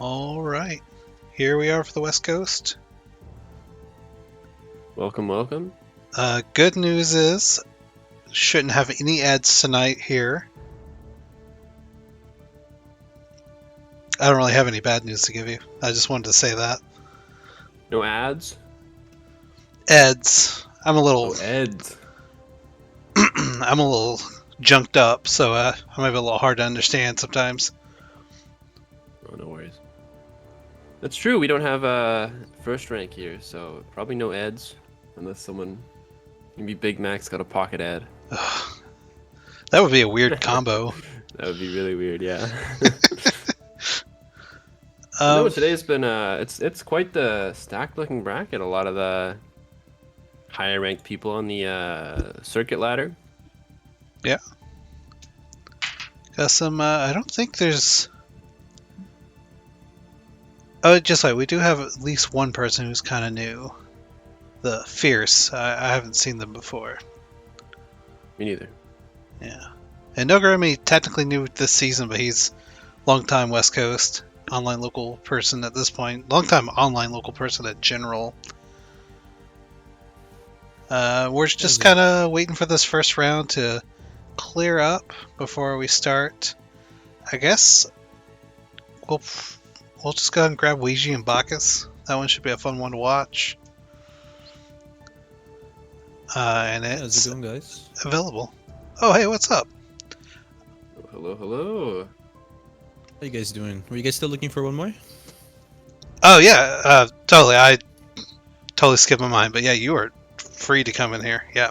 All right, here we are for the West Coast. Welcome, welcome. Good news is, shouldn't have any ads tonight here. I don't really have any bad news to give you. I just wanted to say that. No ads? Ads. I'm a little. No ads. I'm a little junked up, so I might be a little hard to understand sometimes. Oh, no worries. That's true. We don't have first rank here, so probably no ads unless someone. Maybe Big Mac's got a pocket ad. That would be a weird combo. That would be really weird, yeah. No, today's been it's quite the stacked looking bracket. A lot of the higher ranked people on the circuit ladder. Yeah. Got some. I don't think there's. Oh, just like we do have at least one person who's kind of new. The Fierce. I haven't seen them before. Me neither. Yeah. And Nogarremi technically new this season, but he's longtime West Coast online local person at this point. Longtime online local person in general. We're just kind of waiting for this first round to clear up before we start. I guess we'll just go ahead and grab Ouija and Bacchus. That one should be a fun one to watch. And it's how's it going, guys? available. Oh, hey, what's up? Hello, hello. How you guys doing? Were you guys still looking for one more? Oh, yeah, totally. I totally skipped my mind, but yeah, you are free to come in here. Yeah.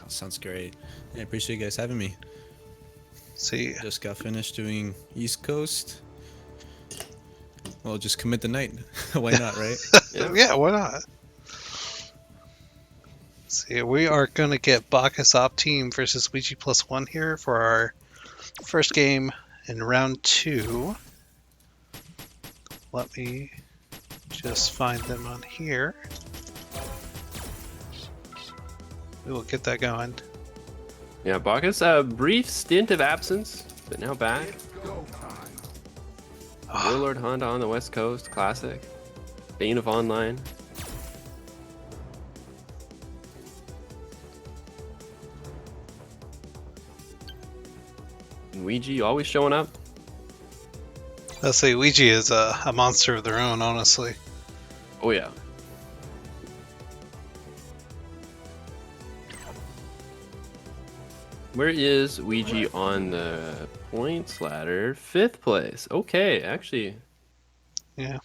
Oh, sounds great. I appreciate you guys having me. See. Just got finished doing East Coast. Well, just commit the night. Why not, right? Yeah, why not? See, we are going to get BacchusOptime versus Ouija +1 here for our first game in round 2. Let me just find them on here. We will get that going. Yeah, Bacchus, a brief stint of absence, but now back. Warlord Honda on the West Coast, classic. Bane of Online. And Ouija always showing up. Let's say Ouija is a monster of their own, honestly. Oh yeah. Where is Ouija on the points ladder? 5th place. Okay, actually. Yeah.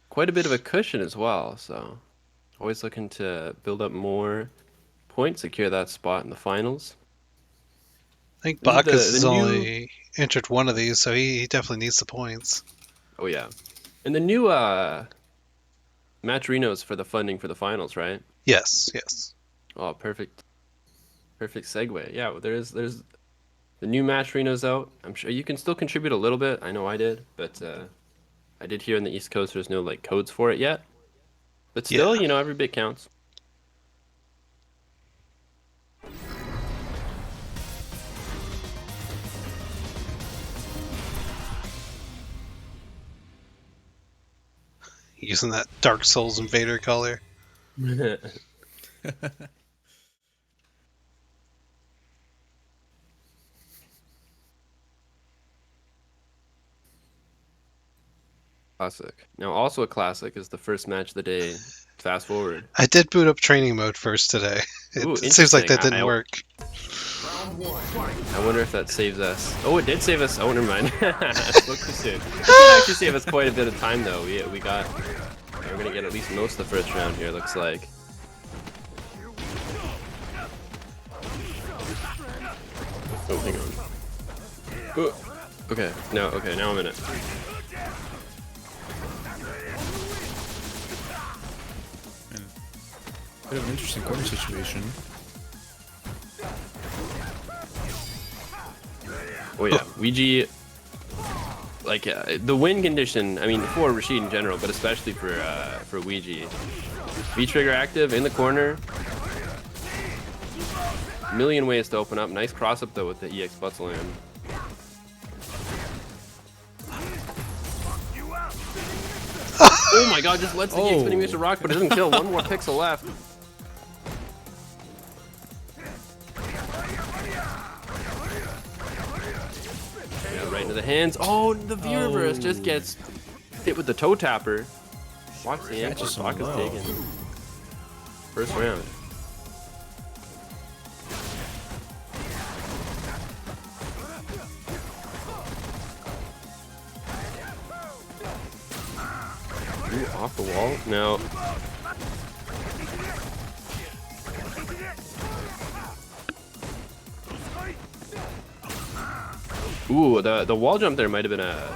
Quite a bit of a cushion as well, so always looking to build up more points, secure that spot in the finals. I think Bacchus has only entered one of these, so he definitely needs the points. Oh yeah. And the new match-renos for the funding for the finals, right? Yes, yes. Oh, perfect. Perfect segue. Yeah, there's the new match-renos out. I'm sure you can still contribute a little bit. I know I did, but I did hear on the East Coast there's no like codes for it yet. But still, you know, every bit counts. Using that Dark Souls Invader color. Classic. Now, also a classic is the first match of the day. Fast forward. I did boot up training mode first today. Ooh, it seems like that didn't work. I wonder if that saves us. Oh, it did save us. Oh, never mind. Spoke too soon. It did actually save us quite a bit of time, though. We're gonna get at least most of the first round here. Looks like. Oh, hang on. Ooh. Okay. No. Okay. Now I'm in it. Bit of an interesting corner situation. Oh yeah, Ouija. Like the win condition. I mean, for Rashid in general, but especially for Ouija. V trigger active in the corner. Million ways to open up. Nice cross up though with the EX Buttslam. Oh my god, just lets the game spinning Mr. Rock, but it doesn't kill. One more pixel left. Yeah, right into the hands. Oh, the V reverse just gets hit with the toe tapper. Watch the ankle. Rock is taken. First round. Ooh, off the wall. No. Ooh, the wall jump there might have been a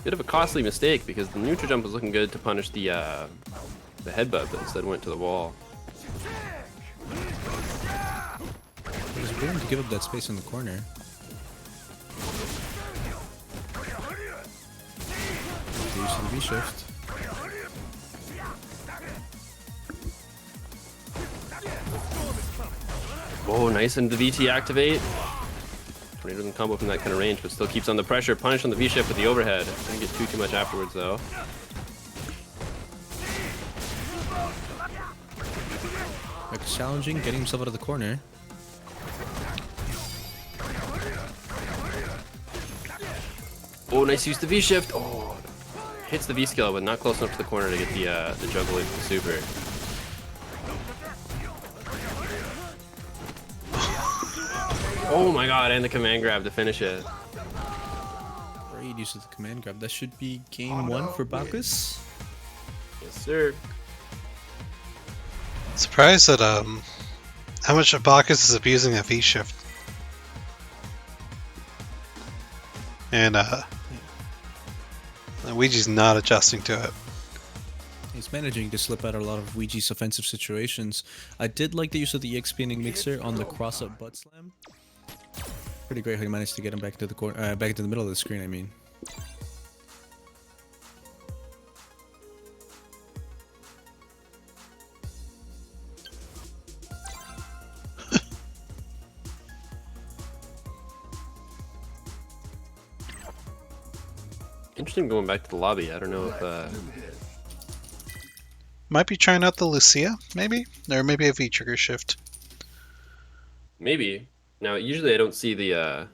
bit of a costly mistake because the neutral jump was looking good to punish the headbutt, but instead went to the wall. He was willing to give up that space in the corner. The use of the V-shift. Oh, nice, and the VT activate. Tornado doesn't combo from that kind of range, but still keeps on the pressure. Punish on the V-shift with the overhead. Doesn't get too much afterwards, though. Like challenging, getting himself out of the corner. Oh, nice use the V-shift. Oh, hits the V-skill, but not close enough to the corner to get the juggle with the super. Oh my god, and the command grab to finish it. Great use of the command grab. That should be game 1 for Bacchus. Yes, sir. Surprised at how much of Bacchus is abusing that V shift. And Ouija's not adjusting to it. He's managing to slip out a lot of Ouija's offensive situations. I did like the use of the EXP mixer on the cross-up butt slam. Pretty great how he managed to get him back to the corner, back into the middle of the screen. I mean. Interesting going back to the lobby. I don't know if Might be trying out the Lucia, maybe? Or maybe a V-trigger shift. maybe. Now, usually I don't see the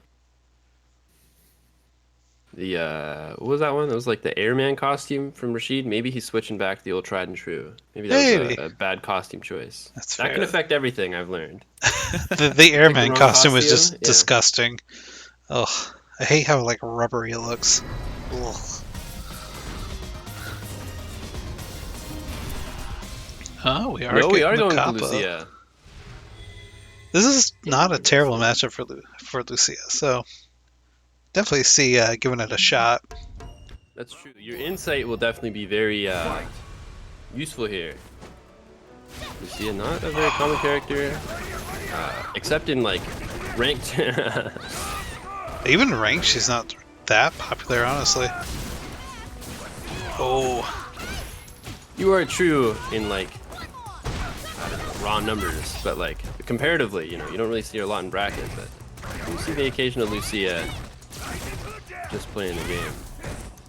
what was that one? That was like the airman costume from Rashid. Maybe he's switching back to the old tried and true. Maybe that was a bad costume choice. That's that fair. can affect everything, I've learned. The airman wrong costume was costume? just disgusting. Ugh. I hate how like rubbery it looks. Ugh. Oh, we are going to Kappa. Lucia. This is not a terrible matchup for Lucia, so definitely see giving it a shot. That's true. Your insight will definitely be very useful here. Lucia, not a very common character, except in like ranked. Even ranked, she's not that popular, honestly. Oh, You are true in like, I don't know, raw numbers, but like comparatively, you know, you don't really see her a lot in bracket, but you see the occasional Lucia just playing the game.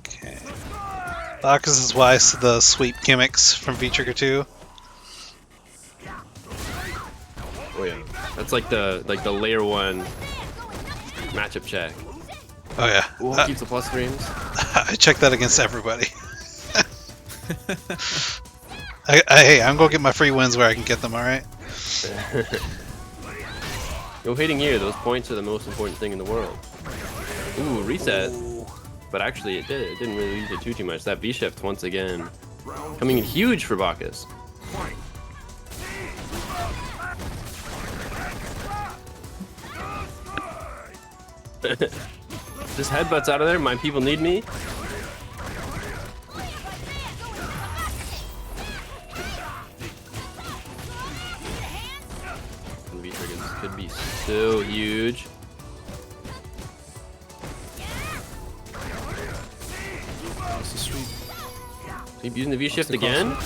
okay. Bacchus is wise to the sweep gimmicks from V-Trigger 2. Oh yeah, that's like the layer 1 matchup check. Oh yeah. Oh, keeps the plus frames. I check that against everybody. Hey, I'm gonna get my free wins where I can get them, alright? Yo, hitting here, those points are the most important thing in the world. Ooh, reset. But actually, it didn't really use it too much. That V-shift, once again, coming in huge for Bacchus. Just headbutts out of there. My people need me. V-triggers could be so huge. That's a sweep. Keep using the V-shift again. No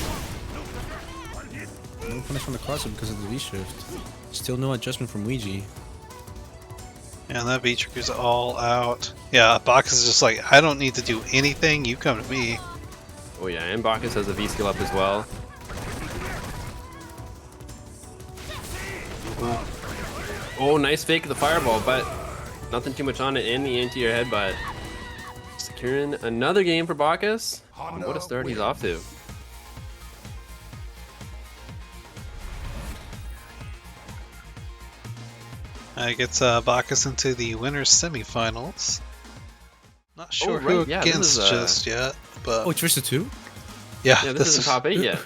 punish from the crossover because of the V-shift. Still no adjustment from Ouija. Yeah, and that V-Trigger's all out. Yeah, Bacchus is just like, I don't need to do anything, you come to me. Oh yeah, and Bacchus has a V skill up as well. Oh, nice fake of the fireball, but nothing too much on it, and the anti-air headbutt. Securing another game for Bacchus. What a start he's off to. Gets Bacchus into the winners semifinals. Not sure who Yeah, against just yet, but Oh, it's versus 2? yeah, Yeah, this isn't top 8 yet.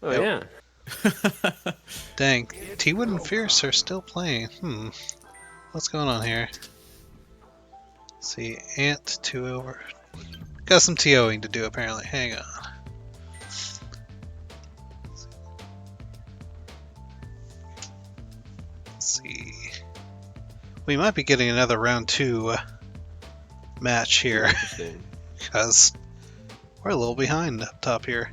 Oh Yep. yeah. Dang, T-Wood and Fierce are still playing. What's going on here? Let's see, Ant 2 over. Got some TOing to do apparently. Hang on. Let's see. We might be getting another round 2 match here Interesting. because we're a little behind up top here.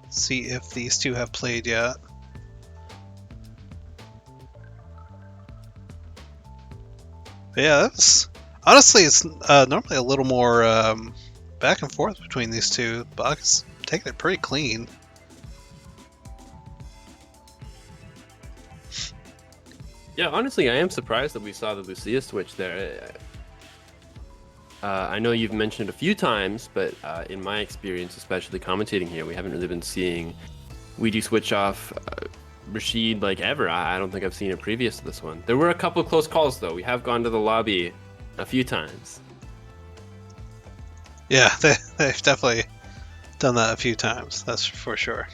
See if these two have played yet. But yeah, that's honestly, it's normally a little more back and forth between these two. Bacchus taking it pretty clean. Yeah, honestly, I am surprised that we saw the Lucia switch there. I know you've mentioned it a few times, but in my experience, especially commentating here, we haven't really been seeing Ouija switch off Rashid like ever. I don't think I've seen it previous to this one. There were a couple close calls though. We have gone to the lobby a few times. Yeah, they've definitely done that a few times. That's for sure.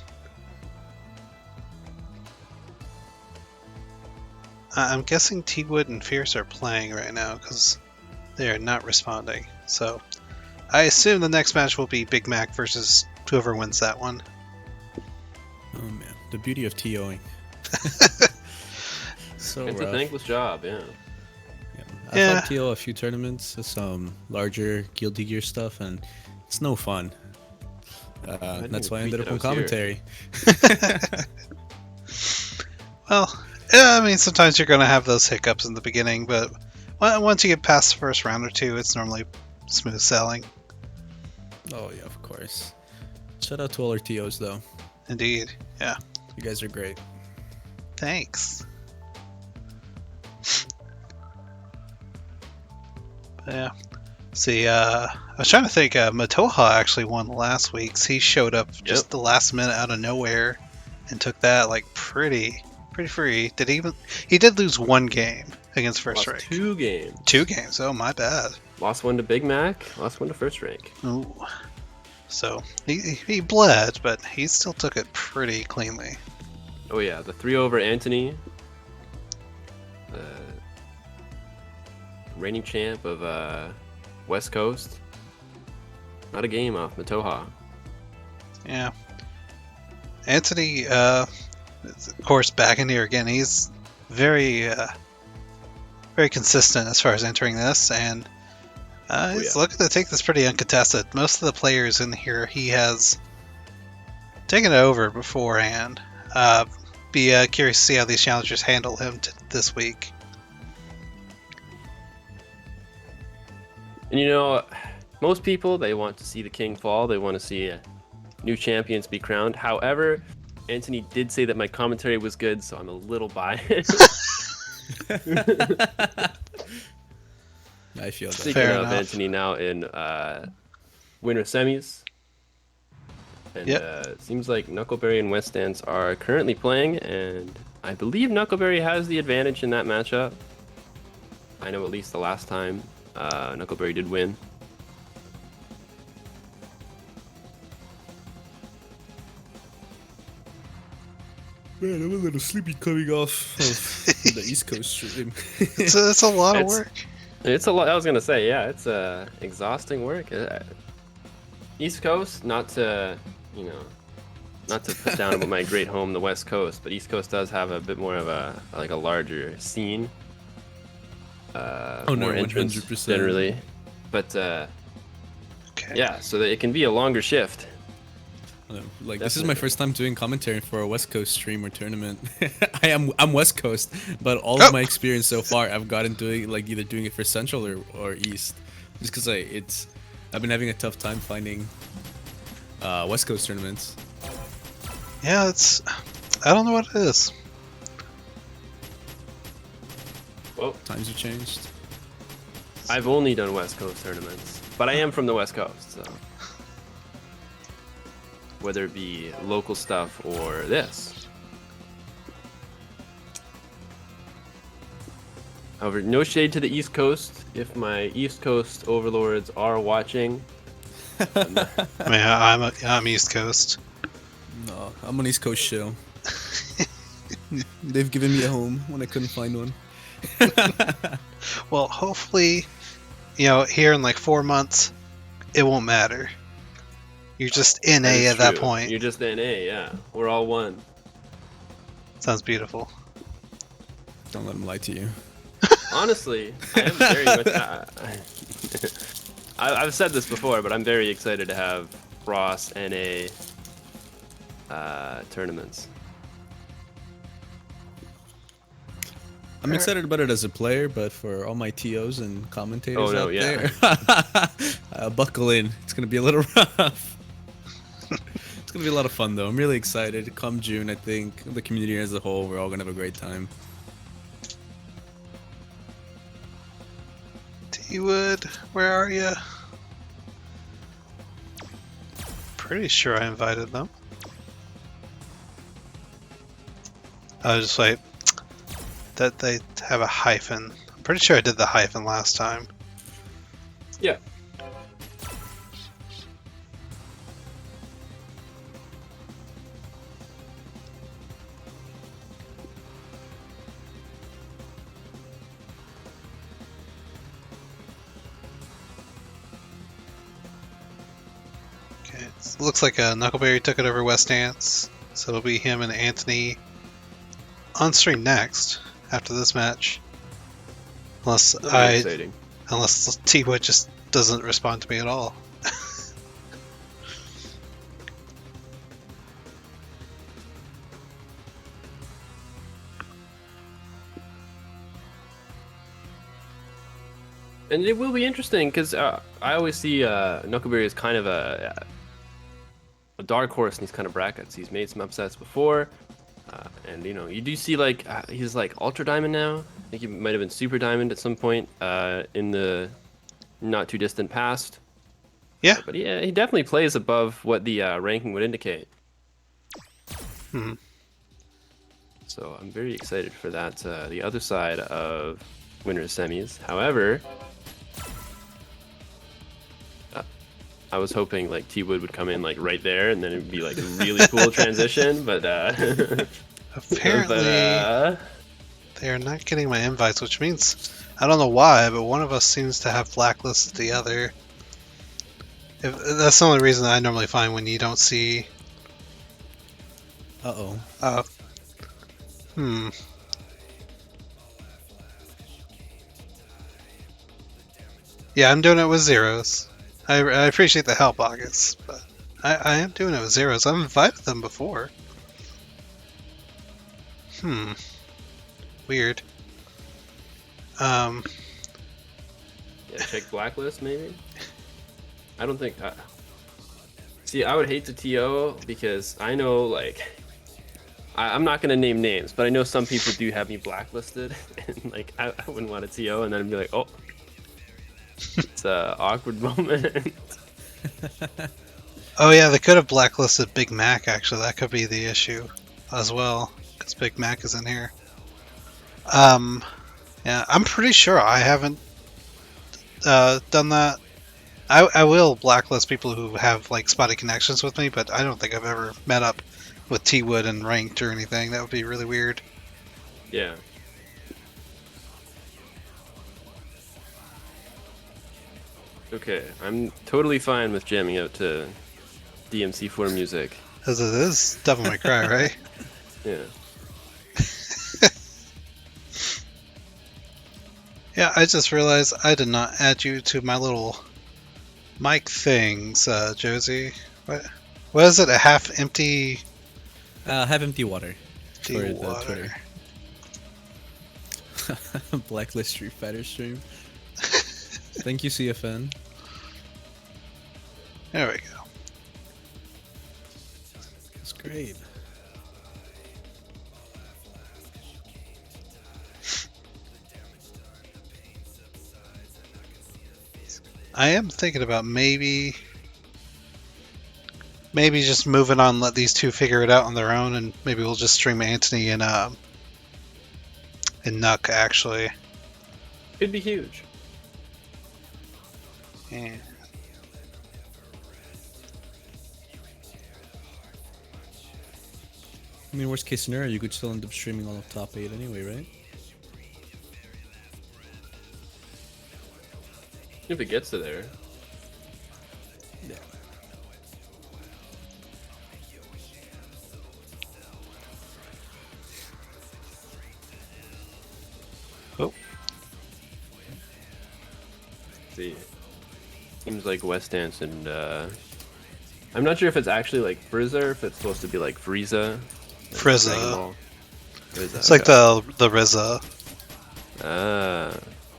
I'm guessing T-Wood and Fierce are playing right now because they are not responding. So I assume the next match will be Big Mac versus whoever wins that one. Oh man, the beauty of TOing. So It's rough. a thankless job, yeah. I've helped TO a few tournaments, some larger Guilty Gear stuff, and it's no fun. That's why I ended up on commentary. Well, yeah, I mean, sometimes you're going to have those hiccups in the beginning, but once you get past the first round or two, it's normally smooth sailing. Oh yeah, of course. Shout out to all our TOs though. Indeed, yeah. You guys are great. Thanks. But yeah. See, I was trying to think, Matoha actually won last week's. He showed up just the last minute out of nowhere and took that like pretty free. He did lose one game against First Rank. 2 games. 2 games, oh my bad. Lost one to Big Mac, lost one to First Rank. Ooh. So he bled, but he still took it pretty cleanly. Oh yeah, the 3 over Antony. Reigning champ of West Coast. Not a game off Matoha. Yeah. Antony, of course, back in here again. He's very consistent as far as entering this, and he's looking to take this pretty uncontested. Most of the players in here he has taken it over beforehand. Be curious to see how these challengers handle him this week. And you know, most people, they want to see the king fall. They want to see new champions be crowned. However, Antony did say that my commentary was good, so I'm a little biased. I feel that. Speaking Fair of enough. Antony now in winner semis. And it seems like Knuckleberry and Wessdance are currently playing, and I believe Knuckleberry has the advantage in that matchup. I know at least the last time Knuckleberry did win. Man, I'm a little sleepy coming off of the East Coast stream. It's a lot of work. It's a lot. I was gonna say, yeah, it's exhausting work. East Coast, not to put down about my great home, the West Coast, but East Coast does have a bit more of a larger scene. More entrance 100%. generally, but Okay. yeah, so that it can be a longer shift. Like this is my first time doing commentary for a West Coast stream or tournament. I'm West Coast, but all of my experience so far I've gotten doing either doing it for Central or East. Just because I've been having a tough time finding West Coast tournaments. Yeah, I don't know what it is. Well, Times have changed. I've only done West Coast tournaments, but I am from the West Coast, so whether it be local stuff or this. However, no shade to the East Coast. If my East Coast overlords are watching, I mean, I'm East Coast. No, I'm on East Coast show. They've given me a home when I couldn't find one. Well, hopefully, here in like 4 months, it won't matter. You're just NA at that point. You're just NA, yeah. We're all one. Sounds beautiful. Don't let them lie to you. Honestly, I am very much. I've said this before, but I'm very excited to have Ross NA tournaments. I'm excited about it as a player, but for all my TOs and commentators out yeah. there, buckle in. It's gonna be a little rough. It's gonna be a lot of fun though. I'm really excited. Come June, I think the community as a whole, we're all gonna have a great time. T-Wood, where are you? Pretty sure I invited them. I was just like, that they have a hyphen. I'm pretty sure I did the hyphen last time. Yeah. Okay, it looks like Knuckleberry took it over Wessdance, so it'll be him and Antony on stream next after this match. Unless T-Wood just doesn't respond to me at all. And it will be interesting because I always see Knuckleberry as kind of a dark horse in these kind of brackets. He's made some upsets before, and you do see like he's like Ultra Diamond now. I think he might have been Super Diamond at some point in the not too distant past. Yeah, but yeah, he definitely plays above what the ranking would indicate. Hmm. So I'm very excited for that. The other side of winners semis. However, I was hoping like T-Wood would come in like right there, and then it'd be like a really cool transition. But apparently they are not getting my invites, which means I don't know why, but one of us seems to have blacklisted the other. That's the only reason I normally find when you don't see. Yeah, I'm doing it with zeros. I appreciate the help, August, but I am doing it with zeros. I've invited them before. Weird. Yeah, check blacklist maybe. I don't think. See, I would hate to TO because I know like I'm not gonna name names, but I know some people do have me blacklisted, and like I wouldn't want to TO, and then I'd be like, oh. It's an awkward moment. Oh yeah, they could have blacklisted Big Mac, actually. That could be the issue as well, because Big Mac is in here. Yeah, I'm pretty sure I haven't done that. I will blacklist people who have like spotty connections with me, but I don't think I've ever met up with T-Wood and ranked or anything. That would be really weird. Yeah. Okay, I'm totally fine with jamming out to DMC4 music. Because it is Devil May Cry, right? Yeah. Yeah, I just realized I did not add you to my little mic things, Josie. What is it? A half empty? Have empty water. Empty water. Blacklist Street Fighter stream. Thank you, CFN. There we go. That's great. I am thinking about maybe just moving on, let these two figure it out on their own, and maybe we'll just stream Antony and Nuck actually. Could be huge. Yeah. I mean, worst case scenario, you could still end up streaming all of top 8 anyway, right? If it gets to there. Yeah. Oh. See. Seems like Wessdance and I'm not sure if it's actually like Frieza or if it's supposed to be like Frieza. Frieza. Frieza. It's like the RZA. Ah.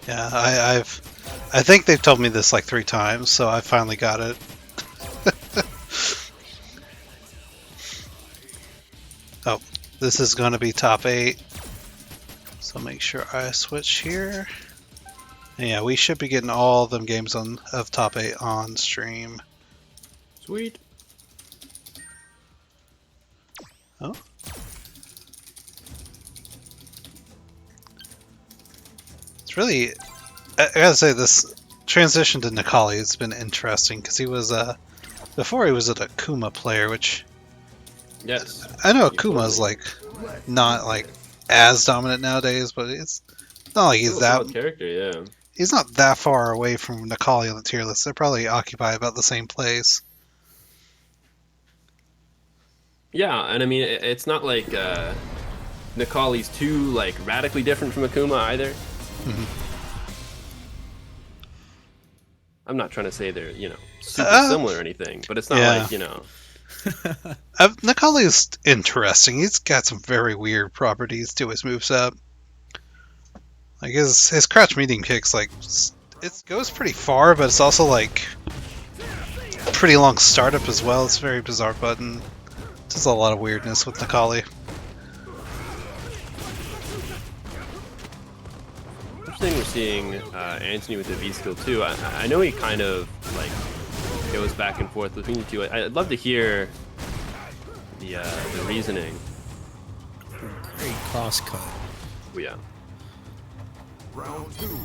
Yeah, I think they've told me this like 3 times, so I finally got it. Oh, this is going to be top 8. So make sure I switch here. And yeah, we should be getting all them games of top 8 on stream. Sweet. Oh. It's really, I gotta say, this transition to Necalli has been interesting because he was before he was an Akuma player, which Yes. I know Akuma's like not like as dominant nowadays, but it's not like he's Still a that solid character, yeah. he's not that far away from Necalli on the tier list. They probably occupy about the same place. Yeah, and I mean it's not like Necalli's too like radically different from Akuma either. Mhm. I'm not trying to say they're, super similar or anything, but it's not yeah. like, Necalli is interesting. He's got some very weird properties to his moveset. Like his crouch medium kicks, like it goes pretty far, but it's also like pretty long startup as well. It's a very bizarre button. There's a lot of weirdness with Necalli. Interesting we're seeing Antony with the V skill too. I know he kind of like goes back and forth between the two. I'd love to hear the reasoning. Great cross cut. Oh, yeah. Round 2.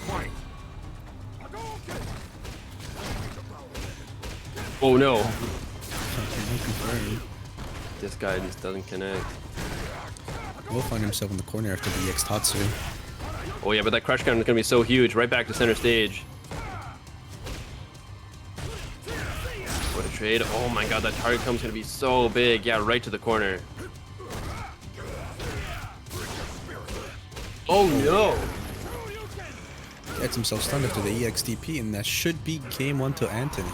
Fight. Oh no! This guy just doesn't connect. Will find himself in the corner after the EX Tatsu. Oh yeah, but that crush counter is gonna be so huge. Right back to center stage. What a trade! Oh my god, that target comes gonna be so big. Yeah, right to the corner. Oh no! Gets himself stunned after the EXDP, and that should be game 1 to Antony.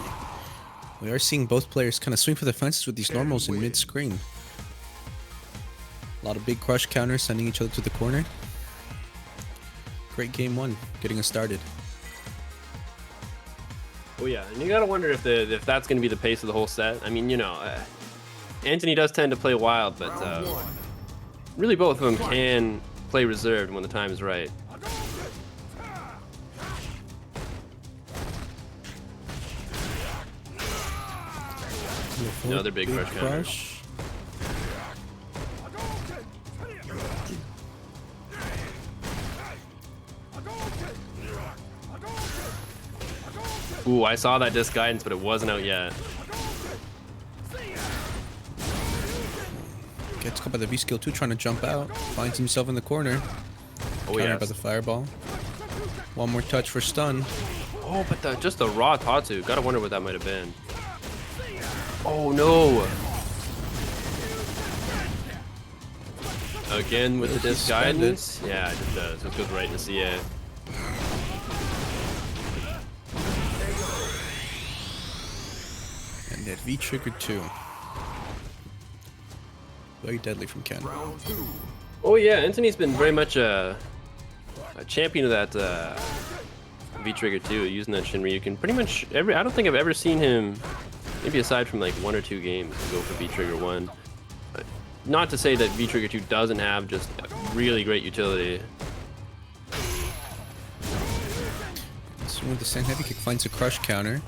We are seeing both players kind of swing for the fences with these normals in mid-screen. A lot of big crush counters sending each other to the corner. Great game 1, getting us started. Oh yeah, and you gotta wonder if that's gonna be the pace of the whole set. I mean, Antony does tend to play wild, but really both of them can play reserved when the time is right. Another big crush counter. Ooh, I saw that disc guidance, but it wasn't out yet. Gets caught by the V skill 2, trying to jump out. Finds himself in the corner. Oh Countered yeah. by the fireball. One more touch for stun. Oh, but just the raw Tatsu. Gotta wonder what that might have been. Oh no! Again with the disc guidance. Yeah, it just does. It goes right in the CA. And that V trigger 2. Very deadly from Ken. Oh yeah, Antony's been very much a champion of that V-Trigger too, using that Shinryu. Pretty much I don't think I've ever seen him, maybe aside from like 1 or 2 games, go for V-Trigger 1. But not to say that V-Trigger 2 doesn't have just really great utility. With the sand heavy kick finds a crush counter.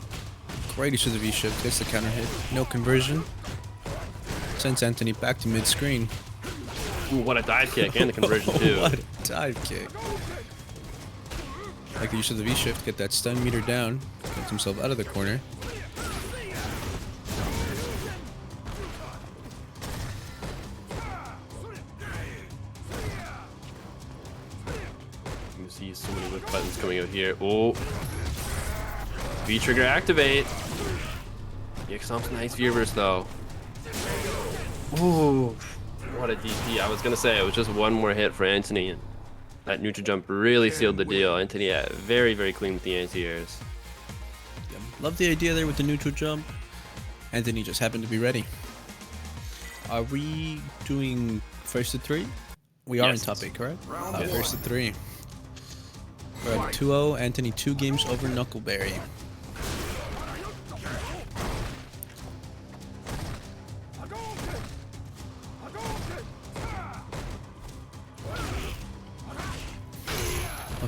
Great use of the V-shift, gets the counter hit. No conversion. Sends Antony back to mid-screen. Ooh, what a dive kick and the conversion too. What a dive kick. Like the use of the V-shift, get that stun meter down. Gets himself out of the corner. You see so many whip buttons coming out here. Oh, V-Trigger activate. Yxom's nice V-reverse though. Ooh, what a DP. I was gonna say it was just one more hit for Antony, and that neutral jump really sealed the deal. Antony, yeah, very, very clean with the anti-airs. Yeah, love the idea there with the neutral jump. Antony just happened to be ready. Are we doing first to 3? We are in top 8, correct? First to 3. We're at 2-0. Antony 2 games over Knuckleberry.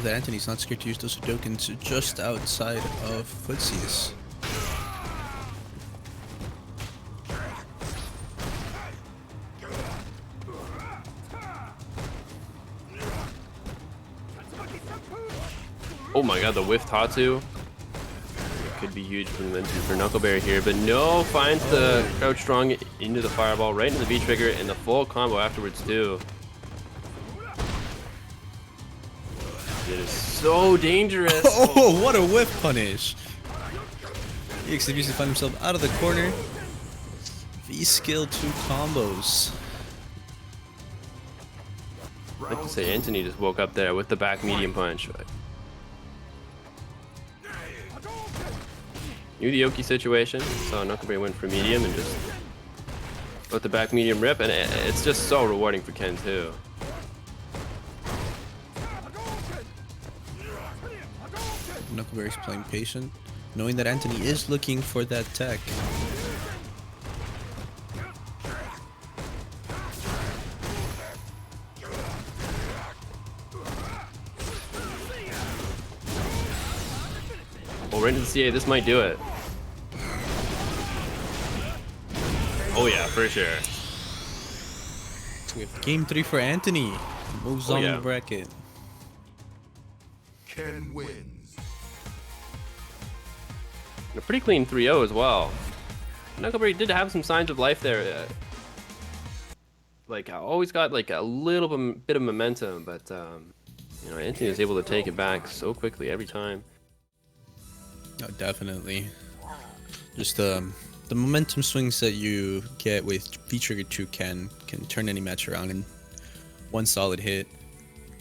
That Antony's not scared to use those Hadokens just outside of footsies. Oh my god, the whiff Tatsu. Could be huge for Knuckleberry here, but no, finds the crouch strong into the fireball, right into the V-Trigger, and the full combo afterwards too. It is so dangerous. Oh, what a whiff punish. EX used to find himself out of the corner. V-skill 2 combos. I'd like to say Antony just woke up there with the back medium punch. Knew the Yoki situation, saw Knuckleberry went for medium and just let the back medium rip, and it's just so rewarding for Ken too. Knuckleberry's playing patient, knowing that Antony is looking for that tech. Oh, right into the CA, this might do it. Oh yeah, for sure. So we have game 3 for Antony. Moves on yeah. the bracket. Ken wins. And a pretty clean 3-0 as well. Knuckleberry did have some signs of life there. Like, I always got like a little bit of momentum, but you know, Antony was able to take it back so quickly every time. Oh, definitely. Just the momentum swings that you get with V-Trigger 2 can turn any match around in one solid hit.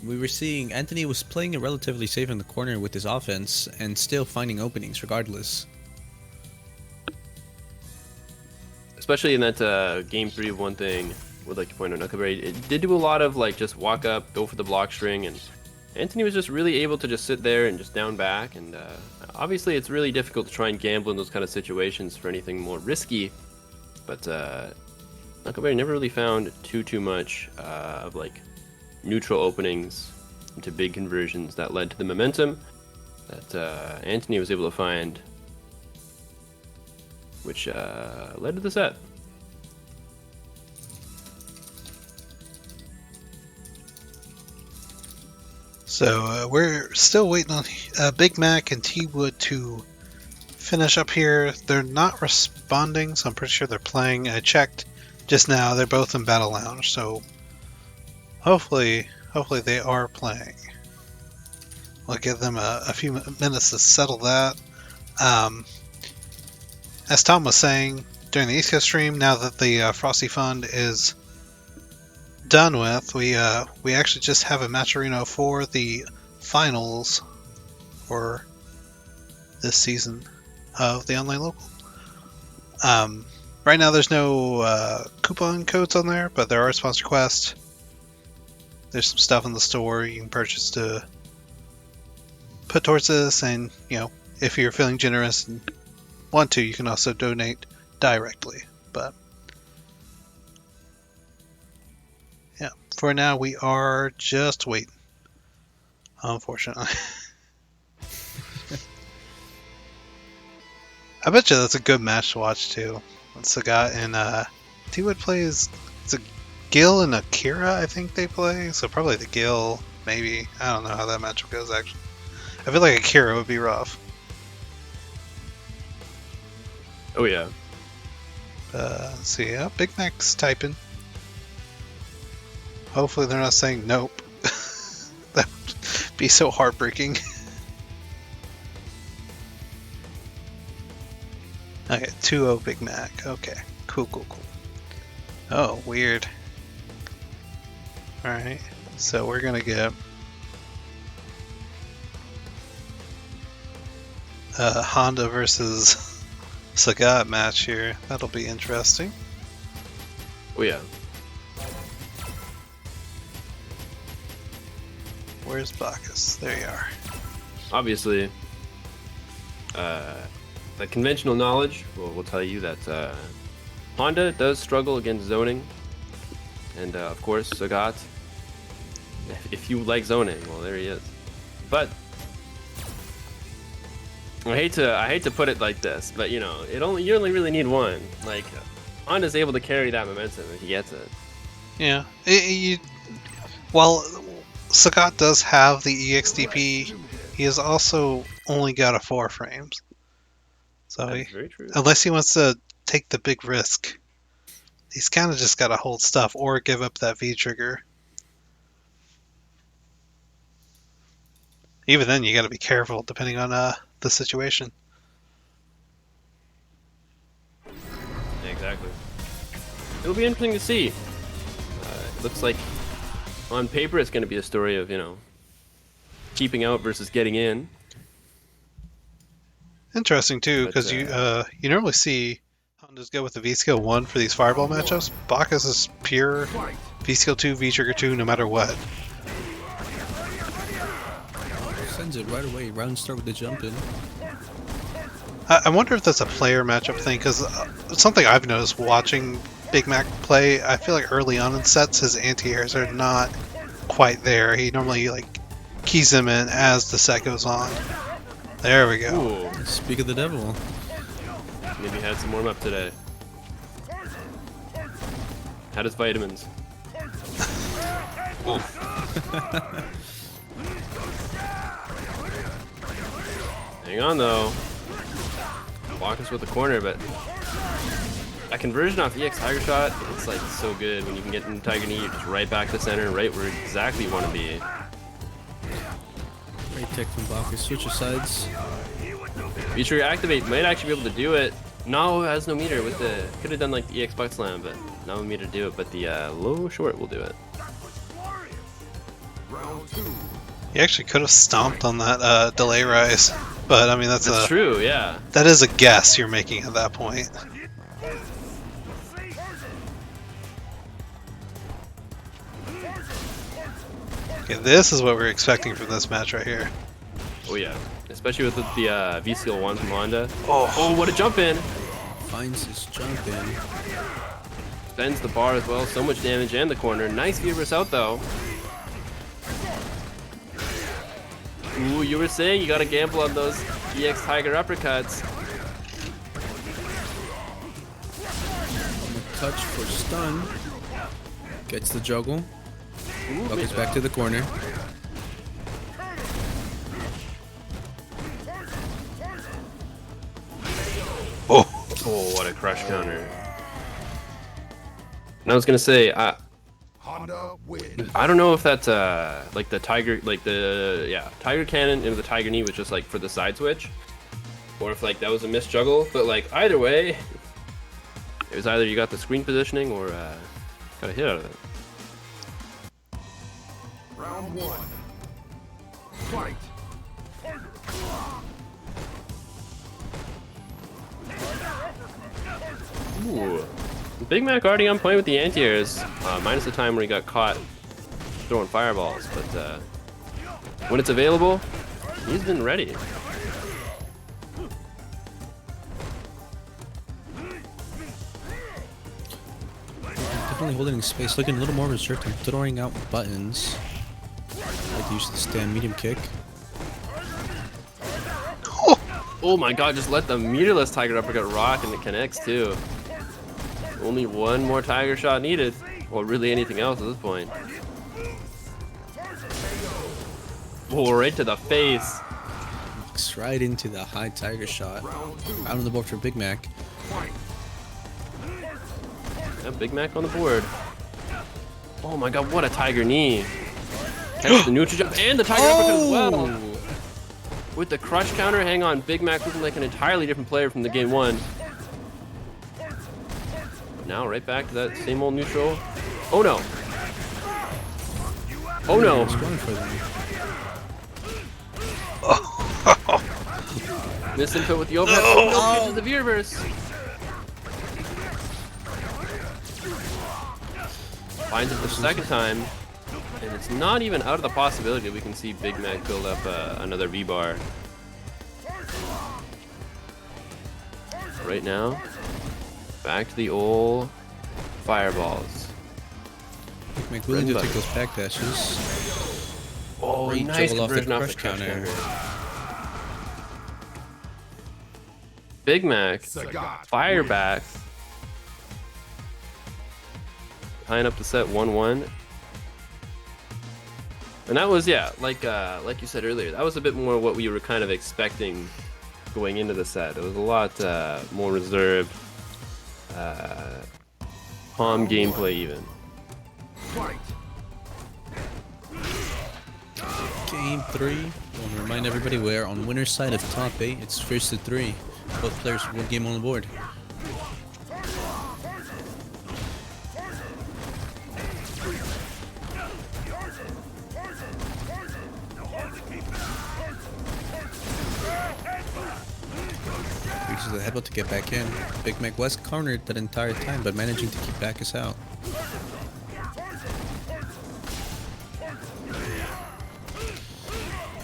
We were seeing Antony was playing it relatively safe in the corner with his offense and still finding openings regardless. Especially in that game 3 of one thing, would like to point out Knuckleberry, it did do a lot of like just walk up, go for the block string, and Antony was just really able to just sit there and just down back, and obviously it's really difficult to try and gamble in those kind of situations for anything more risky, but Knuckleberry never really found too much of like neutral openings into big conversions that led to the momentum that Antony was able to find, which led to the set. So we're still waiting on Big Mac and T-Wood to finish up here. They're not responding, so I'm pretty sure they're playing. I checked just now; they're both in Battle Lounge, so hopefully they are playing. We'll give them a few minutes to settle that. As Tom was saying during the East Coast stream, now that the Frosty Fund is done with, we actually just have a Matcherino for the finals for this season of the online local. Right now there's no coupon codes on there, but there are sponsor quests. There's some stuff in the store you can purchase to put towards this, and if you're feeling generous and want to, you can also donate directly. But yeah, for now we are just waiting, unfortunately. I bet you that's a good match to watch too. Sagat and T-Wood plays. It's a Gil and Akira, I think they play. So probably the Gil, maybe. I don't know how that matchup goes actually. I feel like Akira would be rough. Oh yeah. So yeah, Big Mac's typing. Hopefully they're not saying nope. That would be so heartbreaking. Okay, 2-0 Big Mac. Okay, cool. Oh, weird. Alright, so we're gonna get Honda versus Sagat match here. That'll be interesting. Oh yeah. Where's Bacchus? There you are. Obviously, the conventional knowledge will tell you that Honda does struggle against zoning, and of course Sagat. If you like zoning, well, there he is. But I hate to put it like this, but you only really need one. Like Honda's able to carry that momentum if he gets it. Yeah. While Sagat does have the EXDP, he has also only got a 4 frames. So That's very true. unless he wants to take the big risk, he's kind of just got to hold stuff or give up that V trigger. Even then, you got to be careful depending on the situation. Yeah, exactly. It'll be interesting to see. It looks like on paper it's going to be a story of keeping out versus getting in. Interesting too, because you normally see Hondas go with the V skill 1 for these fireball matchups. Bacchus is pure V skill 2, V trigger 2, no matter what. Sends it right away. Round start with the jump in. I wonder if that's a player matchup thing, because it's something I've noticed watching Big Mac play. I feel like early on in sets, his anti-airs are not quite there. He normally keys them in as the set goes on. There we go. Ooh, Speak of the devil. maybe had some warm up today. Had his vitamins. Hang on though. Bacchus with the corner, but that conversion off EX Tiger Shot, it's like so good when you can get in Tiger Knee, you're just right back to center, right where exactly you want to be. Great tech from Bacchus. Switch of sides. V-Trigger Activate might actually be able to do it. No, has no meter with the, could have done like the EX Butt Slam, but no meter to do it, but the low short will do it. He actually could have stomped on that delay rise, but I mean That's true, yeah. that is a guess you're making at that point. Okay, this is what we're expecting from this match right here. Oh yeah, especially with the V skill 1 from Honda. Oh, what a jump in! Finds his jump in. Bends the bar as well, so much damage and the corner. Nice V-reverse out though. Ooh, you were saying you gotta gamble on those EX Tiger uppercuts. Touch for stun. Gets the juggle. Ooh, Bacchus back to the corner. Oh, what a crush counter. And I was gonna say, Honda win. I don't know if that's like the Tiger, Tiger Cannon and the Tiger Knee was just like for the side switch, or if like that was a missed juggle. But like either way, it was either you got the screen positioning or got a hit out of it. Round 1. Fight. Ooh. Big Mac already on point with the anti-airs, minus the time where he got caught throwing fireballs, but when it's available, He's been ready. Definitely holding space, looking a little more reserved and throwing out buttons. Like to use the stand medium kick. Oh my god, just let the meterless Tiger Uppercut rock and it connects too. Only one more Tiger Shot needed. Or really anything else at this point. Oh, right to the face. Walks right into the high Tiger Shot. Out on the board for Big Mac. Yeah, Big Mac on the board. Oh my god, what a Tiger knee. Catch the neutral jump and the Tiger Uppercut as well. With the crush counter, hang on, Big Mac looking like an entirely different player from the game one. Now right back to that same old neutral. Oh no. Oh no. He's going for them. Misinput with the overhead. Oh no, catches the V-reverse. Finds it for the second time. And it's not even out of the possibility that we can see Big Mac build up another V-bar. Right now, back to the old fireballs. Big Mac willing to take those back dashes. Oh, Great nice juggle off the conversion off crush the crush counter. counter. Big Mac, fire back. Tying up the set 1-1. And that was, yeah, like you said earlier, that was a bit more what we were kind of expecting going into the set. It was a lot more reserved, calm gameplay even. Game 3. I want to remind everybody we're on winner's side of top 8. It's first to 3. Both players one game on the board. Uses the headbutt to get back in. Big Mac was cornered that entire time, but managing to keep Bacchus out.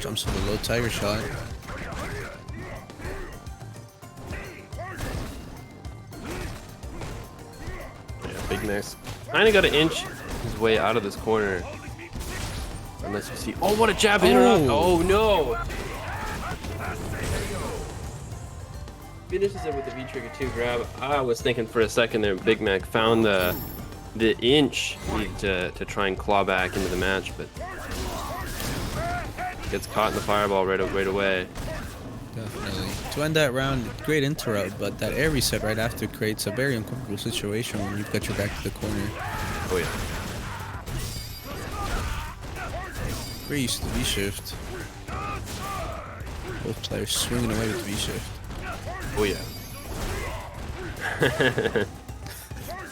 Jumps for the low Tiger Shot. Yeah, Big Mac's kind of got to inch his way out of this corner. Unless you see, oh, what a jab interrupt! Oh no! Finishes it with the V-trigger 2 grab. I was thinking for a second there, Big Mac found the inch to try and claw back into the match, but gets caught in the fireball right away. Definitely. To end that round, great interrupt, but that air reset right after creates a very uncomfortable situation when you've got your back to the corner. Oh yeah. Great use of the V-shift. Both players swinging away with the V-shift. Oh yeah.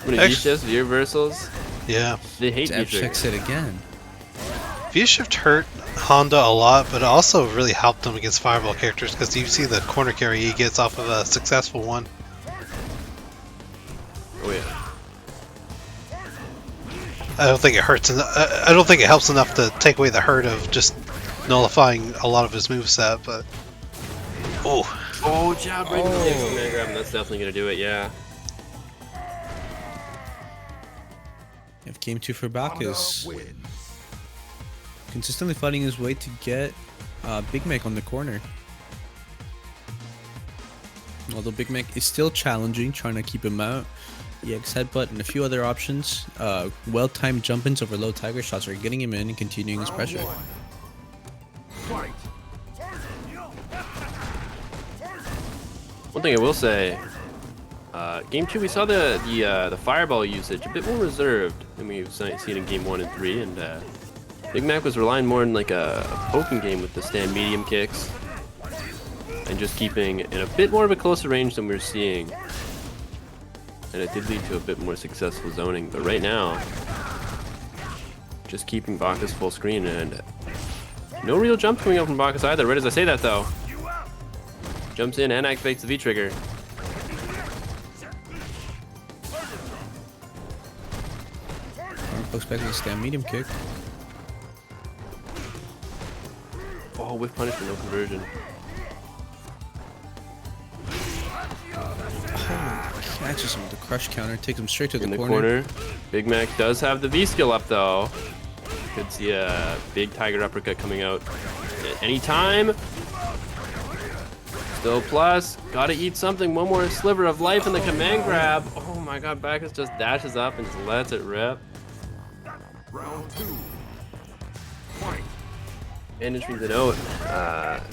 When it V-shifts, V-reversals, Yeah. they hate Jab V-trigger. checks it again. V-shift hurt Honda a lot, but it also really helped him against fireball characters because you see the corner carry he gets off of a successful one. Oh yeah. I don't think it hurts. I don't think it helps enough to take away the hurt of just nullifying a lot of his moveset, but oh. Oh, jab right in the face. Man grab, that's definitely gonna do it. Yeah. You have game 2 for Bacchus. Consistently fighting his way to get Big Mac on the corner. Although Big Mac is still challenging, trying to keep him out. EX headbutt and a few other options. Well-timed jump-ins over low Tiger Shots are getting him in and continuing his pressure. One thing I will say, game 2 we saw the fireball usage a bit more reserved than we've seen in game 1 and 3, and Big Mac was relying more on like a poking game with the stand medium kicks, and just keeping in a bit more of a closer range than we were seeing. And it did lead to a bit more successful zoning, but right now, just keeping Bacchus full screen, and no real jump coming out from Bacchus either. Right as I say that though, jumps in and activates the V-trigger. Pokes back with a stand medium kick. Oh, with punishment, no conversion. Catches him with the crush counter, takes him straight to In the the corner. corner. Big Mac does have the V skill up though. Could see a big tiger uppercut coming out at any time. Still plus. Gotta eat something. One more sliver of life in the command grab. Oh my god, Bacchus just dashes up and just lets it rip. Round 2. Fight. And interesting to note,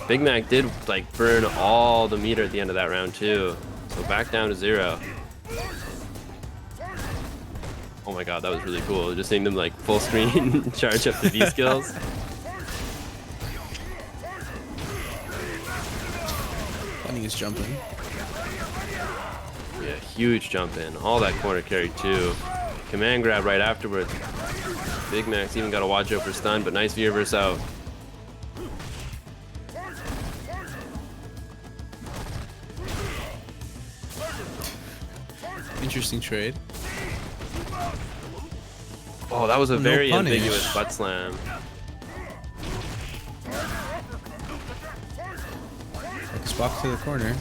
Big Mac did like burn all the meter at the end of that round too. So back down to 0. Oh my god, that was really cool. Just seeing them like full screen charge up the V skills. Funny is jumping. Yeah, huge jump in. All that corner carry too. Command grab right afterwards. Big Mac's even got to watch out for stun, but nice V reverse out. Interesting trade. Oh, that was a No very punish. ambiguous butt slam. Xbox to the corner.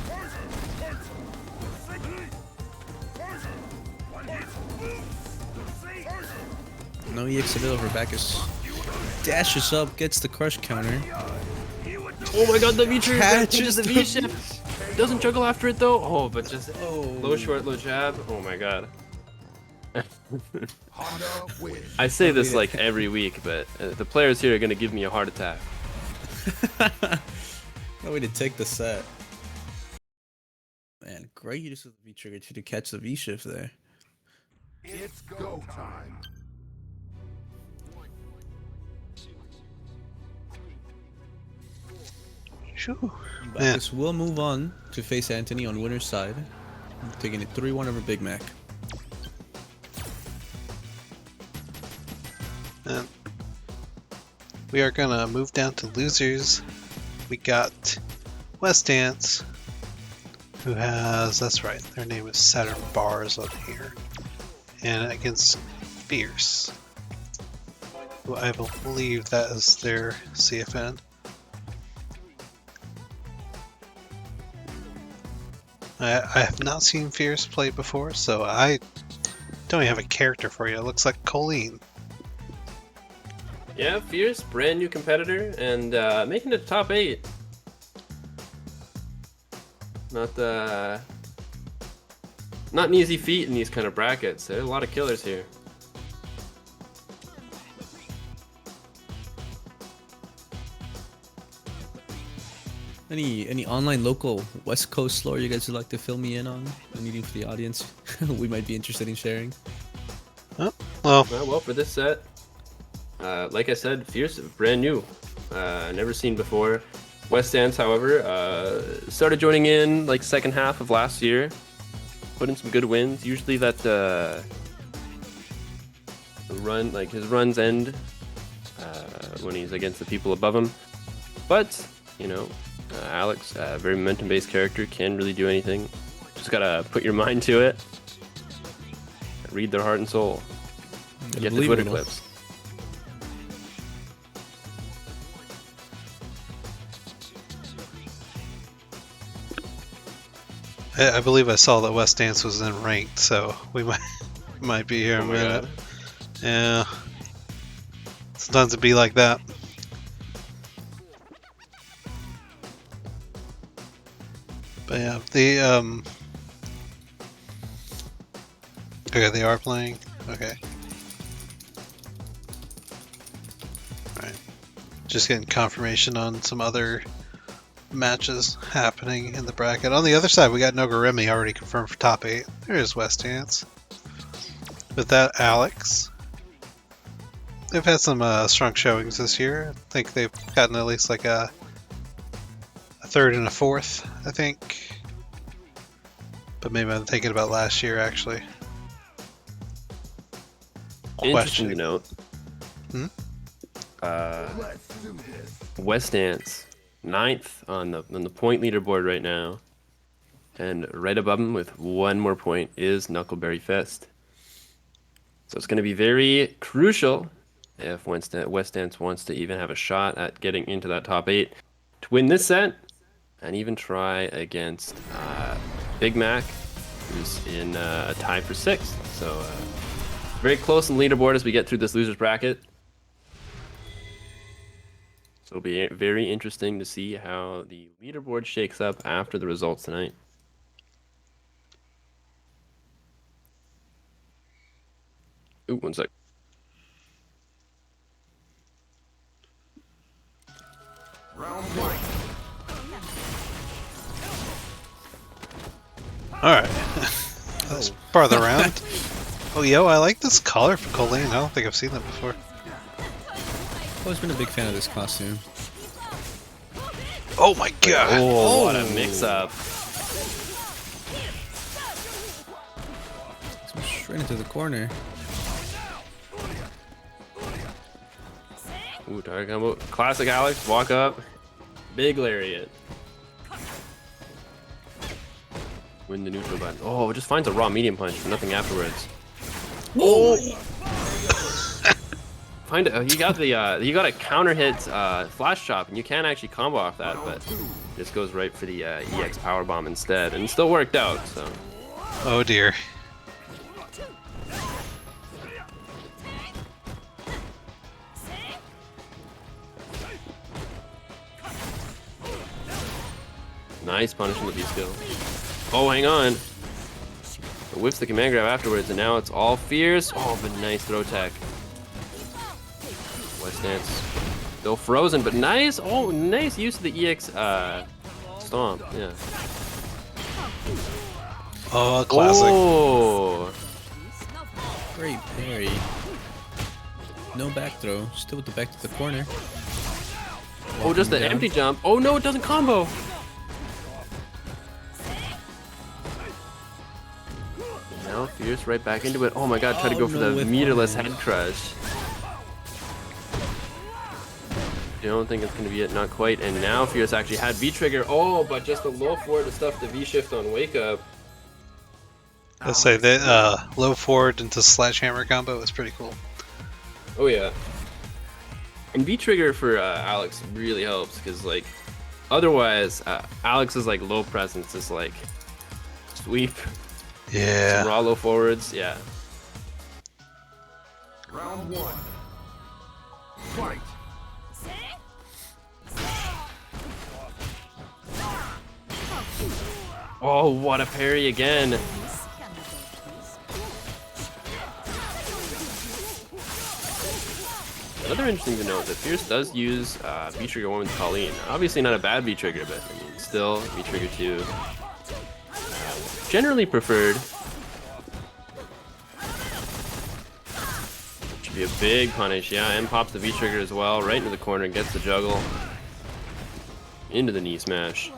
No EX available for Bacchus. Dashes up, gets the crush counter. Oh my god, the V trigger Catches catches the V shift. Doesn't juggle after it though. Oh, but just low short, low jab. Oh my god. Honda wins. I say this like every week, but the players here are gonna give me a heart attack. No way to take the set. Man, great use of the V trigger to catch the V shift there. It's go time. Shoo. Bacchus will move on to face Antony on winner's side, taking it 3-1 over Big Mac. And we are gonna move down to losers. We got Wessdance, who has, that's right, their name is Saturn Bars on here, and against Fierce, who I believe that is their CFN. I have not seen Fierce play before, so I don't even have a character for you. It looks like Colleen. Yeah, Fierce, brand new competitor, and making it top 8. Not an easy feat in these kind of brackets. There are a lot of killers here. Any online local West Coast lore you guys would like to fill me in on? Anything for the audience we might be interested in sharing? Oh, well, Well, for this set, like I said, Fierce, brand new, never seen before. Wessdance, however, started joining in like second half of last year, put in some good wins. Usually that run, like his runs end when he's against the people above him. But you know, Alex, very momentum-based character, can really do anything. Just gotta put your mind to it, read their heart and soul, get the Twitter clips. I believe I saw that Wessdance was in ranked, so we might be here in a my minute. God. Yeah, sometimes it be like that. But yeah, the okay, they are playing. Okay, all right. Just getting confirmation on some other matches happening in the bracket. On the other side, we got Nogarremi already confirmed for top 8. There's Wessdance. With that, Alex. They've had some strong showings this year. I think they've gotten at least like a third and a fourth, I think. But maybe I'm thinking about last year, actually. Interesting to note. Hmm? Let's do this. Wessdance, 9th on the point leaderboard right now, and right above him with one more point is KnuckleberryFist. So it's going to be very crucial if Wessdance wants to even have a shot at getting into that top 8 to win this set, and even try against Big Mac, who's in a tie for 6th. So very close in leaderboard as we get through this losers bracket. So it'll be very interesting to see how the leaderboard shakes up after the results tonight. Ooh, one sec. Round 1. Alright. That's part of the round. Oh, yo, I like this color for Colleen. I don't think I've seen that before. I've always been a big fan of this costume. Oh my god! Oh, what a mix-up. Straight into the corner. Ooh, target combo. Classic Alex, walk up. Big lariat. Win the neutral button. Oh, it just finds a raw medium punch for nothing afterwards. Oh! Find it. You got a counter hit flash chop, and you can actually combo off that, but just goes right for the EX power bomb instead, and it still worked out. So. Oh dear. Nice punish in the B skill. Oh, hang on. It whips the command grab afterwards, and now it's all fierce. Oh, but nice throw tech. Wessdance. Still frozen, but nice. Oh, nice use of the EX stomp. Yeah. Oh, classic. Oh. Great parry. No back throw. Still with the back to the corner. Oh, just the down. empty jump. Oh no, it doesn't combo. Now fierce right back into it. Oh my god, try to go for no, the with meterless one head crush. Don't think it's gonna be it, not quite. And now Fierce actually had V trigger. Oh, but just a low forward to stuff the V shift on wake up. Let's say that low forward into sledgehammer combo was pretty cool. Oh yeah. And V trigger for Alex really helps because like otherwise Alex's like low presence is like sweep. Yeah. Some raw low forwards, yeah. Round 1. Fight. Oh, what a parry again. Another interesting to note that Fierce does use V-Trigger 1 with Colleen. Obviously not a bad V-Trigger, but I mean, still V-Trigger 2. Generally preferred. Should be a big punish, yeah, and pops the V-Trigger as well, right into the corner, gets the juggle. Into the knee smash.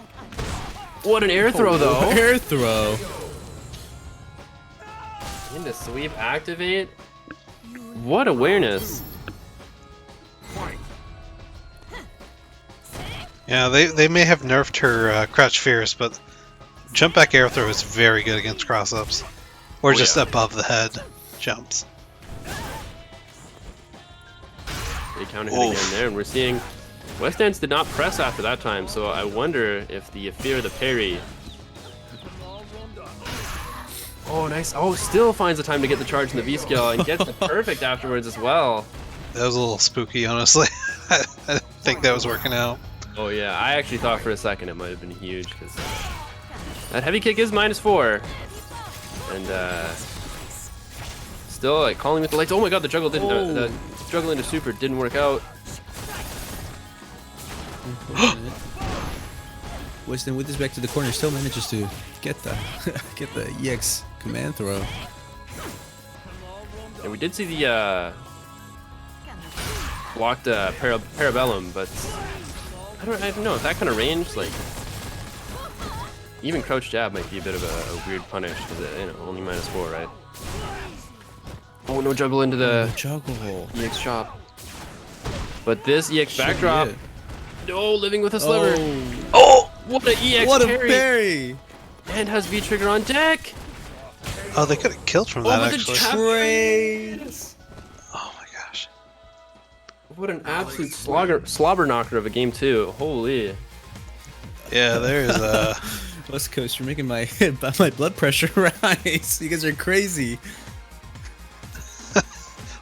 What an air throw, though! Air throw! Into sweep activate. What awareness! Yeah, they may have nerfed her crouch fierce, but jump back air throw is very good against cross-ups. Or just above the head jumps. They counter hit again there, and we're seeing Wessdance did not press after that time, so I wonder if the fear of the parry. Oh, nice. Oh, still finds the time to get the charge in the V skill and gets the perfect afterwards as well. That was a little spooky, honestly. I didn't think that was working out. Oh yeah, I actually thought for a second it might have been huge because that heavy kick is -4, and still like calling with the lights. Oh my god, the juggle didn't. The juggle into super didn't work out. Weston with his back to the corner still manages to get the get the EX command throw. And we did see the blocked Parabellum, but I don't know, that kind of range, like, even crouch jab might be a bit of a weird punish, because you know, only -4, right? Oh, no juggle into the juggle. EX chop. But this EX backdrop, no, living with a sliver. Oh! What an EX What a parry! parry! And has V trigger on deck. Oh, they could have killed from that, Over the actually. trap. Trades. Oh my gosh. What an absolute slobber knocker of a game too. Holy. Yeah, there's West Coast, you're making my my blood pressure rise. You guys are crazy.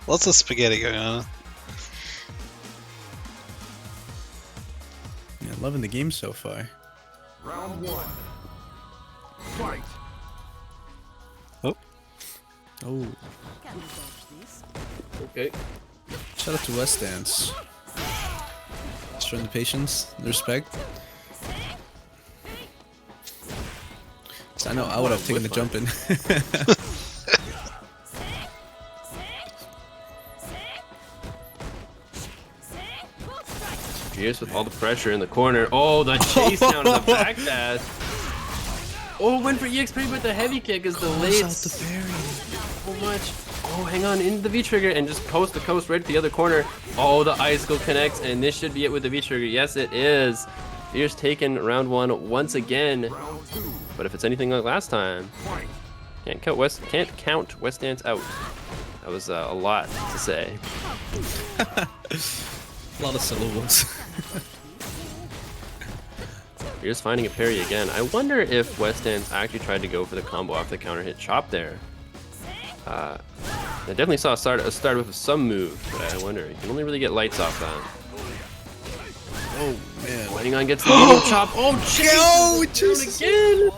lots of spaghetti going on. Yeah, loving the game so far. Round 1. Fight. Oh, Oh, Okay. shout out to Wessdance. Showing the patience, the respect. So I know I would have taken the jump in. Fierce with all the pressure in the corner. Oh, the chase down to the back dash. Oh, went for EX parry, but the heavy kick is delayed so much. Oh, hang on, into the V-trigger and just coast to coast right to the other corner. Oh, the icicle connects, and this should be it with the V-trigger. Yes, it is. Fierce taken round 1 once again. Round 2. But if it's anything like last time, Fight. can't count Wessdance out. That was a lot to say. A lot of syllables. Fierce finding a parry again. I wonder if Wessdance actually tried to go for the combo off the counter hit chop there. I definitely saw a start with some move, but I wonder. You can only really get lights off that. Oh man. Waiting on gets the medium chop. Oh, chase! Oh, Down Jesus. again!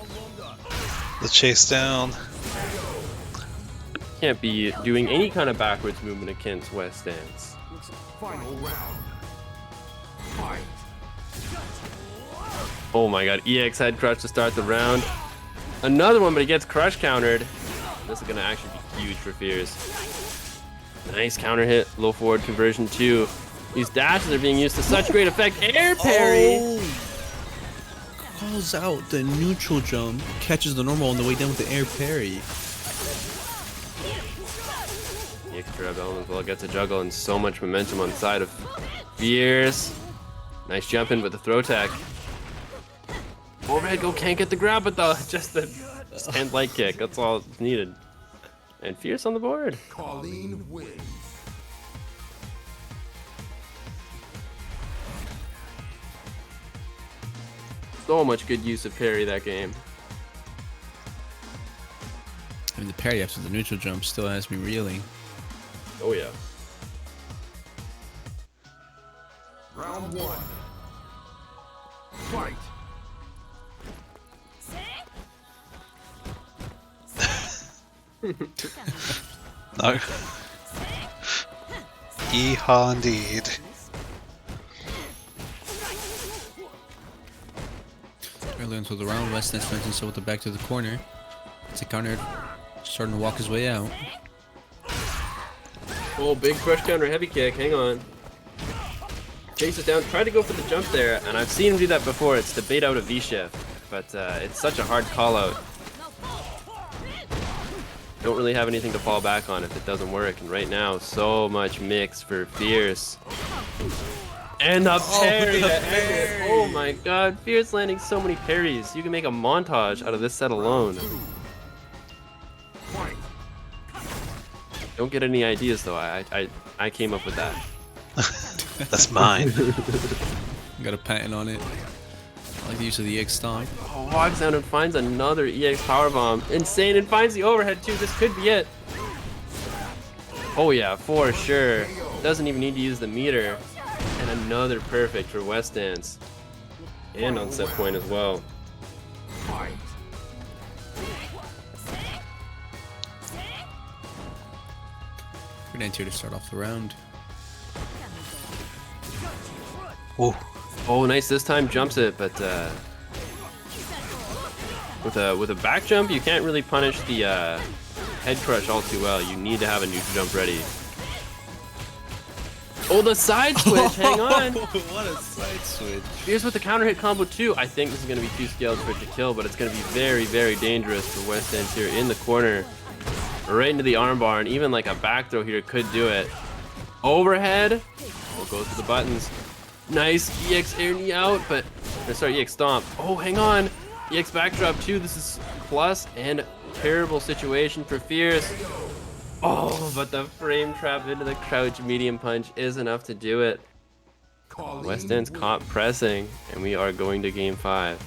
the chase down. Can't be doing any kind of backwards movement against Wessdance. Final round. Fight. Oh my god, EX head crush to start the round. Another one, but he gets crush countered. This is gonna actually be huge for Fierce. Nice counter hit, low forward conversion too. These dashes are being used to such great effect. Air parry! Oh. Calls out the neutral jump, catches the normal on the way down with the air parry. The extra element as well gets a juggle and so much momentum on the side of Fierce. Nice jump in with the throw tech. Overhead go can't get the grab, but just the stand light kick. That's all it's needed. And Fierce on the board. Colleen wins. So much good use of parry that game. I mean, the parry after the neutral jump still has me reeling. Oh yeah. Round 1. Fight. No. Yeehaw indeed. Early into the round, Wessdance finds himself with the back to the corner. It's a counter, starting to walk his way out. Oh, big crush counter heavy kick. Hang on. Chase it down. Try to go for the jump there, and I've seen him do that before. It's to bait out a V-shift, but it's such a hard call out. Don't really have anything to fall back on if it doesn't work. And right now, so much mix for Fierce. And a parry to end it. Oh my god, Fierce landing so many parries. You can make a montage out of this set alone. Fight. Don't get any ideas though. I came up with that. That's mine. Got a patent on it. I like the use of the EX stomp. Oh, walks down and finds another EX powerbomb. Insane, and finds the overhead too. This could be it. Oh yeah, for sure. Doesn't even need to use the meter. And another perfect for Wessdance. And on set point as well. Fight. Good end here to start off the round. Ooh. Oh, nice this time, jumps it, but with a back jump, you can't really punish the head crush all too well. You need to have a neutral jump ready. Oh, the side switch, hang on. What a side switch. Here's with the counter hit combo too. I think this is going to be too scaled for it to kill, but it's going to be very, very dangerous for Wessdance here in the corner. Right into the armbar, and even like a back throw here could do it. Overhead. Oh, goes for the buttons. Nice EX air knee out, but sorry, EX stomp. Oh, hang on. EX backdrop too. This is plus and terrible situation for Fierce. Oh, but the frame trap into the crouch medium punch is enough to do it. Calling Wessdance win. caught pressing, and we are going to game 5.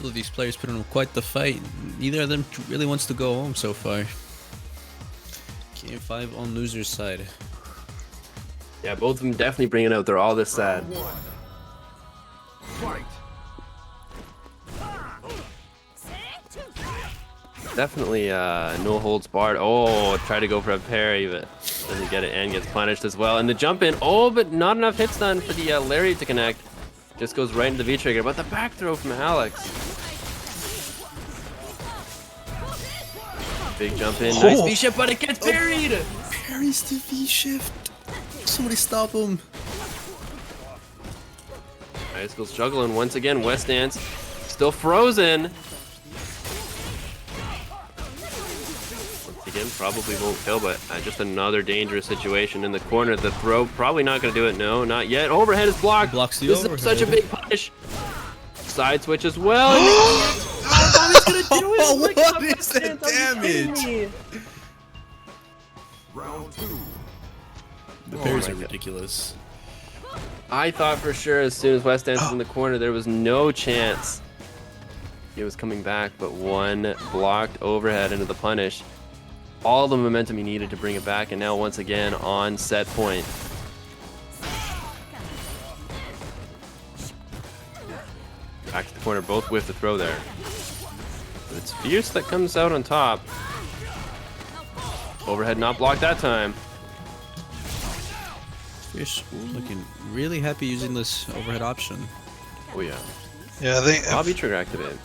All of these players put on quite the fight. Neither of them really wants to go home so far. Game 5 on loser's side. Yeah, both of them definitely bringing out. They're all this sad. Round 1. Fight. Definitely no holds barred. Oh, try to go for a parry, but doesn't get it and gets punished as well. And the jump in. Oh, but not enough hits done for the lariat to connect. Just goes right into the V trigger. But the back throw from Alex. Big jump in. Nice Oh. V shift, but it gets parried. Parries the V-shift. Somebody stop him. High school struggling once again. Wessdance still frozen. Once again, probably won't kill, but just another dangerous situation in the corner. The throw probably not going to do it. No, not yet. Overhead is blocked. Blocks the This overhead. is such a big punish. Side switch as well. And oh, he's gonna do it. Oh my What God, is the Wessdance, are you kidding damage? me? Round 2. The parries my are God. ridiculous. I thought for sure as soon as Wessdance was in the corner, there was no chance he was coming back, but one blocked overhead into the punish. All the momentum he needed to bring it back, and now once again on set point. Back to the corner, both with the throw there. But it's Fierce that comes out on top. Overhead not blocked that time. Fierce looking really happy using this overhead option. Oh yeah. Yeah, I think Bobby trigger activated.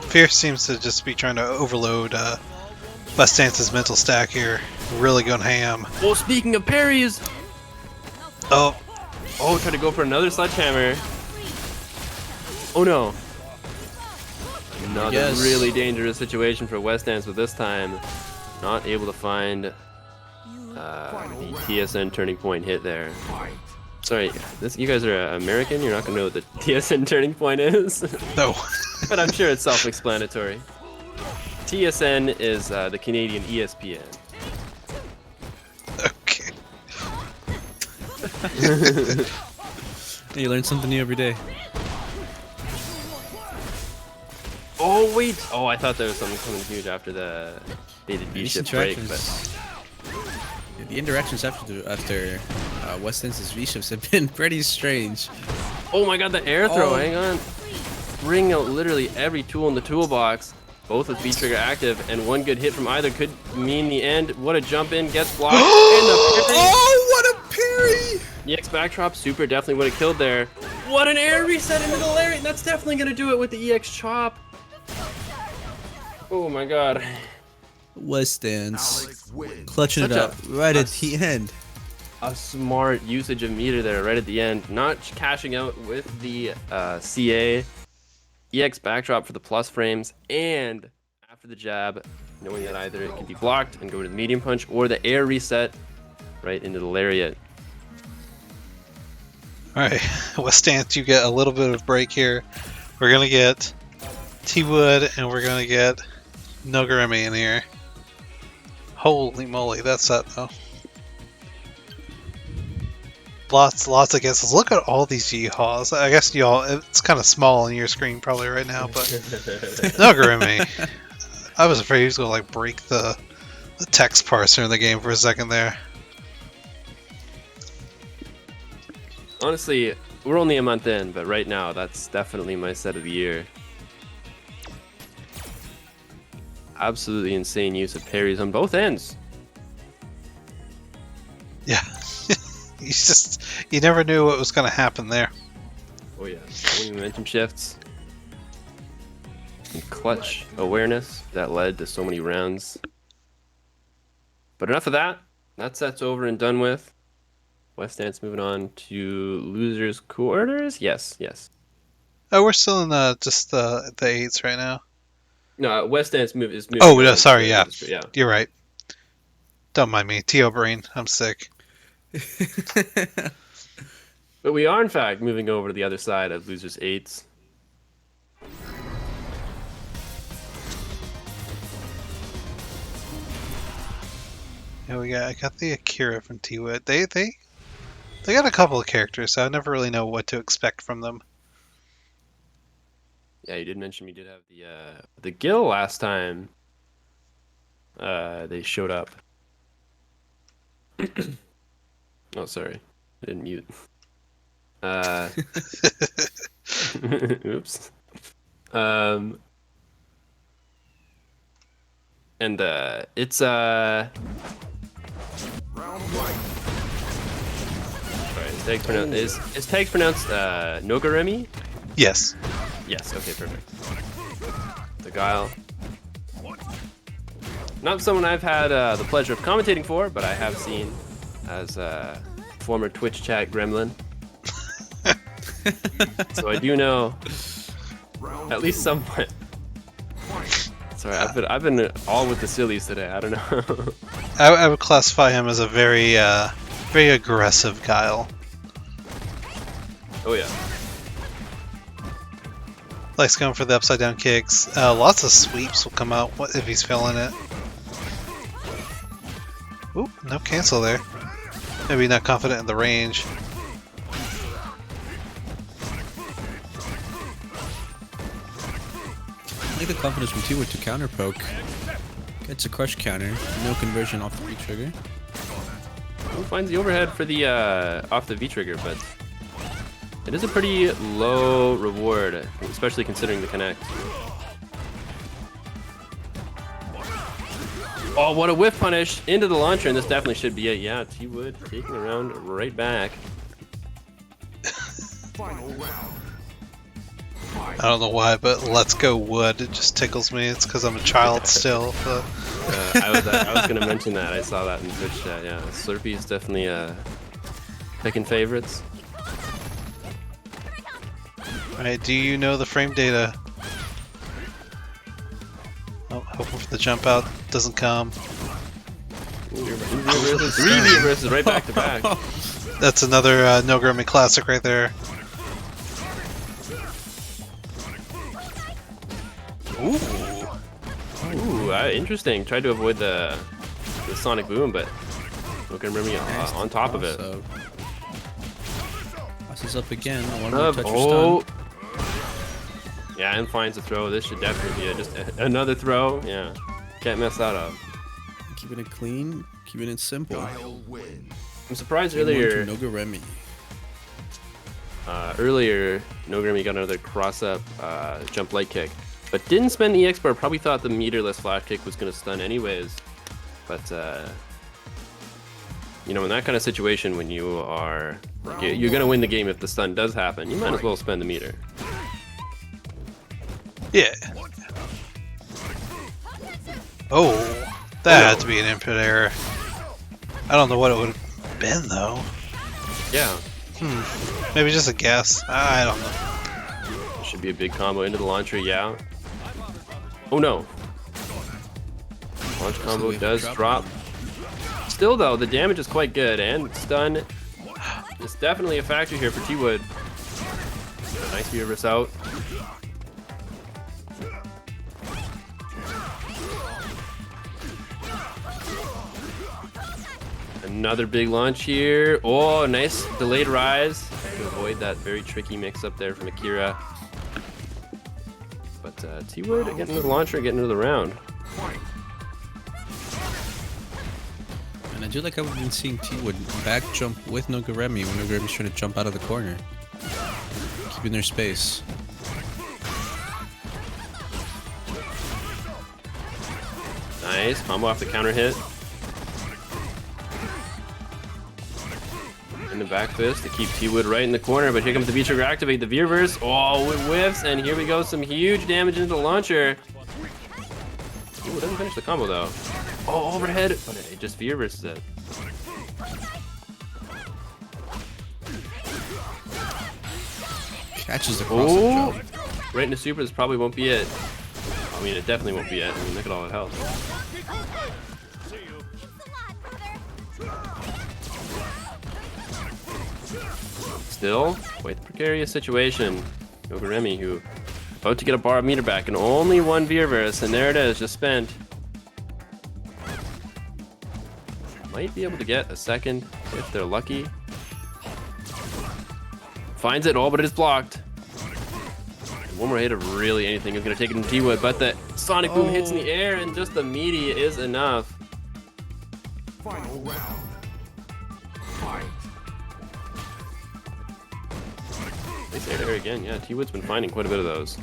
Fierce seems to just be trying to overload Wessdance's mental stack here. Really going ham. Oh, speaking of parries! Oh, Oh, try to go for another sledgehammer. Oh no. Another Yes. really dangerous situation for Wessdance, but this time not able to find the TSN turning point hit there. Fight. Sorry, you guys are American? You're not going to know what the TSN turning point is? no. But I'm sure it's self-explanatory. TSN is the Canadian ESPN. Okay. You learn something new every day. Oh, wait! Oh, I thought there was something coming huge after the dated These V-shift break, but... interactions- The interactions after Wessdance's V-shifts have been pretty strange. Oh my god, the air throw, Oh. hang on. Bring out literally every tool in the toolbox, both with V-trigger active, and one good hit from either could mean the end. What a jump in, gets blocked, and the parry! Oh, what a parry! EX backdrop, super definitely would have killed there. What an air reset into the lariat! That's definitely gonna do it with the EX chop. Oh my god. Wessdance Alex wins. clutching it Such a- up right at a- the end. A smart usage of meter there right at the end. Not cashing out with the CA. EX backdrop for the plus frames, and after the jab, knowing that either it can be blocked and go to the medium punch, or the air reset right into the lariat. Alright, Wessdance, you get a little bit of break here. We're going to get T-Wood and we're going to get Nogarremi in here. Holy moly, that's up though. Lots against us. Look at all these Yeehaws. I guess y'all, it's kind of small on your screen probably right now, but Nogarremi. I was afraid he was going to like break the text parser in the game for a second there. Honestly, we're only a month in, but right now, that's definitely my set of the year. Absolutely insane use of parries on both ends. Yeah. You never knew what was going to happen there. Oh yeah, so many momentum shifts. And clutch awareness that led to so many rounds. But enough of that. That set's over and done with. Wessdance moving on to losers quarters. Yes. Oh, we're still in just the 8s right now. No, Wessdance is moving. Oh, on no, to sorry, the yeah. industry, yeah. You're right. Don't mind me. T.O. brain. I'm sick. But we are, in fact, moving over to the other side of losers 8s. Yeah, I got the Akira from T-Wood. They got a couple of characters, so I never really know what to expect from them. Yeah, you did mention we did have the Gil last time. They showed up. Oh, sorry, I didn't mute. Oops. And it's Round right. sorry, his tag's pronounced Nogarremi? Yes. Yes, okay, perfect. The Guile. Not someone I've had the pleasure of commentating for, but I have seen as a former Twitch chat gremlin. So I do know at least somewhat. Sorry, I've been all with the sillies today. I don't know. I would classify him as a very very aggressive Guile. Oh yeah. Likes going for the upside down kicks. Lots of sweeps will come out if he's feeling it. Oop, no cancel there. Maybe not confident in the range. I like the confidence from T-Wood to counter poke. Gets a crush counter. No conversion off the V-trigger. He finds the overhead for the off the V-trigger, but it is a pretty low reward, especially considering the connect. Oh, what a whiff punish into the launcher, and this definitely should be it. Yeah, T-Wood taking the round right back. Final round. I don't know why, but let's go wood. It just tickles me. It's because I'm a child still. But I was gonna mention that. I saw that in Twitch chat. Yeah, Slurpee is definitely picking favorites. alright, do you know the frame data? Oh, hoping for the jump out doesn't come. Three V versus right back to back. That's another Nogarremi classic right there. Ooh, interesting. Tried to avoid the sonic boom, but Nogarremi on top of it. Passes up again. One more touch for stun. Yeah, and finds a throw. This should definitely be just another throw. Yeah, can't mess that up. Keeping it clean, keeping it simple. Guile win. I'm surprised Game one earlier. to Nogarremi. Earlier, Nogarremi got another cross-up jump light kick, but didn't spend the EX bar. Probably thought the meterless flash kick was going to stun anyways. But you know, in that kind of situation, when you are you're going to win the game if the stun does happen, you might as well spend the meter. Yeah. Oh, that had to be an input error. I don't know what it would have been though. Yeah, Maybe just a guess. I don't know. should be a big combo into the launcher. Yeah. Oh no. Launch combo does drop. Still though, the damage is quite good, and stun is definitely a factor here for T-Wood. Nice reverse out. Another big launch here. Oh, nice delayed rise to avoid that very tricky mix up there from Akira. But T-Wood getting into the launcher, getting into the round. And I do like how we've been seeing T-Wood back jump with Nogarremi when Nogarremi's trying to jump out of the corner. Keeping their space. Nice combo off the counter hit. In the back fist to keep T-Wood right in the corner, but here comes the V-trigger activate the V-reverse. Oh, it whiffs, and here we go, some huge damage into the launcher. Ooh, it doesn't finish the combo though. Oh, overhead, but it just V-reverses it. Catches the cross-up jump. Right into super, this probably won't be it. I mean, it definitely won't be it. I mean, look at all that health. Still, quite the precarious situation. Nogarremi, who about to get a bar meter back, and only one Veerverse, and there it is, just spent. Might be able to get a second if they're lucky. Finds it, oh, but it is blocked. One more hit of really anything is going to take it in T-Wood, but the Sonic Boom hits in the air, and just the meaty is enough. Final round. Fight. Nice air to air again. Yeah, T-Wood's been finding quite a bit of those.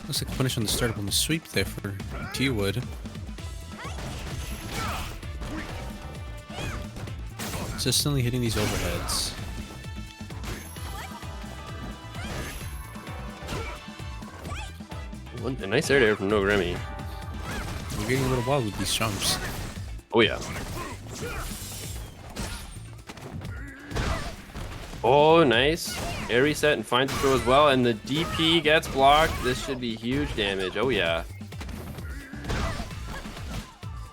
Looks like a punish on the startup on the sweep there for T-Wood. Consistently hitting these overheads. A nice air to air from Nogarremi. We're getting a little wild with these jumps. Oh yeah. Oh, nice. Air reset and finds the throw as well, and the DP gets blocked. This should be huge damage. Oh yeah.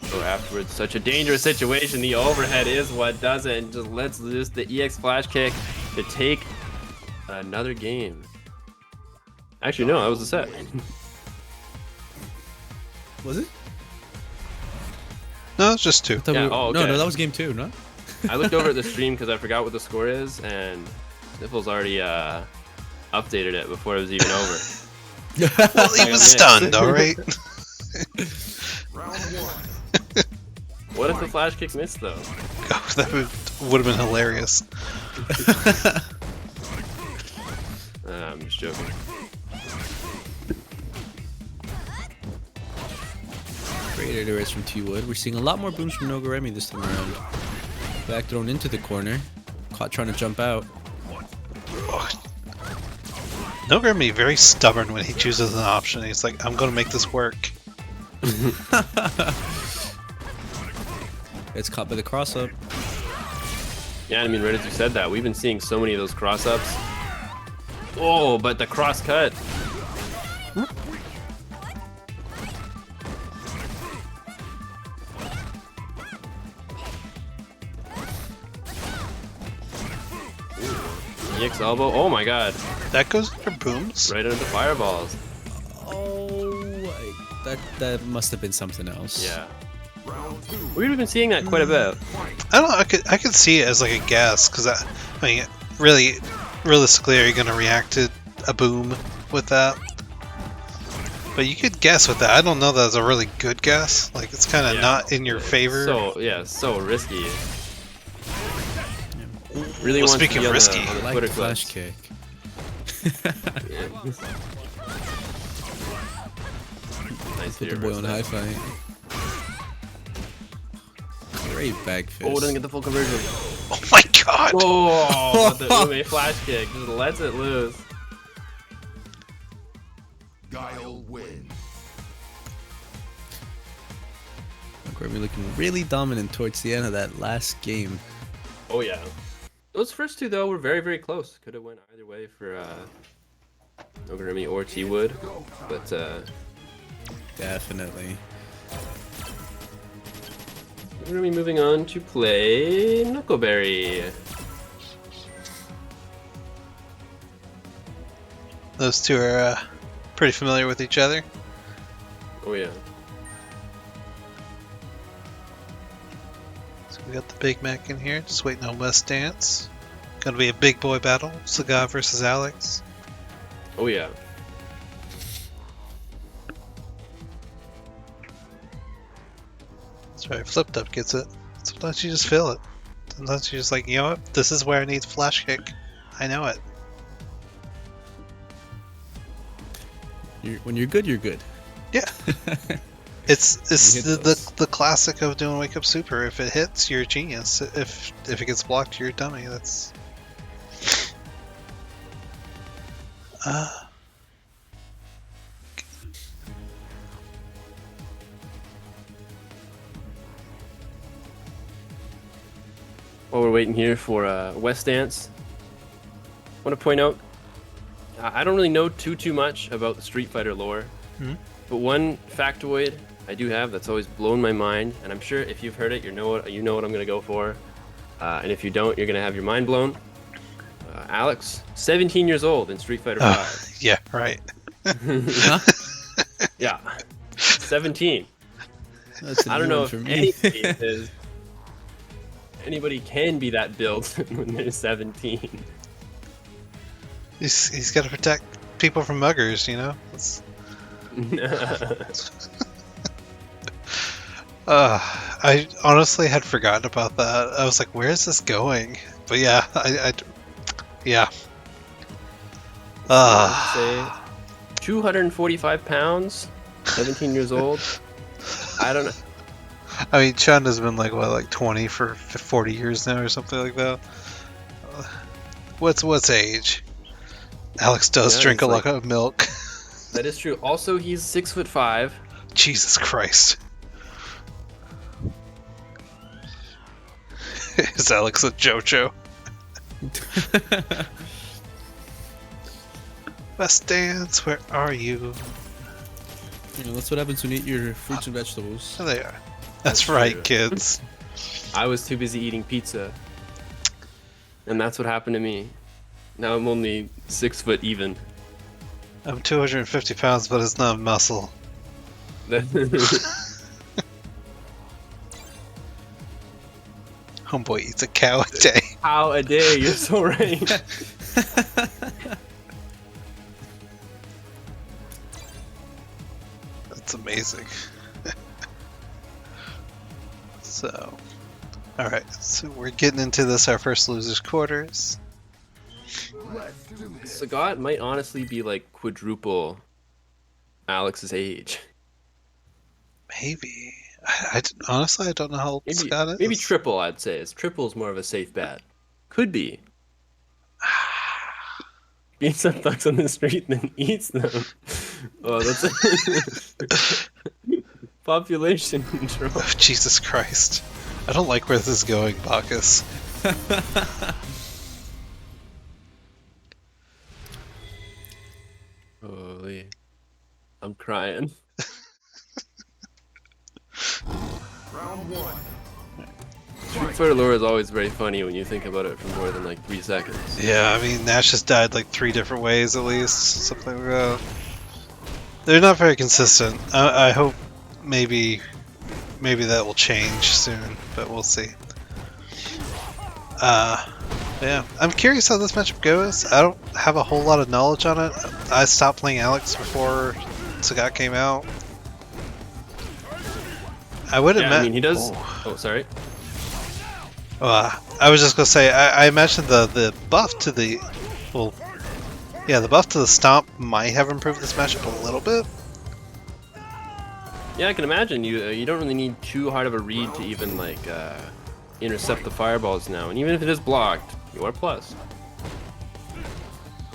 So afterwards, such a dangerous situation. The overhead is what does it, and just lets loose the EX flash kick to take another game. Actually, no, that was a set. Was it? No, it's just 2. Yeah, oh, okay. No, that was game 2, no? I looked over at the stream because I forgot what the score is, and Sniffles already updated it before it was even over. Well, he was stunned, alright? Round 1. What if the flash kick missed, though? Oh, that would have been hilarious. I'm just joking. Great air to airs from T-Wood. We're seeing a lot more booms from Nogarremi this time around. Back thrown into the corner. Caught trying to jump out. Nogarremi very stubborn when he chooses an option. He's like, I'm gonna make this work. It's caught by the cross-up. Yeah, I mean, right as you said that, we've been seeing so many of those cross-ups. Oh, but the cross-cut. EX elbow. Oh my god. That goes for booms? Right under the fireballs. Oh, that must have been something else. Yeah. Round 2. We've been seeing that quite a bit. I don't know, I could see it as like a guess, because I mean, really, realistically, are you going to react to a boom with that? But you could guess with that. I don't know that it's a really good guess. Like, it's kind of not in your favor. So, yeah, so risky. Really Well, wants speaking to be of on risky, the I like Twitter the flash clips. kick. Nice Put here. the boy on high fight. Great back fist. Oh, doesn't get the full conversion. Oh my god! Oh, but the Ume flash kick just lets it loose. Guile win. Nogarremi looking really dominant towards the end of that last game. Oh yeah. Those first two though were very, very close. Could have went either way for Nogarremi or T-Wood, but Definitely. we're gonna be moving on to play Knuckleberry. Those two are pretty familiar with each other. Oh yeah. So we got the Big Mac in here, just waiting on Wessdance. Gonna be a big boy battle, Saga versus Alex. Oh yeah. That's right, Flipped Up gets it. Sometimes you just feel it. Sometimes you're just like, you know what? This is where I need flash kick. I know it. When you're good, you're good. Yeah. It's You hit those. the classic of doing Wake Up Super. If it hits, you're a genius. If it gets blocked, you're a dummy. That's While we're waiting here for Wessdance, I want to point out I don't really know too much about the Street Fighter lore, but one factoid I do have that's always blown my mind, and I'm sure if you've heard it, you know what I'm gonna go for. And if you don't, you're gonna have your mind blown. Alex, 17 years old in Street Fighter Oh, 5. yeah, right. Huh? Yeah, 17. That's a I don't new know one if for me. anybody can be that built when they're 17. He's got to protect people from muggers, you know? I honestly had forgotten about that. I was like, where is this going? But yeah, yeah. Say 245 pounds, 17 years old. I don't know. I mean, Chun has been like, what, like 20 for 40 years now or something like that? What's age? Alex does Yeah, drink a he's lot of milk. That is true. Also, he's 6'5". Jesus Christ. Is Alex a JoJo? Wessdance, where are you? You know, that's what happens when you eat your fruits and vegetables. Oh, they are. That's That's right, true. kids. I was too busy eating pizza, and that's what happened to me. Now I'm only 6 foot even. I'm 250 pounds, but it's not muscle. Homeboy eats a cow a day. How a day? You're so right. That's amazing. So, alright, so we're getting into this, our first loser's quarters. Let's do this. Sagat might honestly be like quadruple Alex's age. Maybe. Honestly, I don't know how old Scott is. Maybe triple, I'd say. Triple is more of a safe bet. Could be. Beats some thugs on the street and then eats them. Oh, that's population control. Oh, Jesus Christ. I don't like where this is going, Bacchus. Holy. I'm crying. Round one. Street Fighter lore is always very funny when you think about it for more than like 3 seconds. Yeah, I mean, Nash has died like 3 different ways at least, something like that. They're not very consistent. I hope maybe that will change soon, but we'll see. Yeah, I'm curious how this matchup goes. I don't have a whole lot of knowledge on it. I stopped playing Alex before Sagat came out. I would Yeah, admit. I mean, he does. Oh, sorry. I was just gonna say, I imagine the buff to the, well, yeah, the buff to the stomp might have improved this matchup a little bit. Yeah, I can imagine. You don't really need too hard of a read to even like intercept the fireballs now, and even if it is blocked, you are plus.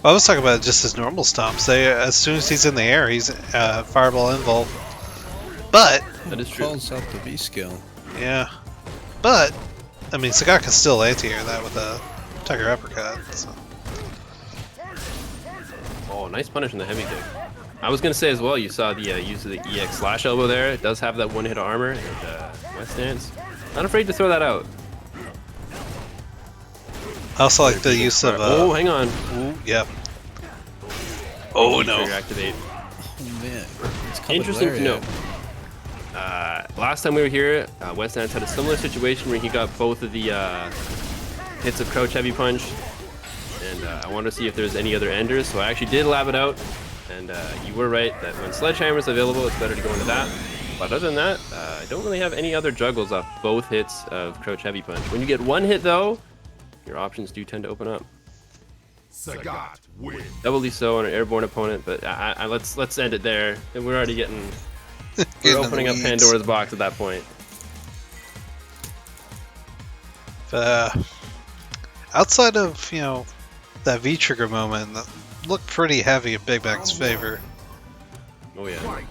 I was talking about just his normal stomps. As soon as he's in the air, he's fireball invul. But That is true. Calls out the V skill. yeah, but I mean, Sagat can still anti-air that with a Tiger Uppercut. So. Oh, nice punish in the heavy kick. I was gonna say as well. You saw the use of the EX slash elbow there. It does have that one hit armor, and Wessdance not afraid to throw that out. I also like the use of. Oh, hang on. Yeah. Oh no. Trigger activate. Oh man. It's Interesting to Note. note. Last time we were here, Wessdance had a similar situation where he got both of the hits of crouch heavy punch, and I wanted to see if there's any other enders, so I actually did lab it out, and you were right that when Sledgehammer is available, it's better to go into that. But other than that, I don't really have any other juggles off both hits of crouch heavy punch. When you get one hit though, your options do tend to open up. Sagat wins. Doubly so on an airborne opponent, but let's end it there. We're already getting. We're opening up Pandora's box at that point. Outside of, you know, that V-trigger moment, that looked pretty heavy in Big Mac's favor. Oh yeah. Fight.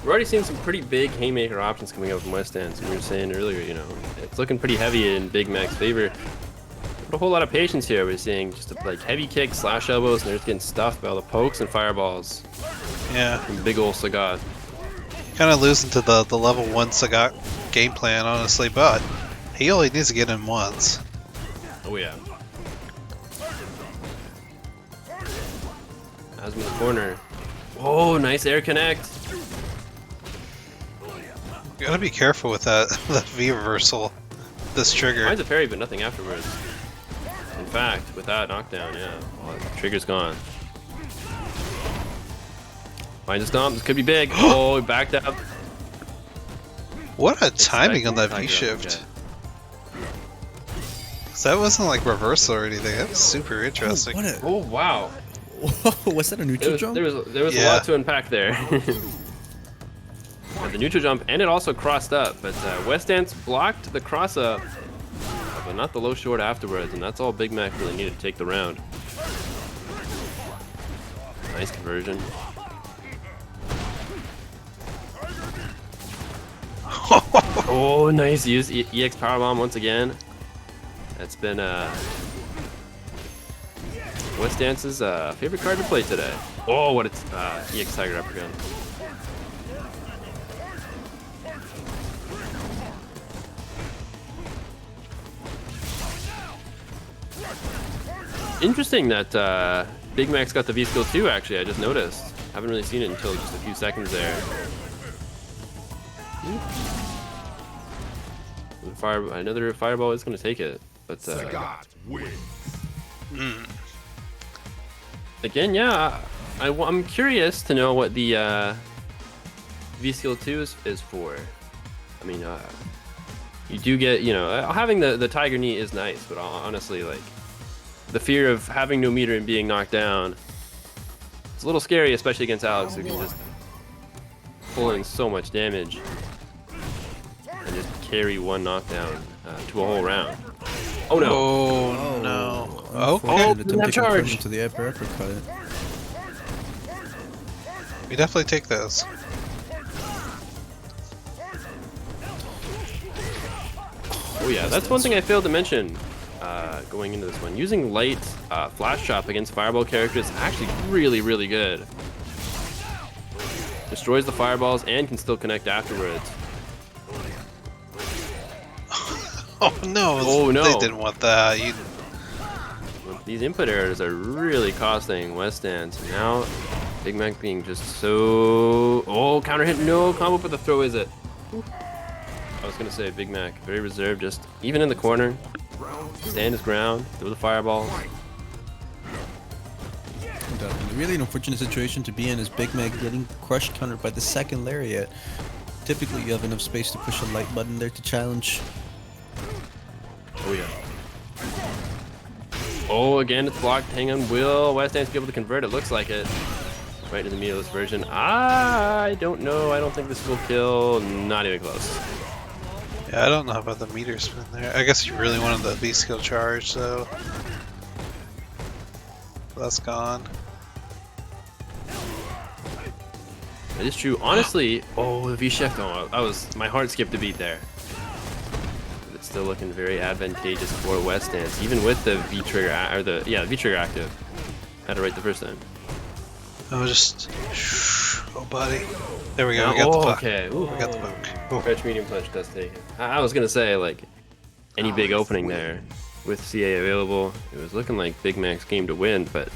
We're already seeing some pretty big haymaker options coming out from Wessdance. We were saying earlier, you know, it's looking pretty heavy in Big Mac's favor. But a whole lot of patience here. We're seeing just like heavy kicks, slash elbows, and they're just getting stuffed by all the pokes and fireballs. Yeah, Big ol' Sagat. kind of losing to the level 1 Sagat game plan, honestly, but he only needs to get in once. Oh yeah. Has him in the corner. Oh, nice air connect. You gotta be careful with that V reversal. This trigger. Finds a parry, but nothing afterwards. In fact, with that knockdown, yeah, well, the trigger's gone. Finds a stomp. This could be big. Oh, he backed up. What a timing on that V Expecting shift. tiger. 'Cause that wasn't like reversal or anything. That was super interesting. What a... Oh wow. Whoa, was that a neutral jump? There was a Yeah. lot to unpack there. Had the neutral jump, and it also crossed up, but Wessdance blocked the cross up, but not the low short afterwards, and that's all Big Mac really needed to take the round. Nice conversion. Oh, nice use EX Powerbomb once again. That's been Wessdance's favorite card to play today. Oh, what it's EX Tiger Uppercut. Interesting that Big Mac's got the V skill too, actually. I just noticed. Haven't really seen it until just a few seconds there. Another fireball is going to take it. But Sagat wins. again, yeah, I'm curious to know what the V skill 2 is for. I mean, you do get, you know, having the Tiger Knee is nice, but honestly, like, the fear of having no meter and being knocked down, it's a little scary, especially against Alex, who can just pull in so much damage and just carry one knockdown to a whole round. Oh no! Oh no. Okay. Unfortunate that attempt to charge. convert into the uppercut. We definitely take those. Oh yeah, that's one thing I failed to mention going into this one. Using light flash chop against fireball characters is actually really, really good. Destroys the fireballs and can still connect afterwards. Oh no. Oh, no. They didn't want that. You... These input errors are really costing Wessdance. Now, Big Mac being just so... Oh, counter hit. No, combo for the throw, is it? Oof. I was going to say Big Mac. Very reserved, just even in the corner. Stand his ground, throw the fireballs. Definitely. Really an unfortunate situation to be in is Big Mac getting crushed countered by the second lariat. Typically you have enough space to push a light button there to challenge. Oh yeah. Oh, again, it's blocked. Hang on, will Wessdance be able to convert? It looks like it. Right to the meatless version. I don't know. I don't think this will kill. Not even close. Yeah, I don't know about the meter spin there. I guess you really wanted the V skill charge, so that's gone. It is true. Honestly, oh, the V shift. Oh, my heart skipped a beat there. But it's still looking very advantageous for Wessdance, even with the V trigger or the V trigger active. Had it right the first time. Oh, just oh, buddy. There we go. We got the puck. Okay. Ooh. We got the puck. Ooh. Stretch medium punch does take it. I was gonna say, like, any big opening there with CA available, it was looking like Big Mac's game to win, but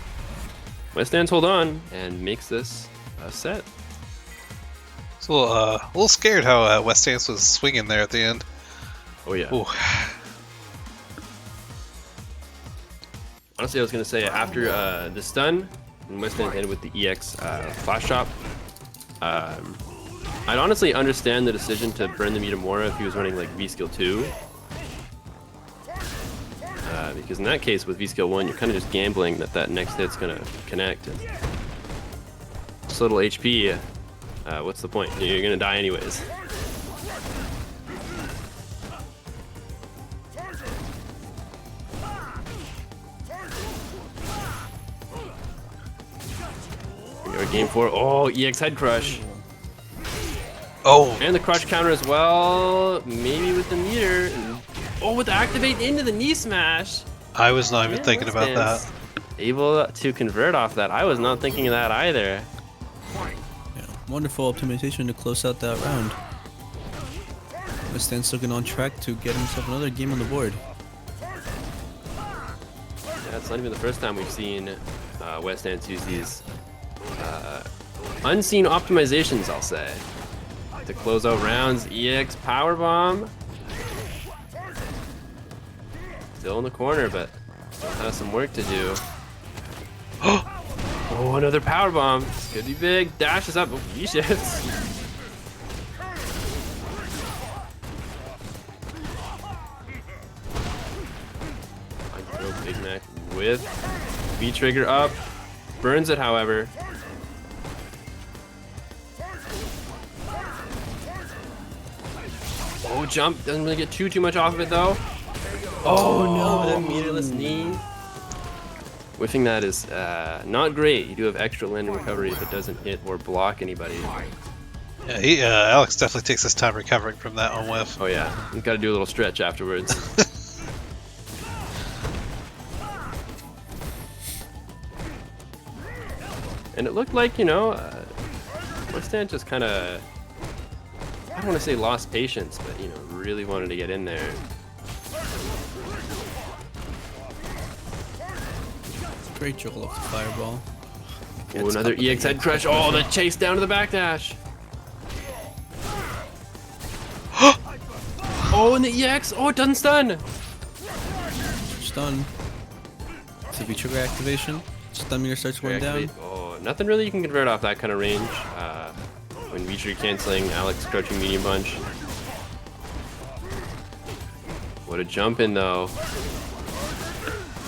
Wessdance hold on and makes this a set. It's a little scared how Wessdance was swinging there at the end. Oh yeah. Ooh. Honestly, I was gonna say after the stun, and Wessdance ended with the EX flash chop. I'd honestly understand the decision to burn the Mitamora if he was running like V skill 2. Because in that case with V skill 1 you're kind of just gambling that next hit's gonna connect. And just little HP, what's the point? You're gonna die anyways. Here we go, game 4. Oh, EX head crush. Oh. And the crush counter as well, maybe with the meter. Oh, with the activate into the knee smash. I was not even Yeah, thinking about that. Able to convert off that. I was not thinking of that either. Wonderful optimization to close out that round. Wessdance looking on track to get himself another game on the board. Yeah, it's not even the first time we've seen Wessdance use these unseen optimizations, I'll say, to close out rounds. EX powerbomb. Still in the corner, but still has some work to do. Oh, another powerbomb. This could be big. Dashes up. Oh, he shifts. Big Mac with B trigger up. Burns it, however. Oh, jump. Doesn't really get too much off of it, though. Oh, no. The meterless knee. Whiffing that is not great. You do have extra landing recovery if it doesn't hit or block anybody. Yeah, Alex definitely takes his time recovering from that on whiff. Oh, yeah. You've got to do a little stretch afterwards. And it looked like, you know, Wessdance just kind of, I don't want to say lost patience, but, you know, really wanted to get in there. Great juggle off the fireball. Oh, another EX head crush. Oh, the chase down to the backdash. Oh, and the EX. Oh, it doesn't stun. Stun. TV trigger activation. Stun meter starts going down. Oh, nothing really you can convert off that kind of range. When V-trigger canceling, Alex crouching medium punch. What a jump in though.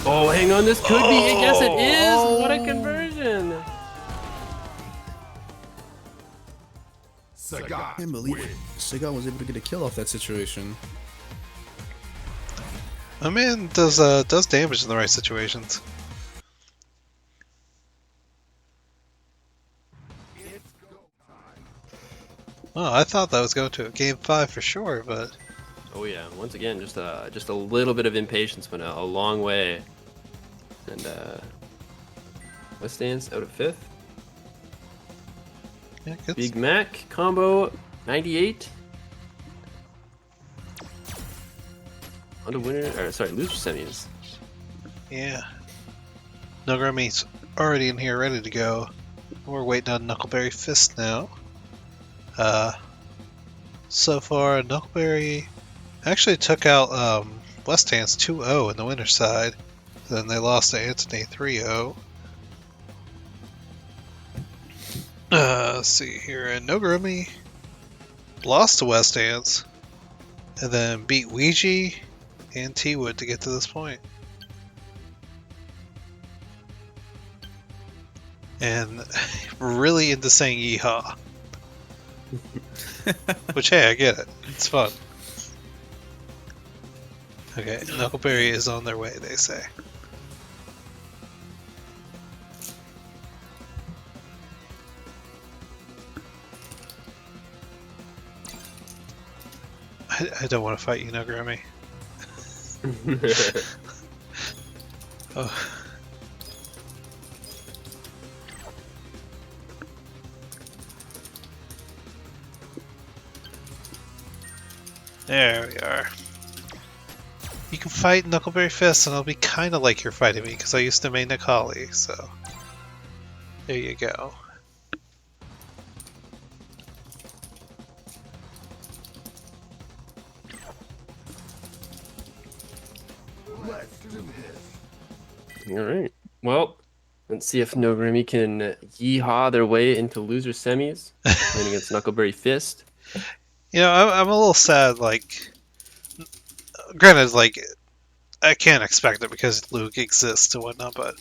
Oh, hang on, this could be it. Yes, it is. What a conversion. I can't believe it. Sagat was able to get a kill off that situation. My man does damage in the right situations. Oh, I thought that was going to a game 5 for sure, but Oh yeah, once again, just a little bit of impatience went a long way. And Wessdance out at 5th. yeah, good. Big Mac combo 98. On to winner, or sorry, loser semis. Yeah. Nogarremi's already in here ready to go. We're waiting on KnuckleberryFist now. So far, Knuckleberry actually took out Wessdance 2-0 in the winner's side. Then they lost to Antony 3-0. Let's see here. And Nogarremi lost to Wessdance. And then beat Ouija and T-Wood to get to this point. And really into saying yeehaw. Which, hey, I get it. It's fun. Okay, Knuckleberry is on their way, they say. I don't want to fight you, Nogarremi. Oh. There we are. You can fight KnuckleberryFist and it'll be kind of like you're fighting me because I used to main Nikali, so there you go. Alright. Well, let's see if Nogarremi can yeehaw their way into loser semis. Playing against KnuckleberryFist. You know, I'm a little sad, like, granted, like, I can't expect it because Luke exists and whatnot, but